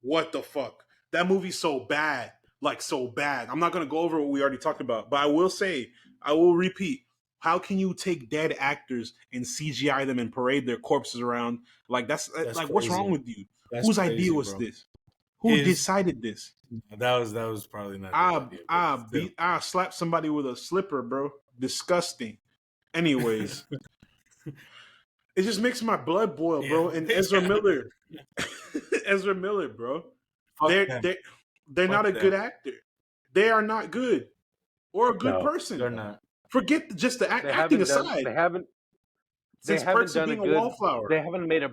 What the fuck? That movie's so bad. Like so bad. I'm not gonna go over what we already talked about, but I will repeat. How can you take dead actors and CGI them and parade their corpses around? Like that's like crazy. What's wrong with you? Whose idea was this? Who decided this? That was probably not. I slapped somebody with a slipper, bro. Disgusting. Anyways, it just makes my blood boil, bro. And Ezra Miller, bro. They're not a good actor. They are not good or a good person. They're not. Forget just the acting aside. They haven't done a good. Wallflower. They haven't made a.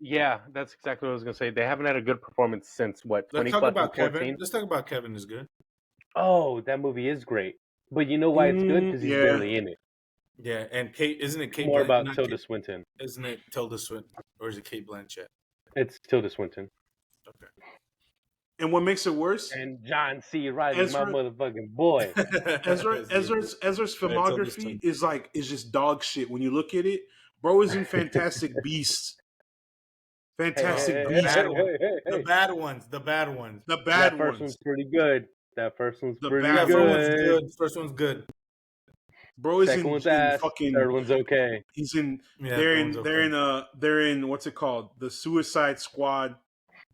Yeah, that's exactly what I was gonna say. They haven't had a good performance since what? Let's talk about Kevin. Let's talk about Kevin is good. Oh, that movie is great. But you know why it's good? Because he's barely in it. Yeah, and Kate, isn't it Kate? More about Tilda Swinton. Isn't it Tilda Swinton, or is it Kate Blanchett? It's Tilda Swinton. Okay. And what makes it worse? And John C. Reilly, my motherfucking boy. Ezra's filmography is just dog shit. When you look at it, bro is in Fantastic Beasts. Fantastic Beasts. The bad ones. That first one's pretty good. First one's good. First one's good. Bro is Second one's ass. Fucking. Third one's okay. He's in. Yeah, they're in what's it called? The Suicide Squad,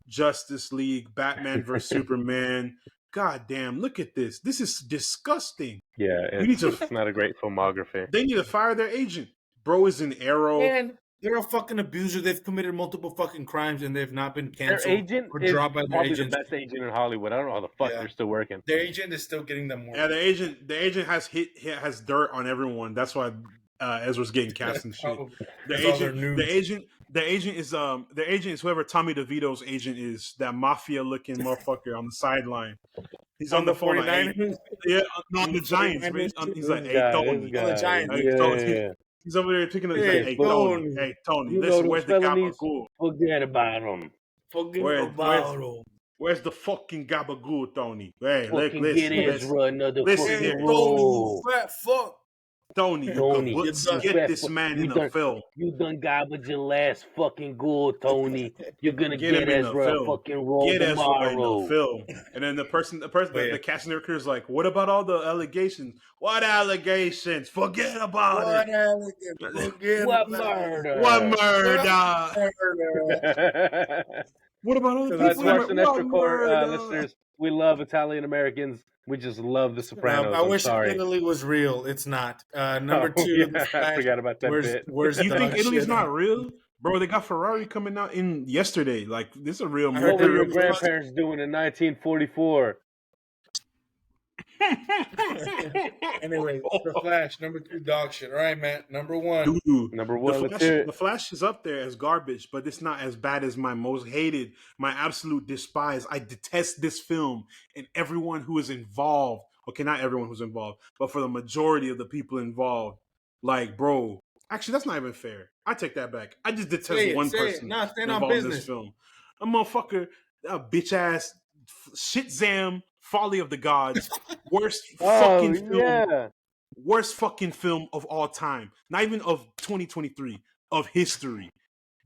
Justice League, Batman vs Superman. God damn! Look at this. This is disgusting. Yeah, it's not a great filmography. They need to fire their agent. Bro is in Arrow. And they're a fucking abuser. They've committed multiple fucking crimes and they've not been canceled. Their agent or dropped by their agent. The best agent in Hollywood. I don't know how the fuck they're still working. Their agent is still getting them more. Yeah, the agent has dirt on everyone. That's why Ezra's getting cast and shit. The agent is whoever Tommy DeVito's agent is. That mafia looking motherfucker on the sideline. He's on the 49ers. On the Giants. He's like, hey, Tony. On the Giants. He's over there picking up. He's like, hey, Tony, listen, where's the gabagool? Forget about him. Where's the fucking gabagool, Tony? Hey, listen here. Fat fuck. Tony, get this man in the film. You done garbage your last fucking goal, Tony. You're gonna get Ezra a fucking role tomorrow. In the film. And then the casting director is like, "What about all the allegations? What allegations? Forget about it. What murder? What murder? What about all the people? That's Cinestro Court listeners. We love Italian Americans. We just love The Sopranos. I wish Italy was real. It's not. Number 2. I forgot about that bit. You think Italy's not real? Bro, they got Ferrari coming out in yesterday. Like, this is a real movie. What were your grandparents doing in 1944? Anyway, The Flash, number 2 dog shit. All right, man. Number 1. Number 1. The Flash is up there as garbage, but it's not as bad as my most hated, my absolute despise. I detest this film and everyone who is involved. Okay, not everyone who's involved, but for the majority of the people involved. Like, bro, actually, that's not even fair. I take that back. I just detest one person involved in this film. A motherfucker, a bitch ass, shit zam. Folly of the Gods, worst fucking film, worst fucking film of all time. Not even of 2023, of history.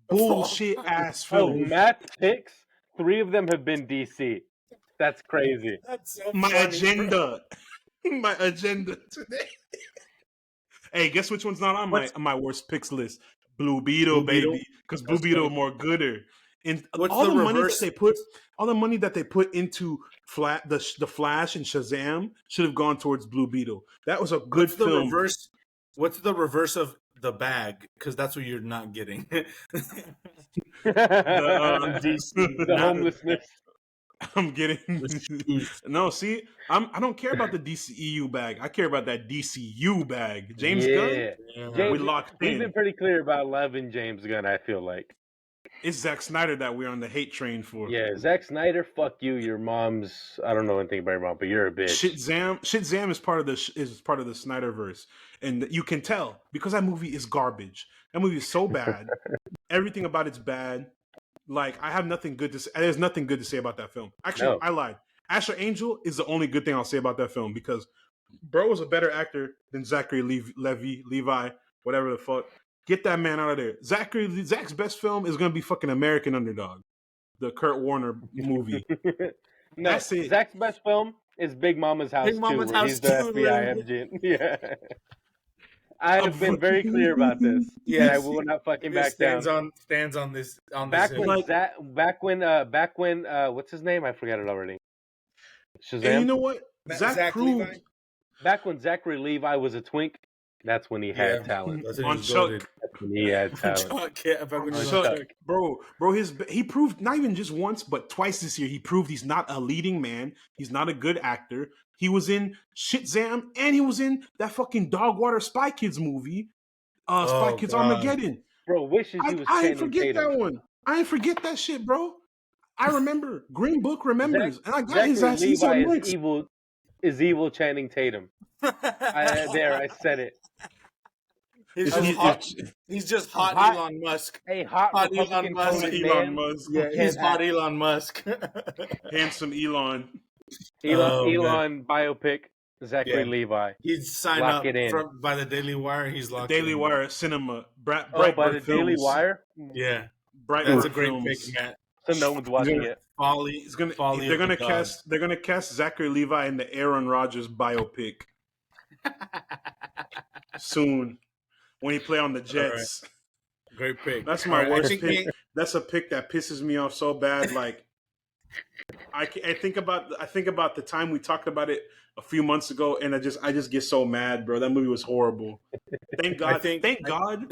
Bullshit ass film. Oh, Matt's picks, 3 of them have been DC. That's crazy. That's so my funny, agenda, my agenda today. Hey, guess which one's not on my worst picks list? Blue Blue Beetle, Beetle? baby, because Blue That's Beetle funny. more gooder. And What's all the the money reverse? that they put into the Flash and Shazam should have gone towards Blue Beetle. That was a good What's the film. reverse? What's the reverse of the bag? Because that's what you're not getting. The homelessness. I'm getting shoes. no. See, I don't care about the DCEU bag. I care about that DCU bag. James Gunn, Yeah. we James, locked we've in. been pretty clear about loving James Gunn, I feel like. It's Zack Snyder that we're on the hate train for. Yeah, Zack Snyder, fuck you. Your mom's, I don't know anything about your mom, but you're a bitch. Shazam is part of the Snyderverse, and you can tell because that movie is garbage. That movie is so bad. Everything about it's bad. Like I have nothing good to say. There's nothing good to say about that film. Actually, No. I lied. Asher Angel is the only good thing I'll say about that film because bro was a better actor than Zachary Levi, whatever the fuck. Get that man out of there. Zach's best film is gonna be fucking American Underdog, the Kurt Warner movie. No, That's it. Zach's best film is Big Mama's House Big Mama's 2, where House he's the 2, FBI agent. Yeah. I have been very clear about this. Yes. And I will not fucking back down. Stands on this. Back this when Like- back when what's his name? I forgot it already. Shazam. And you know what? Zach proved Levi? Back when Zachary Levi was a twink, that's when he had talent. That's when On he was Chuck. goated. That's when he had talent. Chuck, yeah, back when he was On on Chuck. Chuck. Bro, he proved not even just once, but twice this year. He proved he's not a leading man. He's not a good actor. He was in Shitzam, and he was in that fucking Dogwater Spy Kids movie, Spy Kids God. Armageddon. Bro, wishes he was I ain't Channing forget Tatum. that one. I ain't forget that shit, bro. I remember. Green Book remembers, and I got Zachary his ass. He's on Levi links. is evil Channing Tatum. I said it. He's If just he- hot. He's just hot Hot- Elon Musk. A hot Hot Republican Elon Musk. coded Elon man. Musk, Yeah, he's Can't hot act. Elon Musk. handsome Elon. Elon biopic. Zachary Yeah. Levi. He's signed Lock up it in. by the Daily Wire. He's locked Daily in. Wire Cinema. By Brightburn the Daily Films. Wire. Yeah, Brightburn that's a great Films. pick, Matt. So no one's watching it. Folly. He's gonna. Folly They're of the gonna gods. cast. They're gonna cast Zachary Levi in the Aaron Rodgers biopic soon when he play on the Jets. Great pick. That's my All right, I worst think pick. me- That's a pick that pisses me off so bad. Like, I think about the time we talked about it a few months ago, and I just get so mad, bro. That movie was horrible. Thank God. Thank God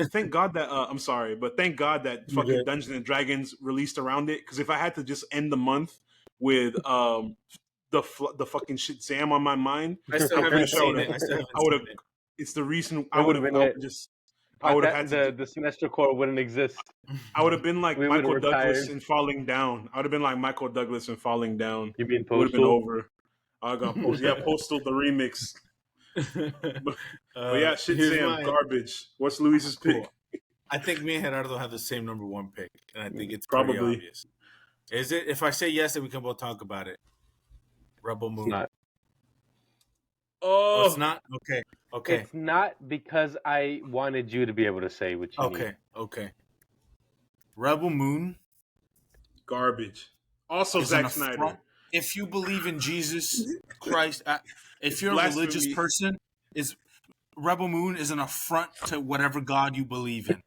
that I'm sorry, but thank God that You fucking good. Dungeons and Dragons released around it. Because if I had to just end the month with the fucking shit Sam on my mind, I still I'm haven't pretty sure seen it. I still haven't I would have. seen it. It's the reason It I would would've have. been I lit. would just. I would have had to. the Cinestro Corps wouldn't exist. I would have been like We would've Michael Douglas retired. in Falling Down. I would have been like Michael Douglas in Falling Down. You mean It would have been Postal? over. I got Postal. Yeah, Postal the remix. But yeah, shit, here's Sam, my- garbage. What's Luis's pick? Cool. I think me and Gerardo have the same number one pick, and I think it's Probably. pretty obvious. Is it? If I say yes, then we can both talk about it. Rebel It's Moon. not. Oh, Oh, it's not. Okay. It's not because I wanted you to be able to say what you need. Okay. Rebel Moon. garbage. Also, is an Zack Snyder. affront. If you believe in Jesus Christ, if you're a Blasphemy. religious person, is Rebel Moon is an affront to whatever God you believe in.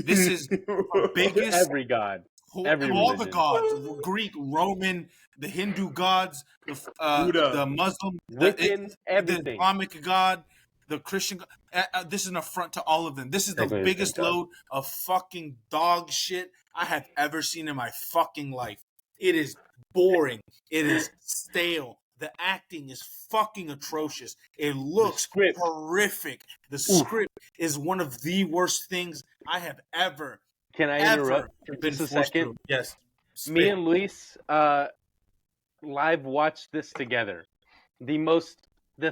This is the biggest. Every god. Every all religion. the gods, Greek, Roman, the Hindu gods, Buddha. the Muslim, Wiccan, the everything. Islamic god, the Christian god. This is an affront to all of them. This is the Everything, biggest God. load of fucking dog shit I have ever seen in my fucking life. It is boring. It is stale. The acting is fucking atrocious. It looks script. horrific. The script is one of the worst things I have ever Can I ever interrupt for been just a forced second? through. Yes. Me Spit. and Luis live watched this together. The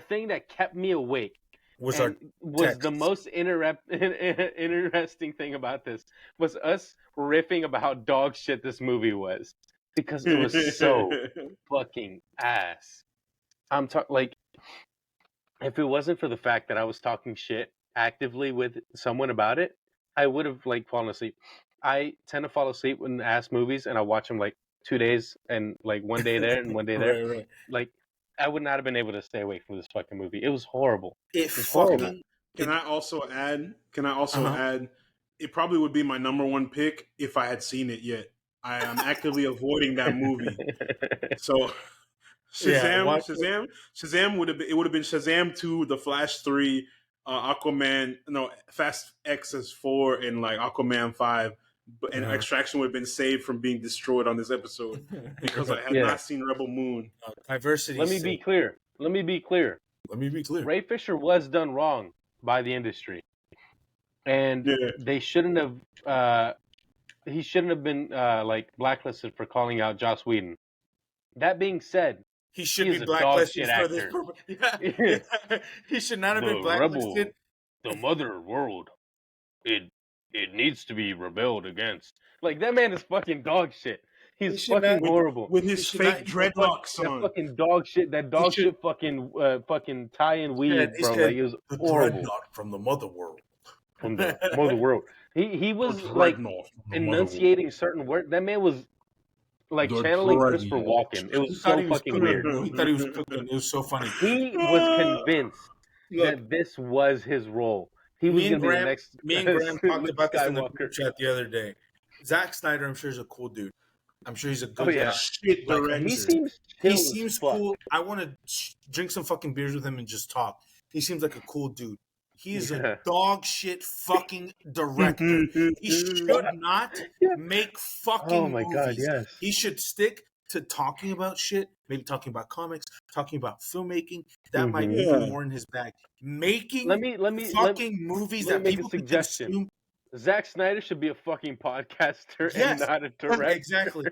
thing that kept me awake was and was text. the most interesting thing about this was us riffing about how dog shit this movie was, because it was so fucking ass. I'm talking like, if it wasn't for the fact that I was talking shit actively with someone about it, I would have like fallen asleep. I tend to fall asleep when ass movies, and I watch them like 2 days and like 1 day there and 1 day there. Right. Like, I would not have been able to stay awake from this fucking movie. It was horrible. It It's horrible. fucking Can I also add? Uh-huh. Add? It probably would be my number one pick if I had seen it yet. I am actively avoiding that movie. So Shazam would have been. It would have been Shazam 2, The Flash 3, Aquaman. No, Fast X's 4, and like Aquaman 5. And Extraction would have been saved from being destroyed on this episode because I had not seen Rebel Moon. Diversity. Let me be clear. Ray Fisher was done wrong by the industry, and they shouldn't have. He shouldn't have been like blacklisted for calling out Joss Whedon. That being said, he should be blacklisted for this purpose. Yeah. He should not have been blacklisted. The mother world, it needs to be rebelled against. Like, that man is fucking dog shit. He's fucking horrible with his fake dreadlocks on. That fucking dog shit. That dog shit. Fucking tie and weave, bro. Like, it was horrible. From the mother world. From the mother world. He was like enunciating certain words. That man was like channeling Christopher Walken. It was so fucking weird. He thought he was cooking. It was so funny. He was convinced that this was his role. He was going to be the next. Me and Graham talked about this in the group chat the other day. Zack Snyder, I'm sure, is a cool dude. I'm sure he's a good guy. Shit director. He seems cool. I want to drink some fucking beers with him and just talk. He seems like a cool dude. He is a dog shit fucking director. He should not make fucking movies. God, yes. He should stick to talking about shit, maybe talking about comics, talking about filmmaking. That might be more in his bag. Making movies that people can consume. Zack Snyder should be a fucking podcaster and not a director. Exactly.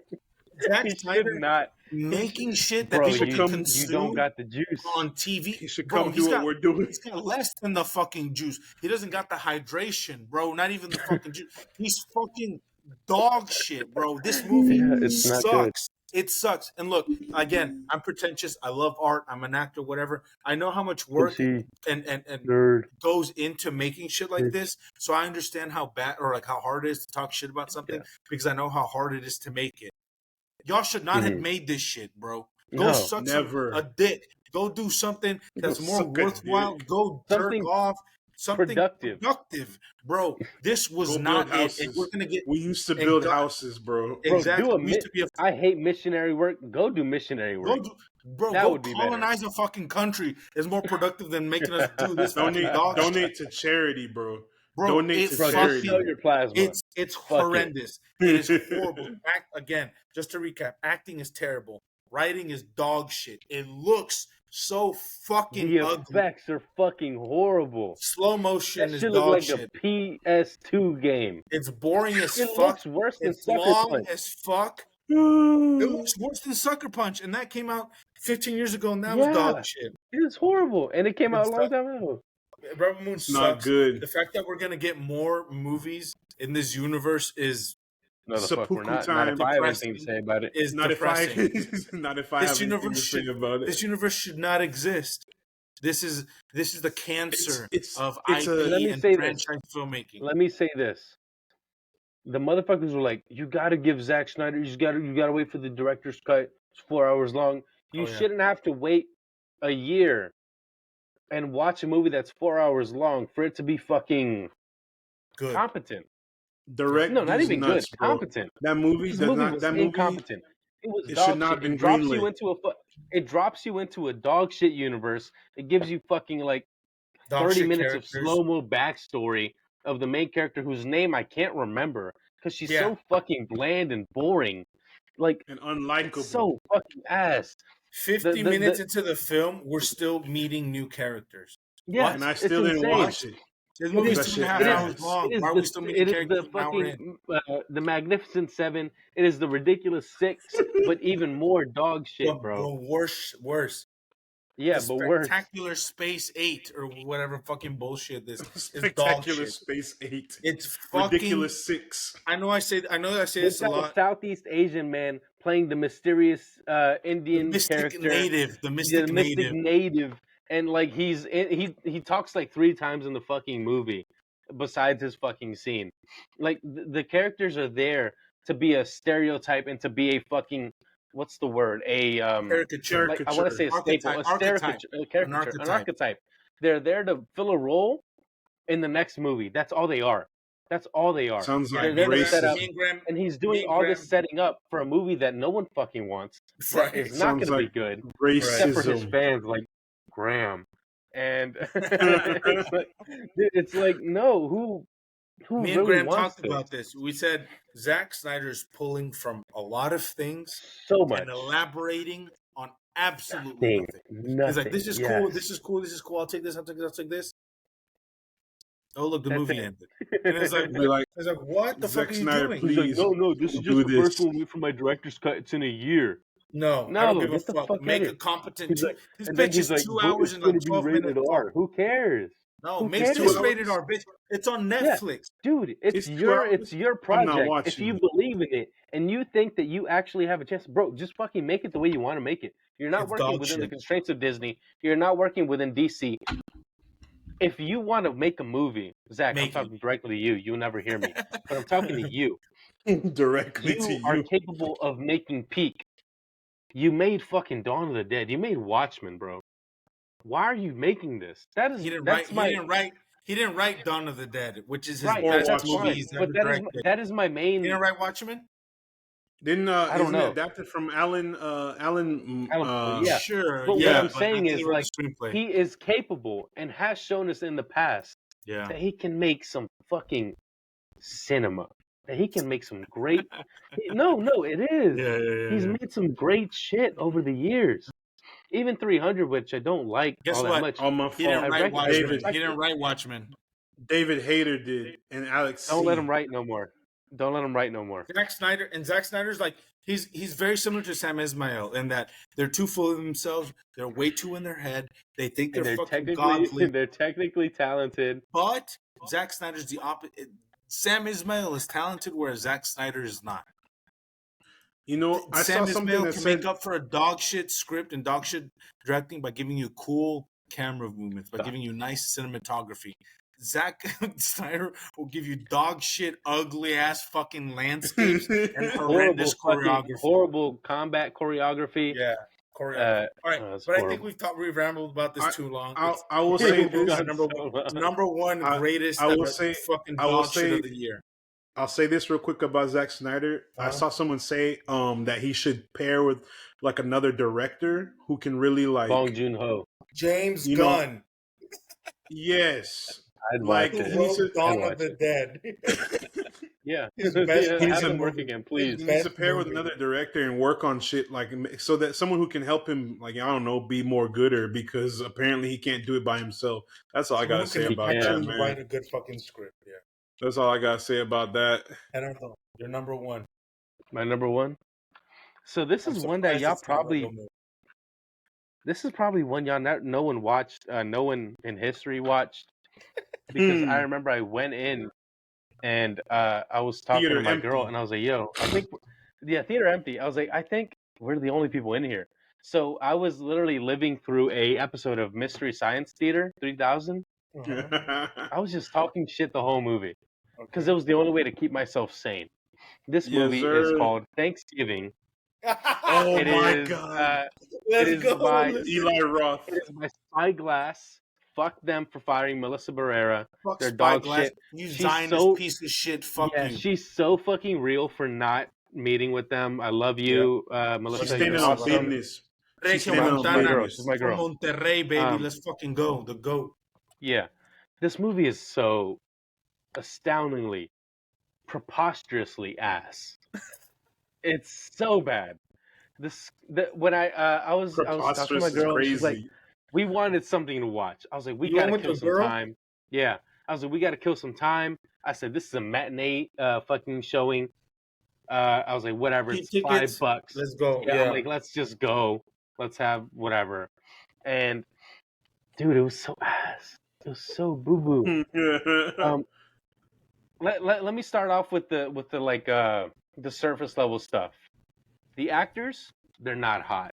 Zack Snyder not making shit that people can consume. You don't got the juice on TV. He should come do what we're doing. He's got less than the fucking juice. He doesn't got the hydration, bro. Not even the fucking juice. He's fucking dog shit, bro. This movie sucks. It sucks. And look, again, I'm pretentious. I love art. I'm an actor, whatever. I know how much work and goes into making shit like this. So I understand how bad or like how hard it is to talk shit about something because I know how hard it is to make it. Y'all should not have made this shit, bro. Go suck a dick. Go do something that's more worthwhile. Go jerk off. Something productive, bro. This was not it. And we're gonna get. We used to build houses, bro. Exactly. I hate missionary work. Go do missionary work. Go colonize a fucking country is more productive than making us do this. Donate to charity, bro. Donate to charity. Your plasma. It's horrendous. It is horrible. Again, just to recap, acting is terrible. Writing is dog shit. It looks so fucking ugly. The effects are fucking horrible. Slow motion is dog like shit. A PS2 game. It's boring as fuck. It looks worse than Sucker long Punch. as fuck. It looks worse than Sucker Punch, and that came out 15 years ago, and that was dog shit. It is horrible, and it came out a long time ago. Rebel Moon sucks. Not good. The fact that we're gonna get more movies in this universe is no, the fuck we're not. Not if I have anything to say about it. Is not depressing. Not if I have anything to say about it. This universe should not exist. This is the cancer of IP and franchise filmmaking. Let me say this. The motherfuckers were like, you got to give Zack Snyder, you got to wait for the director's cut. It's 4 hours long. You shouldn't have to wait a year and watch a movie that's 4 hours long for it to be fucking good. Competent. Direct? No, not even nuts, good. Bro. Competent. That movie was incompetent. It was dog should not shit. It drops you into a dog shit universe. It gives you fucking like 30 minutes of slow-mo backstory of the main character whose name I can't remember because she's so fucking bland and boring. Like, and unlikable. So fucking ass. 50 minutes into the film, we're still meeting new characters. Yeah, and I still didn't watch it. This movie's 2.5 hours long. Why are we still meeting characters? The Magnificent Seven. It is the Ridiculous Six, but even more dog shit, bro. Worse. Yeah, but worse. Spectacular Space 8 or whatever fucking bullshit this is. Spectacular Space 8. It's fucking Ridiculous 6. I know I say this a lot. A Southeast Asian man playing the mysterious Indian character, the mystic native, and like he talks like 3 times in the fucking movie, besides his fucking scene. Like the characters are there to be a stereotype and to be a fucking. What's the word? A caricature. Like, I want to say a staple, an archetype. They're there to fill a role, in the next movie. That's all they are. That's all they are. Sounds like They're there to set up, racism. and he's doing all this setting up for a movie that no one fucking wants. That is not going to be good, except for his Racism. fans like Graham. And it's like, no, who Me and really Graham wants talked about this. We said Zack Snyder's pulling from a lot of things so much and elaborating on absolutely nothing. He's like, this is cool, this is cool, this is cool. I'll take this, I'll take this, I'll take this. Oh, look, the movie ended. And it's like, what the Zack fuck are you Snyder, doing? please. He's like, no, this is just the first one for my director's cut. It's in a year. No, I don't give a get the fuck. fuck Make out a of competent. here. This And then bitch he's is like, 2 hours and it's like gonna 12 be rated minutes. R. Who cares? No, Who make cares? this rated R, bitch. It's on Netflix. Dude, it's 2 your hours? your I'm not project. watching If you it. believe in it and you think that you actually have a chance, bro, just fucking make it the way you want to make it. You're not It's working dog within the shit. constraints of Disney. You're not working within DC. If you want to make a movie, Zach, I'm Make talking directly to you. You'll never hear me, but I'm talking to you. Directly to You are you. capable of making peak. You made fucking Dawn of the Dead. You made Watchmen, bro. Why are you making this? That is He didn't that's write. my He didn't write Dawn of the Dead, which is his right. Or best That's movie fine, he's but ever directed. that is my main. He didn't write Watchmen. Didn't I don't isn't know. it adapted from Alan? Yeah. Sure, But yeah, what I'm but saying I think is, he wrote like, the screenplay. he is capable and has shown us in the past Yeah, that he can make some fucking cinema. That he can make some great. No, it is. yeah. He's made some great shit over the years. Even 300, which I don't like Guess all that what? much. All my He didn't fault. write Watchmen. David. He didn't write Watchmen. David Hayter did, and Alex. Don't C. let him write no more. Don't let him write no more. Zack Snyder's like he's very similar to Sam Esmail in that they're too full of themselves. They're way too in their head. They think And they're they're fucking technically godly. they're technically talented. But Zack Snyder's the opposite. Sam Esmail is talented, whereas Zack Snyder is not. You know, I Sam saw something Esmail that can said make up for a dog shit script and dog shit directing by giving you cool camera movements, by giving you nice cinematography. Zack Snyder will give you dog shit, ugly ass fucking landscapes and horrendous choreography. Horrible combat choreography. Yeah. All right, but horrible. I think we've rambled about this too long. I will say this. Number one greatest fucking dog shit of the year. I'll say this real quick about Zack Snyder. I saw someone say that he should pair with like another director who can really like Bong Joon-ho. James Gunn. Yes. I'd like watch it. Who wrote Dawn of the Dead. Yeah. His best have him work again, please. He needs to pair with another director and work on shit like so that someone who can help him, like I don't know, be more gooder because apparently he can't do it by himself. That's all I gotta say about that, man. Write a good fucking script. Yeah. That's all I gotta say about that. I don't know. Your number one. My number one. So this is one that y'all probably. This is probably one y'all no one watched. No one in history watched. Because I remember I went in and I was talking to my girl and I was like, yo, I think, theater empty. I was like, I think we're the only people in here. So I was literally living through a episode of Mystery Science Theater 3000. I was just talking shit the whole movie because it was the only way to keep myself sane. This movie is called Thanksgiving. Oh my god! Let's go by Eli Roth. It is by Spyglass. Fuck them for firing Melissa Barrera. Fuck They're dog shit. You Zionist piece of shit. Fuck you. She's so fucking real for not meeting with them. I love you, Melissa. She's standing on business. She's my girl. She's my girl. Monterrey, baby. Let's fucking go. The GOAT. Yeah. This movie is so astoundingly, preposterously ass. It's so bad. When I was talking to my girl, she's like, we wanted something to watch. I was like, we gotta kill some time. Yeah. I was like, we gotta kill some time. I said, this is a matinee fucking showing. I was like, whatever, it's $5. Let's go. Yeah. I'm like, let's just go. Let's have whatever. And dude, it was so ass. It was so boo boo. Let me start off with the like the surface level stuff. The actors, they're not hot.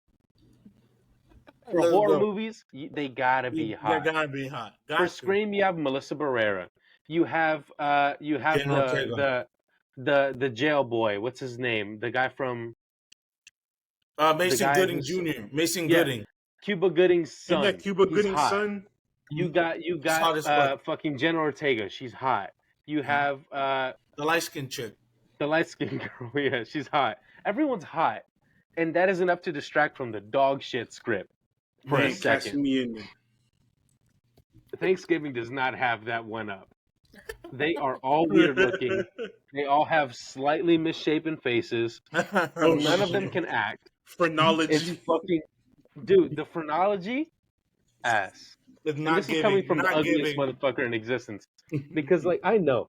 For horror movies, they gotta be hot. They gotta be hot. For Scream, you have Melissa Barrera. You have the jail boy. What's his name? The guy from Mason Gooding Jr. Mason Gooding. Cuba Gooding's son. Isn't that Cuba Gooding's son? You got fucking Jenna Ortega. She's hot. You have the light skinned chick. The light skinned girl. Yeah, she's hot. Everyone's hot, and that is enough to distract from the dog shit script for a second. Me in there. Thanksgiving does not have that one up. They are all weird looking. They all have slightly misshapen faces. None of them can act. Phrenology. It's fucking... Dude, the phrenology? Ass. It's not this is coming from the ugliest motherfucker in existence. Because, like, I know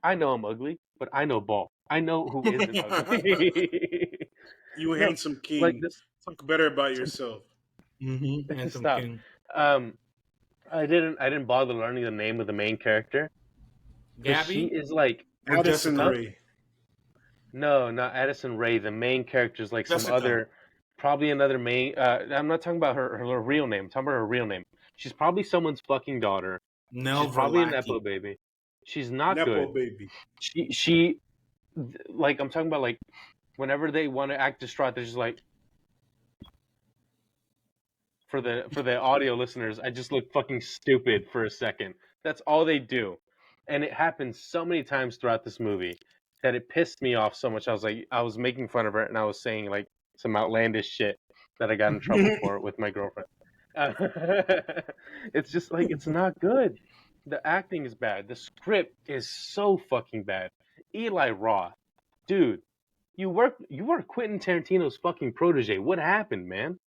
I'm ugly, but I know ball. I know who isn't ugly. You handsome king. Like this... Talk better about yourself. Handsome Stop. king. I didn't bother learning the name of the main character. Gabby? She is like Addison Rae. No, not Addison Rae. The main character is like Jessica. some other, probably another main. I'm not talking about her real name. I'm talking about her real name. She's probably someone's fucking daughter. She's probably a nepo baby. She's not nepo good. Baby. She, like I'm talking about like, whenever they want to act distraught, they're just like. For the audio listeners, I just look fucking stupid for a second. That's all they do. And it happens so many times throughout this movie that it pissed me off so much. I was making fun of her and I was saying like some outlandish shit that I got in trouble for with my girlfriend. It's just like, it's not good. The acting is bad. The script is so fucking bad. Eli Roth, dude, you were Quentin Tarantino's fucking protege. What happened, man?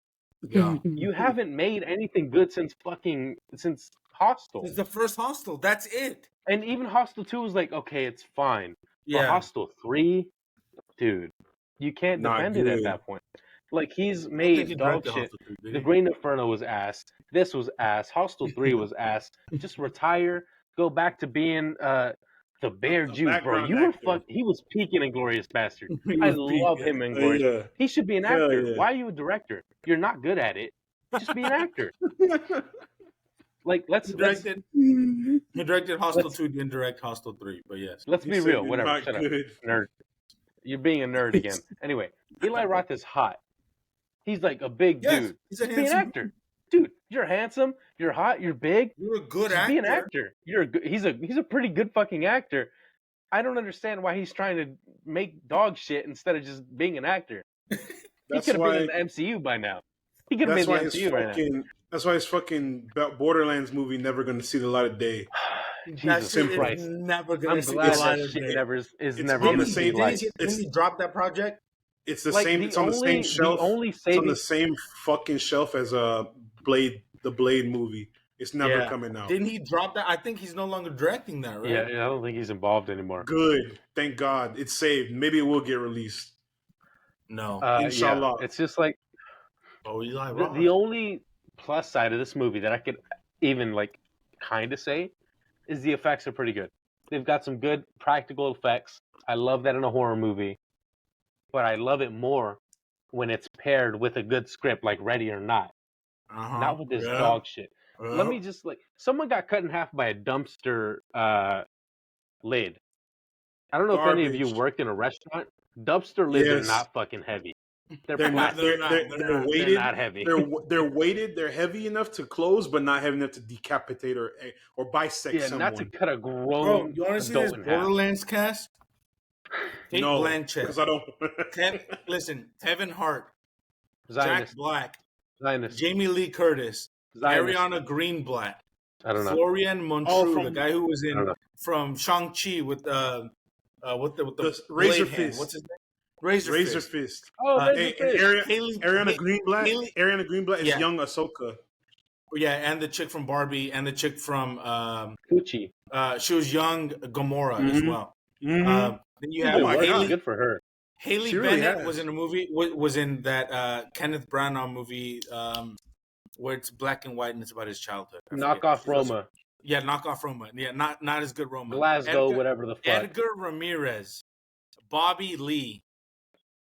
Yeah. You haven't made anything good since Hostel. It's the first Hostel. That's it. And even Hostel 2 was like, okay, it's fine. Yeah. But Hostel 3, dude, you can't defend it at that point. Like, he's made dog shit. The Green Inferno was ass. This was ass. Hostel 3 was ass. Just retire. Go back to being the Bear Jew, bro. He was peaking in Glorious Bastard. I love him in Glorious. Yeah. He should be an actor. Yeah. Why are you a director? You're not good at it. Just be an actor. Like, He directed Hostel 2, didn't direct Hostel 3, but yes. Let's be real. Whatever. Shut up. Nerd. You're being a nerd again. Anyway, Eli Roth is hot. He's like a big dude. Just be an actor. Dude, you're handsome, you're hot, you're big. You're a good actor. Be an actor. He's a pretty good fucking actor. I don't understand why he's trying to make dog shit instead of just being an actor. He could have been in the MCU by now. He could have made the MCU right now. That's why his fucking Borderlands movie never going to see the light of day. Jesus Christ! Never going to see the light of day. Is never going to see light. Didn't he drop that project? It's the same. It's on the same shelf. It's on the same fucking shelf as the Blade movie. It's never coming out. Didn't he drop that? I think he's no longer directing that, right? Yeah, I don't think he's involved anymore. Good. Thank God. It's saved. Maybe it will get released. No. Inshallah. Yeah. It's just like the only plus side of this movie that I could even like kind of say is the effects are pretty good. They've got some good practical effects. I love that in a horror movie. But I love it more when it's paired with a good script like Ready or Not. Not with this dog shit. Let me just someone got cut in half by a dumpster lid. I don't know if any of you worked in a restaurant. Dumpster lids are not fucking heavy. They're not weighted. They're not heavy. They're weighted. They're heavy enough to close, but not heavy enough to decapitate or bisect someone. Not to cut a grown. Bro, you want to see this Borderlands cast? Kate Blanchett. Because I don't. Listen, Kevin Hart, Zionist. Jack Black, Zionist. Jamie Lee Curtis, Zionist. Ariana Greenblatt, I don't know. Florian Montreux, the guy who was from Shang-Chi with the Razor Fist. What's his name? Razor Fist. Oh, Ariana Greenblatt is young Ahsoka. Yeah, and the chick from Barbie, and the chick from Gucci. She was young Gamora as well. Then you have Haley. Good for her. Haley Bennett was in a movie. Was in that Kenneth Branagh movie where it's black and white and it's about his childhood. Knockoff Roma. Yeah, Knockoff Roma. Yeah, not as good Roma. Glasgow, whatever the fuck. Edgar Ramirez, Bobby Lee.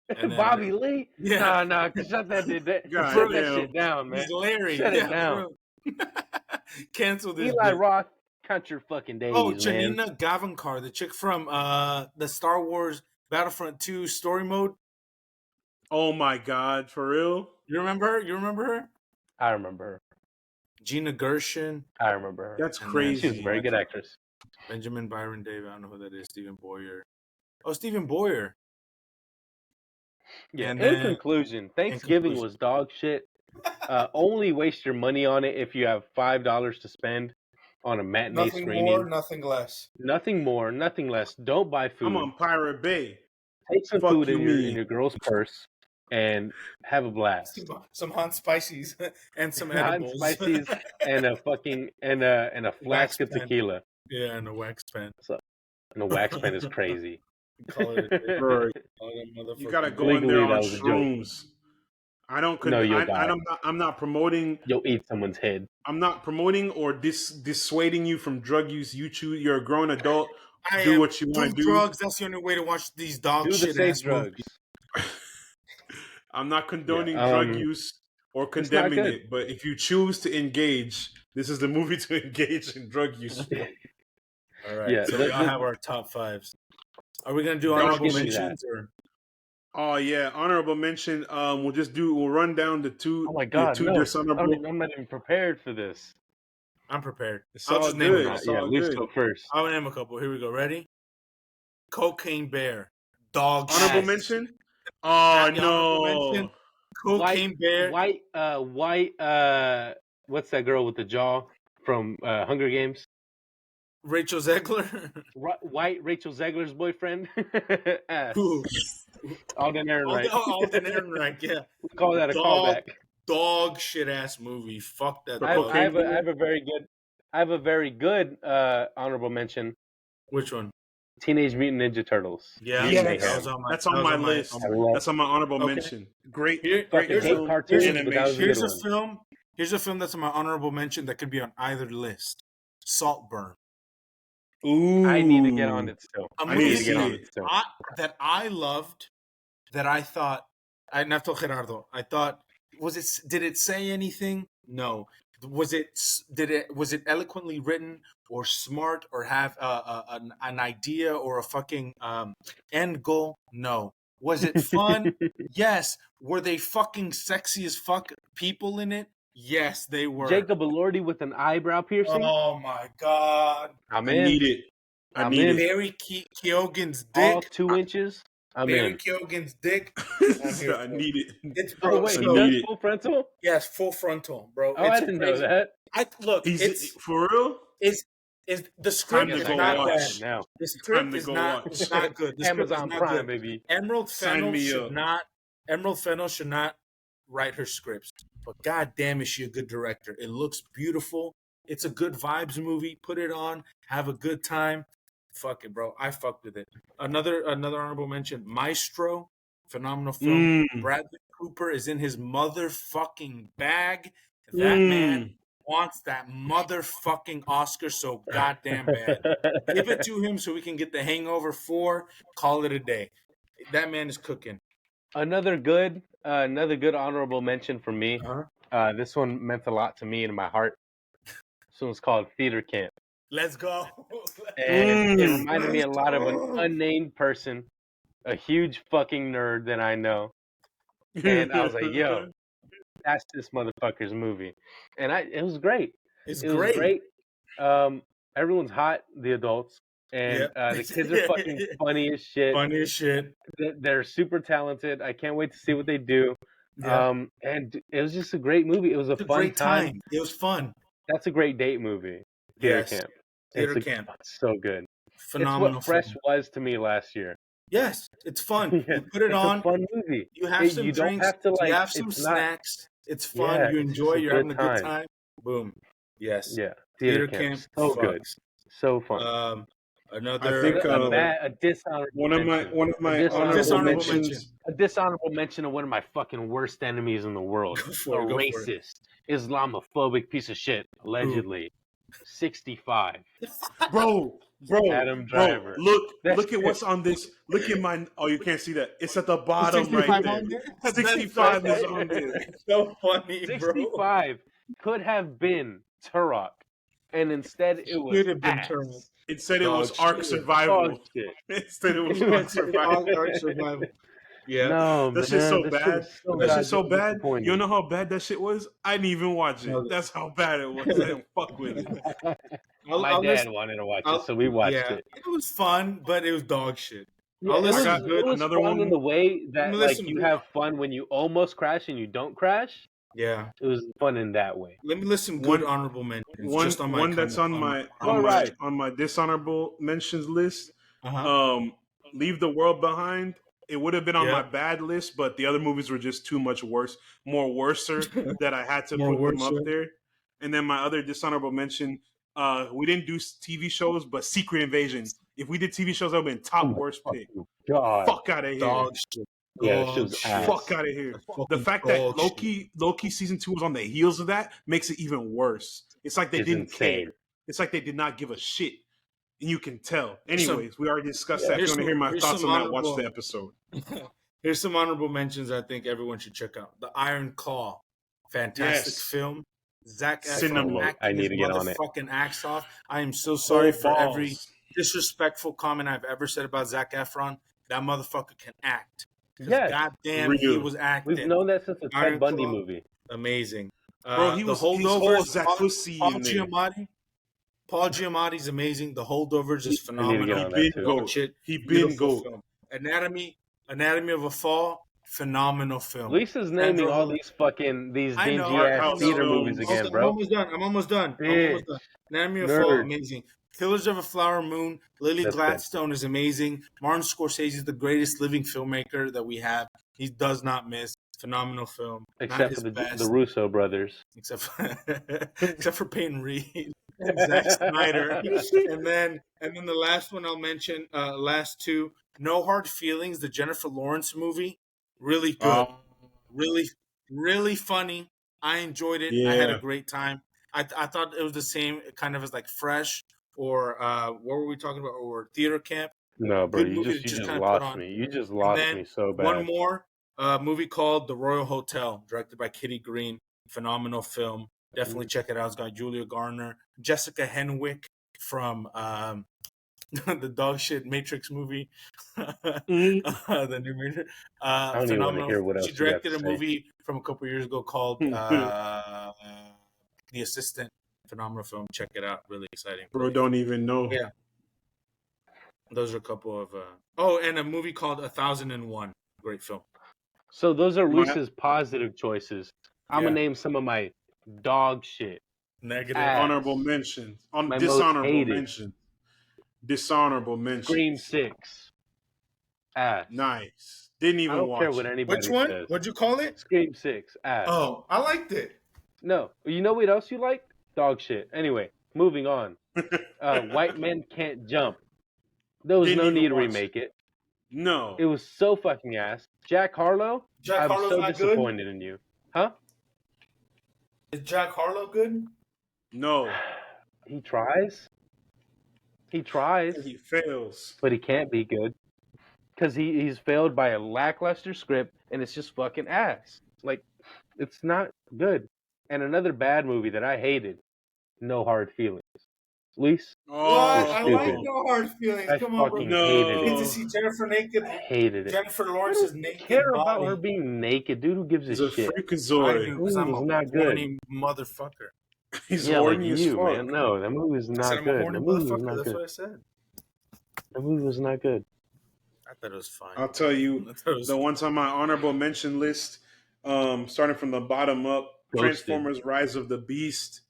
Bobby Lee? Yeah. Nah, shut that shit down, man. He's Larry. Shut it down. Cancel this. Eli Roth, count your fucking days, Janina man. Gavankar, the chick from the Star Wars Battlefront 2 story mode. Oh my God, for real? You remember her? I remember her. Gina Gershon. I remember her. That's And crazy. She was a very good actress. Benjamin Byron David. I don't know who that is. Stephen Boyer. Oh, Stephen Boyer. Yeah. And In then- conclusion, Thanksgiving was dog shit. Only waste your money on it if you have $5 to spend on a matinee Nothing screening. more, nothing less. Nothing more, nothing less. Don't buy food. I'm on Pirate Bay. Take some Fuck food you, in me. your girl's purse and have a blast. Some hot spices and some Hot edibles. spices and a fucking and a flask of pen. tequila. Yeah, and a wax pen. And a wax pen is crazy. Call it a day. Bro, Call it a motherfucking you gotta day. go in there Legally, on that was a joke. shrooms. I don't. No, you'll die. I'm not promoting. You'll eat someone's head. I'm not promoting or dissuading you from drug use. You choose. You're a grown adult. I Do am- what you want to do. drugs. That's the only way to watch these dog Do the shit safe ass drugs. movies. I'm not condoning Yeah, drug use or condemning good. it, but if you choose to engage, this is the movie to engage in drug use. All right. Yeah, so we all have our top fives. Are we gonna do Don't honorable give me mentions or? Oh yeah, honorable mention. We'll run down the two. Oh my god, the two no! dishonorable. I'm not even prepared for this. I'm prepared. It's I'll all just name good. them. It's Yeah, all Luis good. go first. I'll name a couple. Here we go. Ready? Cocaine Bear. Dog Honorable shit. mention. Oh Honorable no. mention. Cocaine Bear. White. What's that girl with the jaw from Hunger Games? Rachel Zegler. White Rachel Zegler's boyfriend. Ass. Who? Alden Ehrenreich. Alden Ehrenreich. Yeah. We call that a Dog. callback. Dog shit ass movie. Fuck that. The I dog. have a very good honorable mention. Which one? Teenage Mutant Ninja Turtles. Yeah, Yes. that was on my, That's on my list. That's on my honorable Okay. mention. Great, Here- great here's film, a- cartoons, here's a- but that was a Here's good a one. film. Here's a film that's on my honorable mention that could be on either list. Saltburn. Ooh, I need to get on it still. A I need to movie see it. still. that I loved. That I thought. I have to Gerardo. I thought. Did it say anything? No. Was it eloquently written or smart or have an idea or a fucking end goal? No. Was it fun? Yes. Were they fucking sexy as fuck people in it? Yes, they were. Jacob Elordi with an eyebrow piercing. Oh my god. I'm I in. need it. I I'm need in. it. Barry Keoghan's All dick. 2 inches. I'm Barry in. Keoghan's dick. I need it. It's Oh bro. wait, so- he I does need it. full frontal. yes, full frontal, bro. Oh, I didn't know that. He's for real. Is the script Time is to go not watch. bad. Now, The Time script to is go not, watch. it's not good. The script is Amazon not Prime, good. baby. Emerald Sign Fennell me should up. not. Emerald Fennell should not write her scripts. But god damn, is she a good director? It looks beautiful. It's a good vibes movie. Put it on. Have a good time. Fuck it, bro. I fucked with it. Another honorable mention. Maestro. Phenomenal film. Bradley Cooper is in his motherfucking bag. That man wants that motherfucking Oscar so goddamn bad. Give it to him so we can get the Hangover 4. Call it a day. That man is cooking. Another good honorable mention for me. Uh-huh. This one meant a lot to me in my heart. This one's called Theater Camp, Let's go. and it reminded me a lot of an unnamed person, a huge fucking nerd that I know. And I was like, yo, that's this motherfucker's movie. And it was great. It's It was great. Everyone's hot, the adults. And the kids are fucking funny as shit. Funny as shit. They're super talented. I can't wait to see what they do. Yeah. And it was just a great movie. It was a It's a fun great time. It was fun. That's a great date movie. Theater Yes. Camp. Theater It's Camp. so good. Phenomenal. It's what Fresh film. was to me last year. Yes, it's fun. Yeah, You put it it's on. a fun movie. You have some You don't drinks. have to, like, you have some it's not- snacks. It's fun. Yeah, you it's enjoy. just a You're good having a good time. time. Boom. Yes. Yeah, Theater Theater Camp. Camp. So good. fucks. So fun. Another. I think, a dishonorable One of my Dishonorable honorable mention. mentions. a dishonorable mention of one of my fucking worst enemies in the world. Go for A it, go for it. racist, Islamophobic piece of shit, allegedly. 65. Bro, Adam Driver. Look at what's on this. Look at my. Oh, you can't see that. It's at the bottom right 65 there. on there? 65 is on there. It's so funny, bro. 65 could have been Turok, and instead it was Could have been ass. Turok. It said it was Dog Ark shit. Survival. Dog shit. It said it was Ark Survival. All Ark Survival. Yeah. No, That shit's man, so this shit bad. was so That shit's so goddamn bad. You disappointing. don't know how bad that shit was? I didn't even watch it. That's how bad it was. I didn't fuck with it. My dad wanted to watch it, so we watched it. It was fun, but it was dog shit. Yeah, it was another fun one. in the way that like Listen, you have fun when you almost crash and you don't crash. Yeah, it was fun in that way. let me list some good honorable mentions. Just on my one that's on my dishonorable mentions list. Leave the World Behind. It would have been on my bad list, but the other movies were just too much more worser that I had to put them up there. And then my other dishonorable mention, we didn't do TV shows, but Secret Invasion. If we did TV shows, that would have been top worst pick. God. Fuck out of here. Dog shit. Yeah, that shit was ass. Fuck out of here. The fact that Loki season 2 was on the heels of that makes it even worse. It's like they didn't care. It's like they did not give a shit. And you can tell. Anyways, we already discussed that. If you want to hear my thoughts on that, watch the episode. Here's some honorable mentions I think everyone should check out. The Iron Claw. Fantastic film. Zac Efron acting his motherfucking axe off. I am so sorry for every disrespectful comment I've ever said about Zac Efron. That motherfucker can act. Yes. Goddamn, he was acting. We've known that since the Ted Bundy movie. Amazing. Bro, he was holdovers. Paul Giamatti's amazing. The Holdovers is phenomenal. He been goat. Anatomy of a Fall, phenomenal film. Lisa's naming all these dingy ass theater movies again, bro. I'm almost done. Anatomy of a Fall, amazing. Killers of a Flower Moon, Lily Gladstone is amazing. Martin Scorsese is the greatest living filmmaker that we have. He does not miss. Phenomenal film. Except for the Russo brothers. Except for Peyton Reed and Zack Snyder. and then the last one I'll mention, last two, No Hard Feelings, the Jennifer Lawrence movie. Really good. Really funny. I enjoyed it. Yeah. I had a great time. I thought it was the same kind of as like Fresh or what were we talking about? Or Theater Camp. No, bro, you just lost me. You just lost me so bad. One more movie called The Royal Hotel, directed by Kitty Green. Phenomenal film. Definitely check it out. It's got Julia Garner, Jessica Henwick from the dog shit Matrix movie. The new Matrix. I don't even want to hear what else she directed a movie from a couple years ago called The Assistant. Phenomenal film. Check it out. Really exciting. Bro, don't even know. Yeah. Those are a couple of... and a movie called 1001. Great film. So those are Lisa's positive choices. I'm going to name some of my dog shit. Negative. Honorable mentions. Dishonorable mentions. Dishonorable mentions. Scream 6. Ass. Nice. Didn't even watch. I don't care what anybody says. Which one? Says. What'd you call it? Scream 6. Ass. Oh, I liked it. No. You know what else you like? Dog shit. Anyway, moving on. White Men Can't Jump. There was no need to remake it. No. It was so fucking ass. Jack Harlow? I'm so disappointed in you. Huh? Is Jack Harlow good? No. He tries. He fails. But he can't be good. Because he's failed by a lackluster script, and it's just fucking ass. Like, it's not good. And another bad movie that I hated, No Hard Feelings. Luis? I like No Hard Feelings. Come on, bro. Hated it. To see Jennifer naked. I hated it. Jennifer Lawrence is naked. I don't care about her being naked. Dude, who gives a shit? Freakazoid. I'm a not good. Motherfucker. He's horny as fuck. Man. No, that movie was not good. That movie was not good. That's what I said. That movie was not good. I thought it was fine. I'll tell you, the ones on my honorable mention list, starting from the bottom up, Transformers: Rise of the Beast.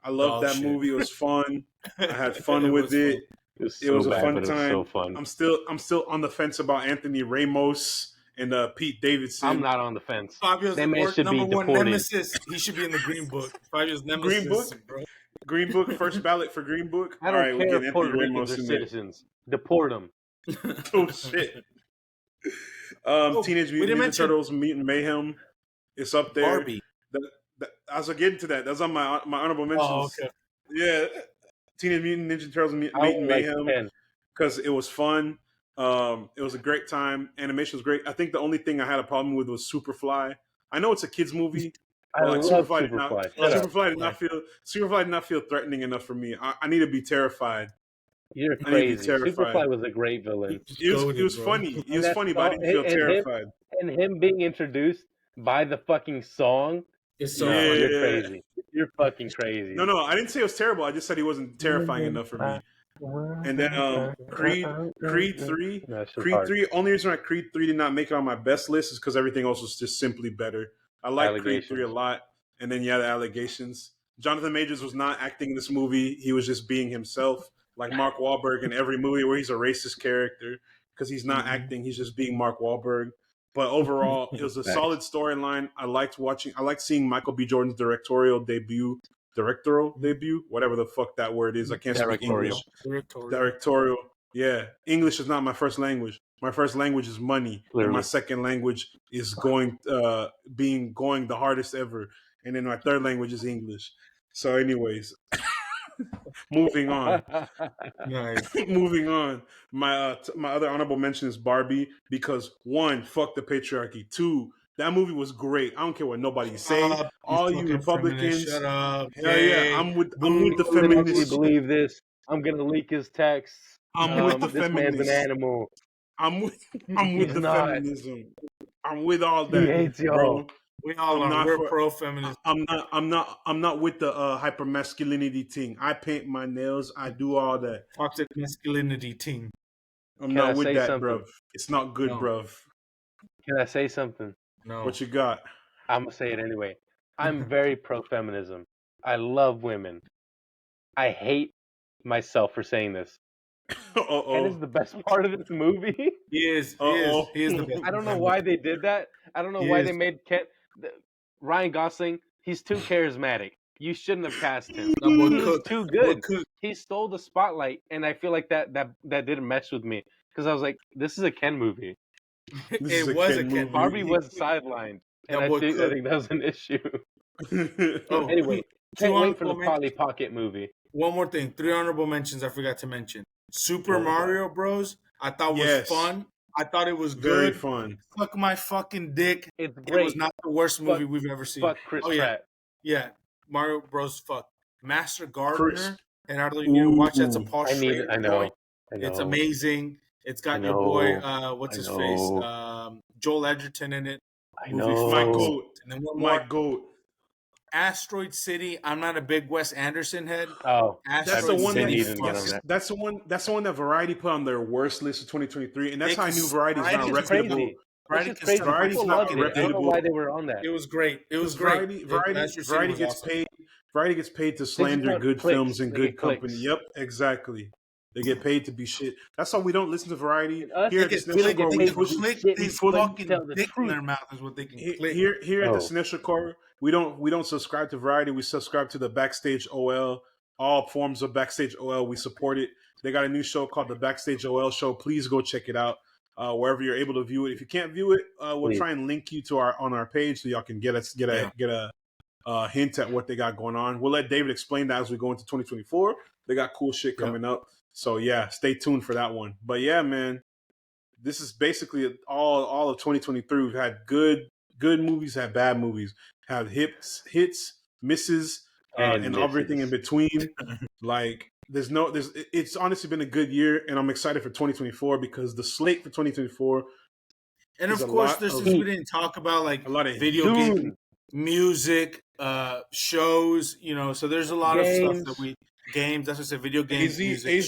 I loved that movie. It was fun. I had fun with it. It was a fun time. So fun. I'm still on the fence about Anthony Ramos and Pete Davidson. I'm not on the fence. Fabio's that man should be deported. Nemesis. He should be in the Green Book. Fabio's Nemesis. Green Book, bro. Green Book. First ballot for Green Book. I don't care if Puerto Ricans are citizens. Deport them. Oh shit. Teenage Mutant Ninja Turtles: Mutant Mayhem. It's up there. Barbie. I was getting to that. That's on my honorable mentions. Oh, okay. Yeah, Teenage Mutant Ninja Turtles: Mutant Mayhem, because it was fun. It was a great time. Animation was great. I think the only thing I had a problem with was Superfly. I know it's a kids movie. I love Superfly. Superfly did not feel threatening enough for me. I need to be terrified You're I need to be crazy. terrified. Superfly was a great villain. It was funny. It was funny, but I didn't feel terrified. And him being introduced by the fucking song. It's so No, funny. you're crazy. You're fucking crazy. No, I didn't say it was terrible. I just said he wasn't terrifying enough for me. And then Creed 3. Creed 3, only reason why Creed 3 did not make it on my best list is because everything else was just simply better. I like Creed 3 a lot. And then, the allegations. Jonathan Majors was not acting in this movie. He was just being himself, like Mark Wahlberg in every movie where he's a racist character because he's not acting. He's just being Mark Wahlberg. But overall, it was a solid storyline. I liked seeing Michael B. Jordan's directorial debut, whatever the fuck that word is. I can't speak English. Directorial. Yeah. English is not my first language. My first language is money. Clearly. And my second language is going the hardest ever. And then my third language is English. So anyways, moving on. Nice. Moving on. My other honorable mention is Barbie because 1, fuck the patriarchy. 2, that movie was great. I don't care what nobody say. All you Republicans, shut up. Hell yeah, I'm with the feminists. Believe this. I'm gonna leak his texts. I'm with the this feminists. Man's an animal. I'm with the feminism. I'm with all that. He hates y'all. Bro. We all are. We're pro-feminist. I'm not with the hyper-masculinity thing. I paint my nails. I do all that. Toxic masculinity team. I'm not with that, bruv. It's not good, bruv. Can I say something? No. What you got? I'm gonna say it anyway. I'm very pro-feminism. I love women. I hate myself for saying this. And it's the best part of this movie. He is the best. I don't know why they did that. I don't know why they made Ryan Gosling. He's too charismatic. You shouldn't have cast him. He's too good. He stole the spotlight, and I feel like that didn't mesh with me because I was like, this is a Ken movie. It was a Ken movie. Barbie was sidelined, and I think that was an issue. Anyway, can't wait for the Polly Pocket movie. One more thing. 3 honorable mentions I forgot to mention. Super Mario Bros. I thought was fun. I thought it was good. Very fun. Fuck my fucking dick. It's great. It was not the worst movie we've ever seen. Fuck Chris Pratt. Yeah. Mario Bros. Fuck. Master Gardener. And I don't need to watch that. It's a Paul Schrader. I know. It's amazing. It's got your boy, what's his face? Joel Edgerton in it. I know. My goat. And then my goat. Asteroid City. I'm not a big Wes Anderson head. Oh, that's the one that's the one that Variety put on their worst list of 2023, and that's how I knew Variety's not reputable. Variety's not reputable. I don't know why they were on that. It was great. It was great. Variety gets paid. Variety gets paid to slander good films and good company. Yep, exactly. They get paid to be shit. That's why we don't listen to Variety. Here at the Cinestro Core, we fucking dick in their mouth is what they can click. Here at the Cinestro Core, we don't subscribe to Variety. We subscribe to the Backstage OL. All forms of Backstage OL, we support it. They got a new show called the Backstage OL Show. Please go check it out wherever you're able to view it. If you can't view it, we'll try and link you to on our page so y'all can get a hint at what they got going on. We'll let David explain that as we go into 2024. They got cool shit coming up. So yeah, stay tuned for that one. But yeah, man, this is basically all of 2023. We've had good movies, had bad movies, had hits, misses, and everything in between. Like it's honestly been a good year, and I'm excited for 2024 because the slate for 2024. And of course, we didn't talk about like a lot of video game, music, shows. So there's a lot of stuff that we. Games, that's what I said. Video games. AZ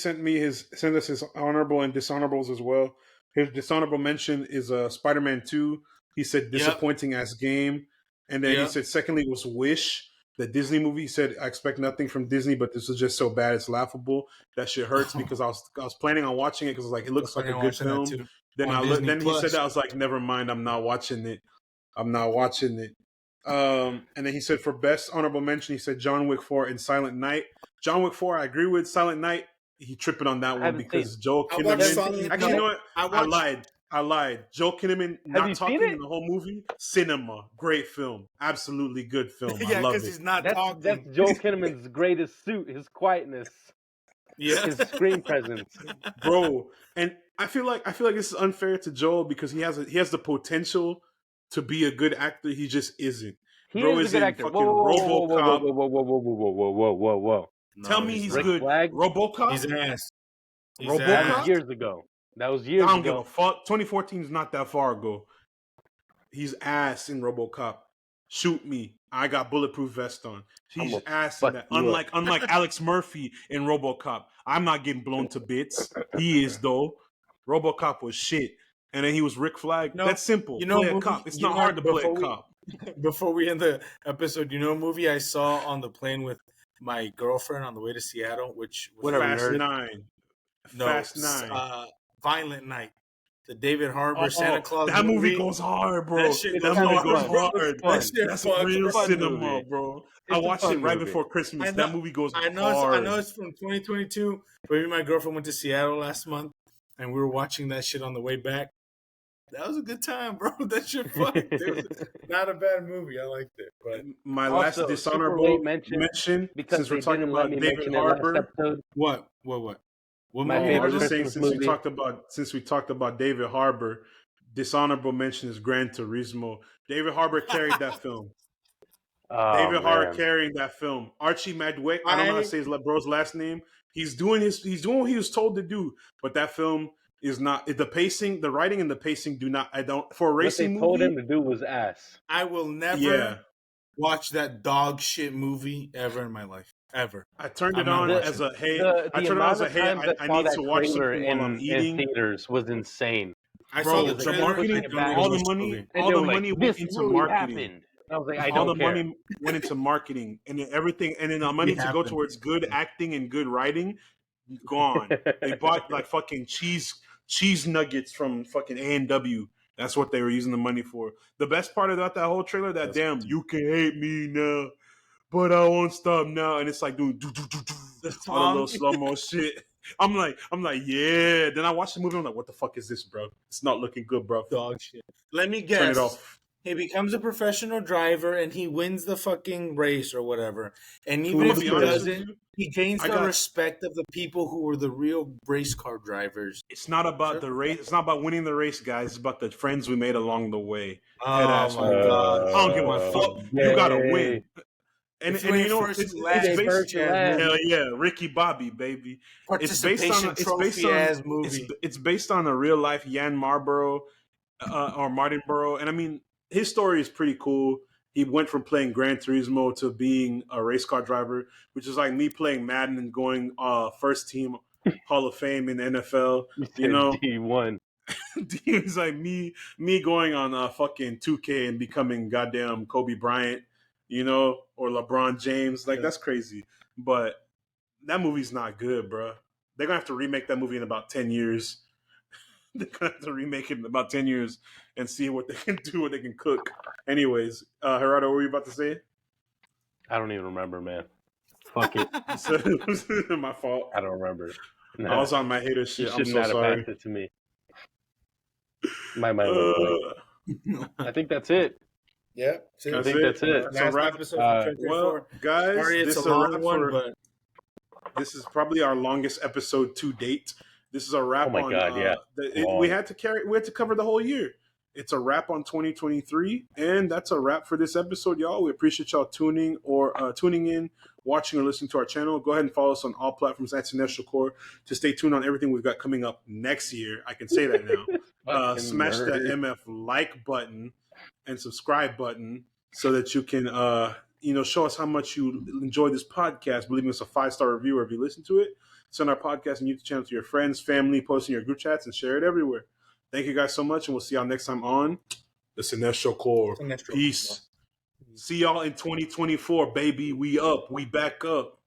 sent us his honorable and dishonorables as well. His dishonorable mention is Spider-Man 2. He said disappointing as game, and then he said secondly was Wish, the Disney movie. He said I expect nothing from Disney, but this is just so bad it's laughable. That shit hurts because I was planning on watching it because it looks like a good film. Then he said that I was like, never mind, I'm not watching it. And then he said for best honorable mention, he said John Wick 4 and Silent Night. John Wick 4, I agree with. Silent Night, he tripping on that one because Joel Kinnaman. Actually, you know what? I lied. Joel Kinnaman not talking in the whole movie. Cinema, great film, absolutely good film. I love it. He's not talking. That's Joel Kinnaman's greatest suit, his quietness. His screen presence, bro. And I feel like this is unfair to Joel because he has the potential to be a good actor. He just isn't. He is a good actor. Whoa. No, Tell me he's Rick good. Flag? RoboCop? He's ass. RoboCop? That was years ago. I don't give a fuck. 2014 is not that far ago. He's ass in RoboCop. Shoot me. I got bulletproof vest on. He's ass in that. Unlike Alex Murphy in RoboCop. I'm not getting blown to bits. He is though. RoboCop was shit. And then he was Rick Flag. That's simple. Play a cop. It's not hard to play a cop. Before we end the episode, you know a movie I saw on the plane with my girlfriend on the way to Seattle, which was Fast 9. No, Fast 9. Violent Night. The David Harbour Santa Claus that movie goes hard, bro. That movie goes hard. That's real cinema, bro. I watched it right before Christmas. That movie goes hard. I know it's from 2022, but me and my girlfriend went to Seattle last month, and we were watching that shit on the way back. That was a good time, bro. That shit fun. It was not a bad movie. I liked it. But my last dishonorable mention, since we're talking about David Harbour. What? My favorite since we talked about David Harbour, dishonorable mention is Gran Turismo. David Harbour carried that film. Harbour carrying that film. Archie Madwick, I don't know how to say his bro's last name. He's doing what he was told to do, but that film is not the writing and the pacing do not. For a racing movie. What they told him to do was ass. I will never watch that dog shit movie ever in my life. Ever. I turned it on as a I need to watch something while I'm eating. In theaters was insane. Bro, the marketing, all the money went into marketing. I was like, all the money went into marketing, and then everything, and then the money to go towards good acting and good writing, gone. They bought like fucking cheese nuggets from fucking A&W. That's what they were using the money for. The best part about that whole trailer, you can hate me now, but I won't stop now. And it's like doing all the little slow-mo shit. I'm like, yeah. Then I watched the movie. I'm like, what the fuck is this, bro? It's not looking good, bro. Dog shit. Let me guess. Turn it off. He becomes a professional driver and he wins the fucking race or whatever. And even if he doesn't, he gains the respect of the people who were the real race car drivers. It's not about the race. It's not about winning the race, guys. It's about the friends we made along the way. Oh, my God. I don't give a fuck. You got to win. And you know, it's based hell yeah, Ricky Bobby, baby. It's based on a real life Jan Marlboro or Martin Burrow, and I mean his story is pretty cool. He went from playing Gran Turismo to being a race car driver, which is like me playing Madden and going first team Hall of Fame in the NFL. You know, D1. It's like me going on fucking 2K and becoming goddamn Kobe Bryant. You know, or LeBron James. Like, that's crazy. But that movie's not good, bro. They're going to have to remake that movie in about 10 years. They're going to have to remake it in about 10 years and see what they can do, what they can cook. Anyways, Gerardo, what were you about to say? I don't even remember, man. Fuck it. My fault. I don't remember. No. I was on my hater shit. I'm so sorry. Have passed it to me. My mind I think that's it. Yeah, I think that's it. Well, guys, this is a long one, but this is probably our longest episode to date. This is a wrap. Oh my God! Yeah, we had to cover the whole year. It's a wrap on 2023, and that's a wrap for this episode, y'all. We appreciate y'all tuning in, watching, or listening to our channel. Go ahead and follow us on all platforms at Cinestro Core to stay tuned on everything we've got coming up next year. I can say that now. Smash that MF like button and subscribe button so that you can show us how much you enjoy this podcast. Leaving us a 5-star review if you listen to it. Send our podcast and YouTube channel to your friends, family, post in your group chats, and share it everywhere. Thank you guys so much, and we'll see y'all next time on the Cinestro Core. Peace. See y'all in 2024, baby. We up. We back up.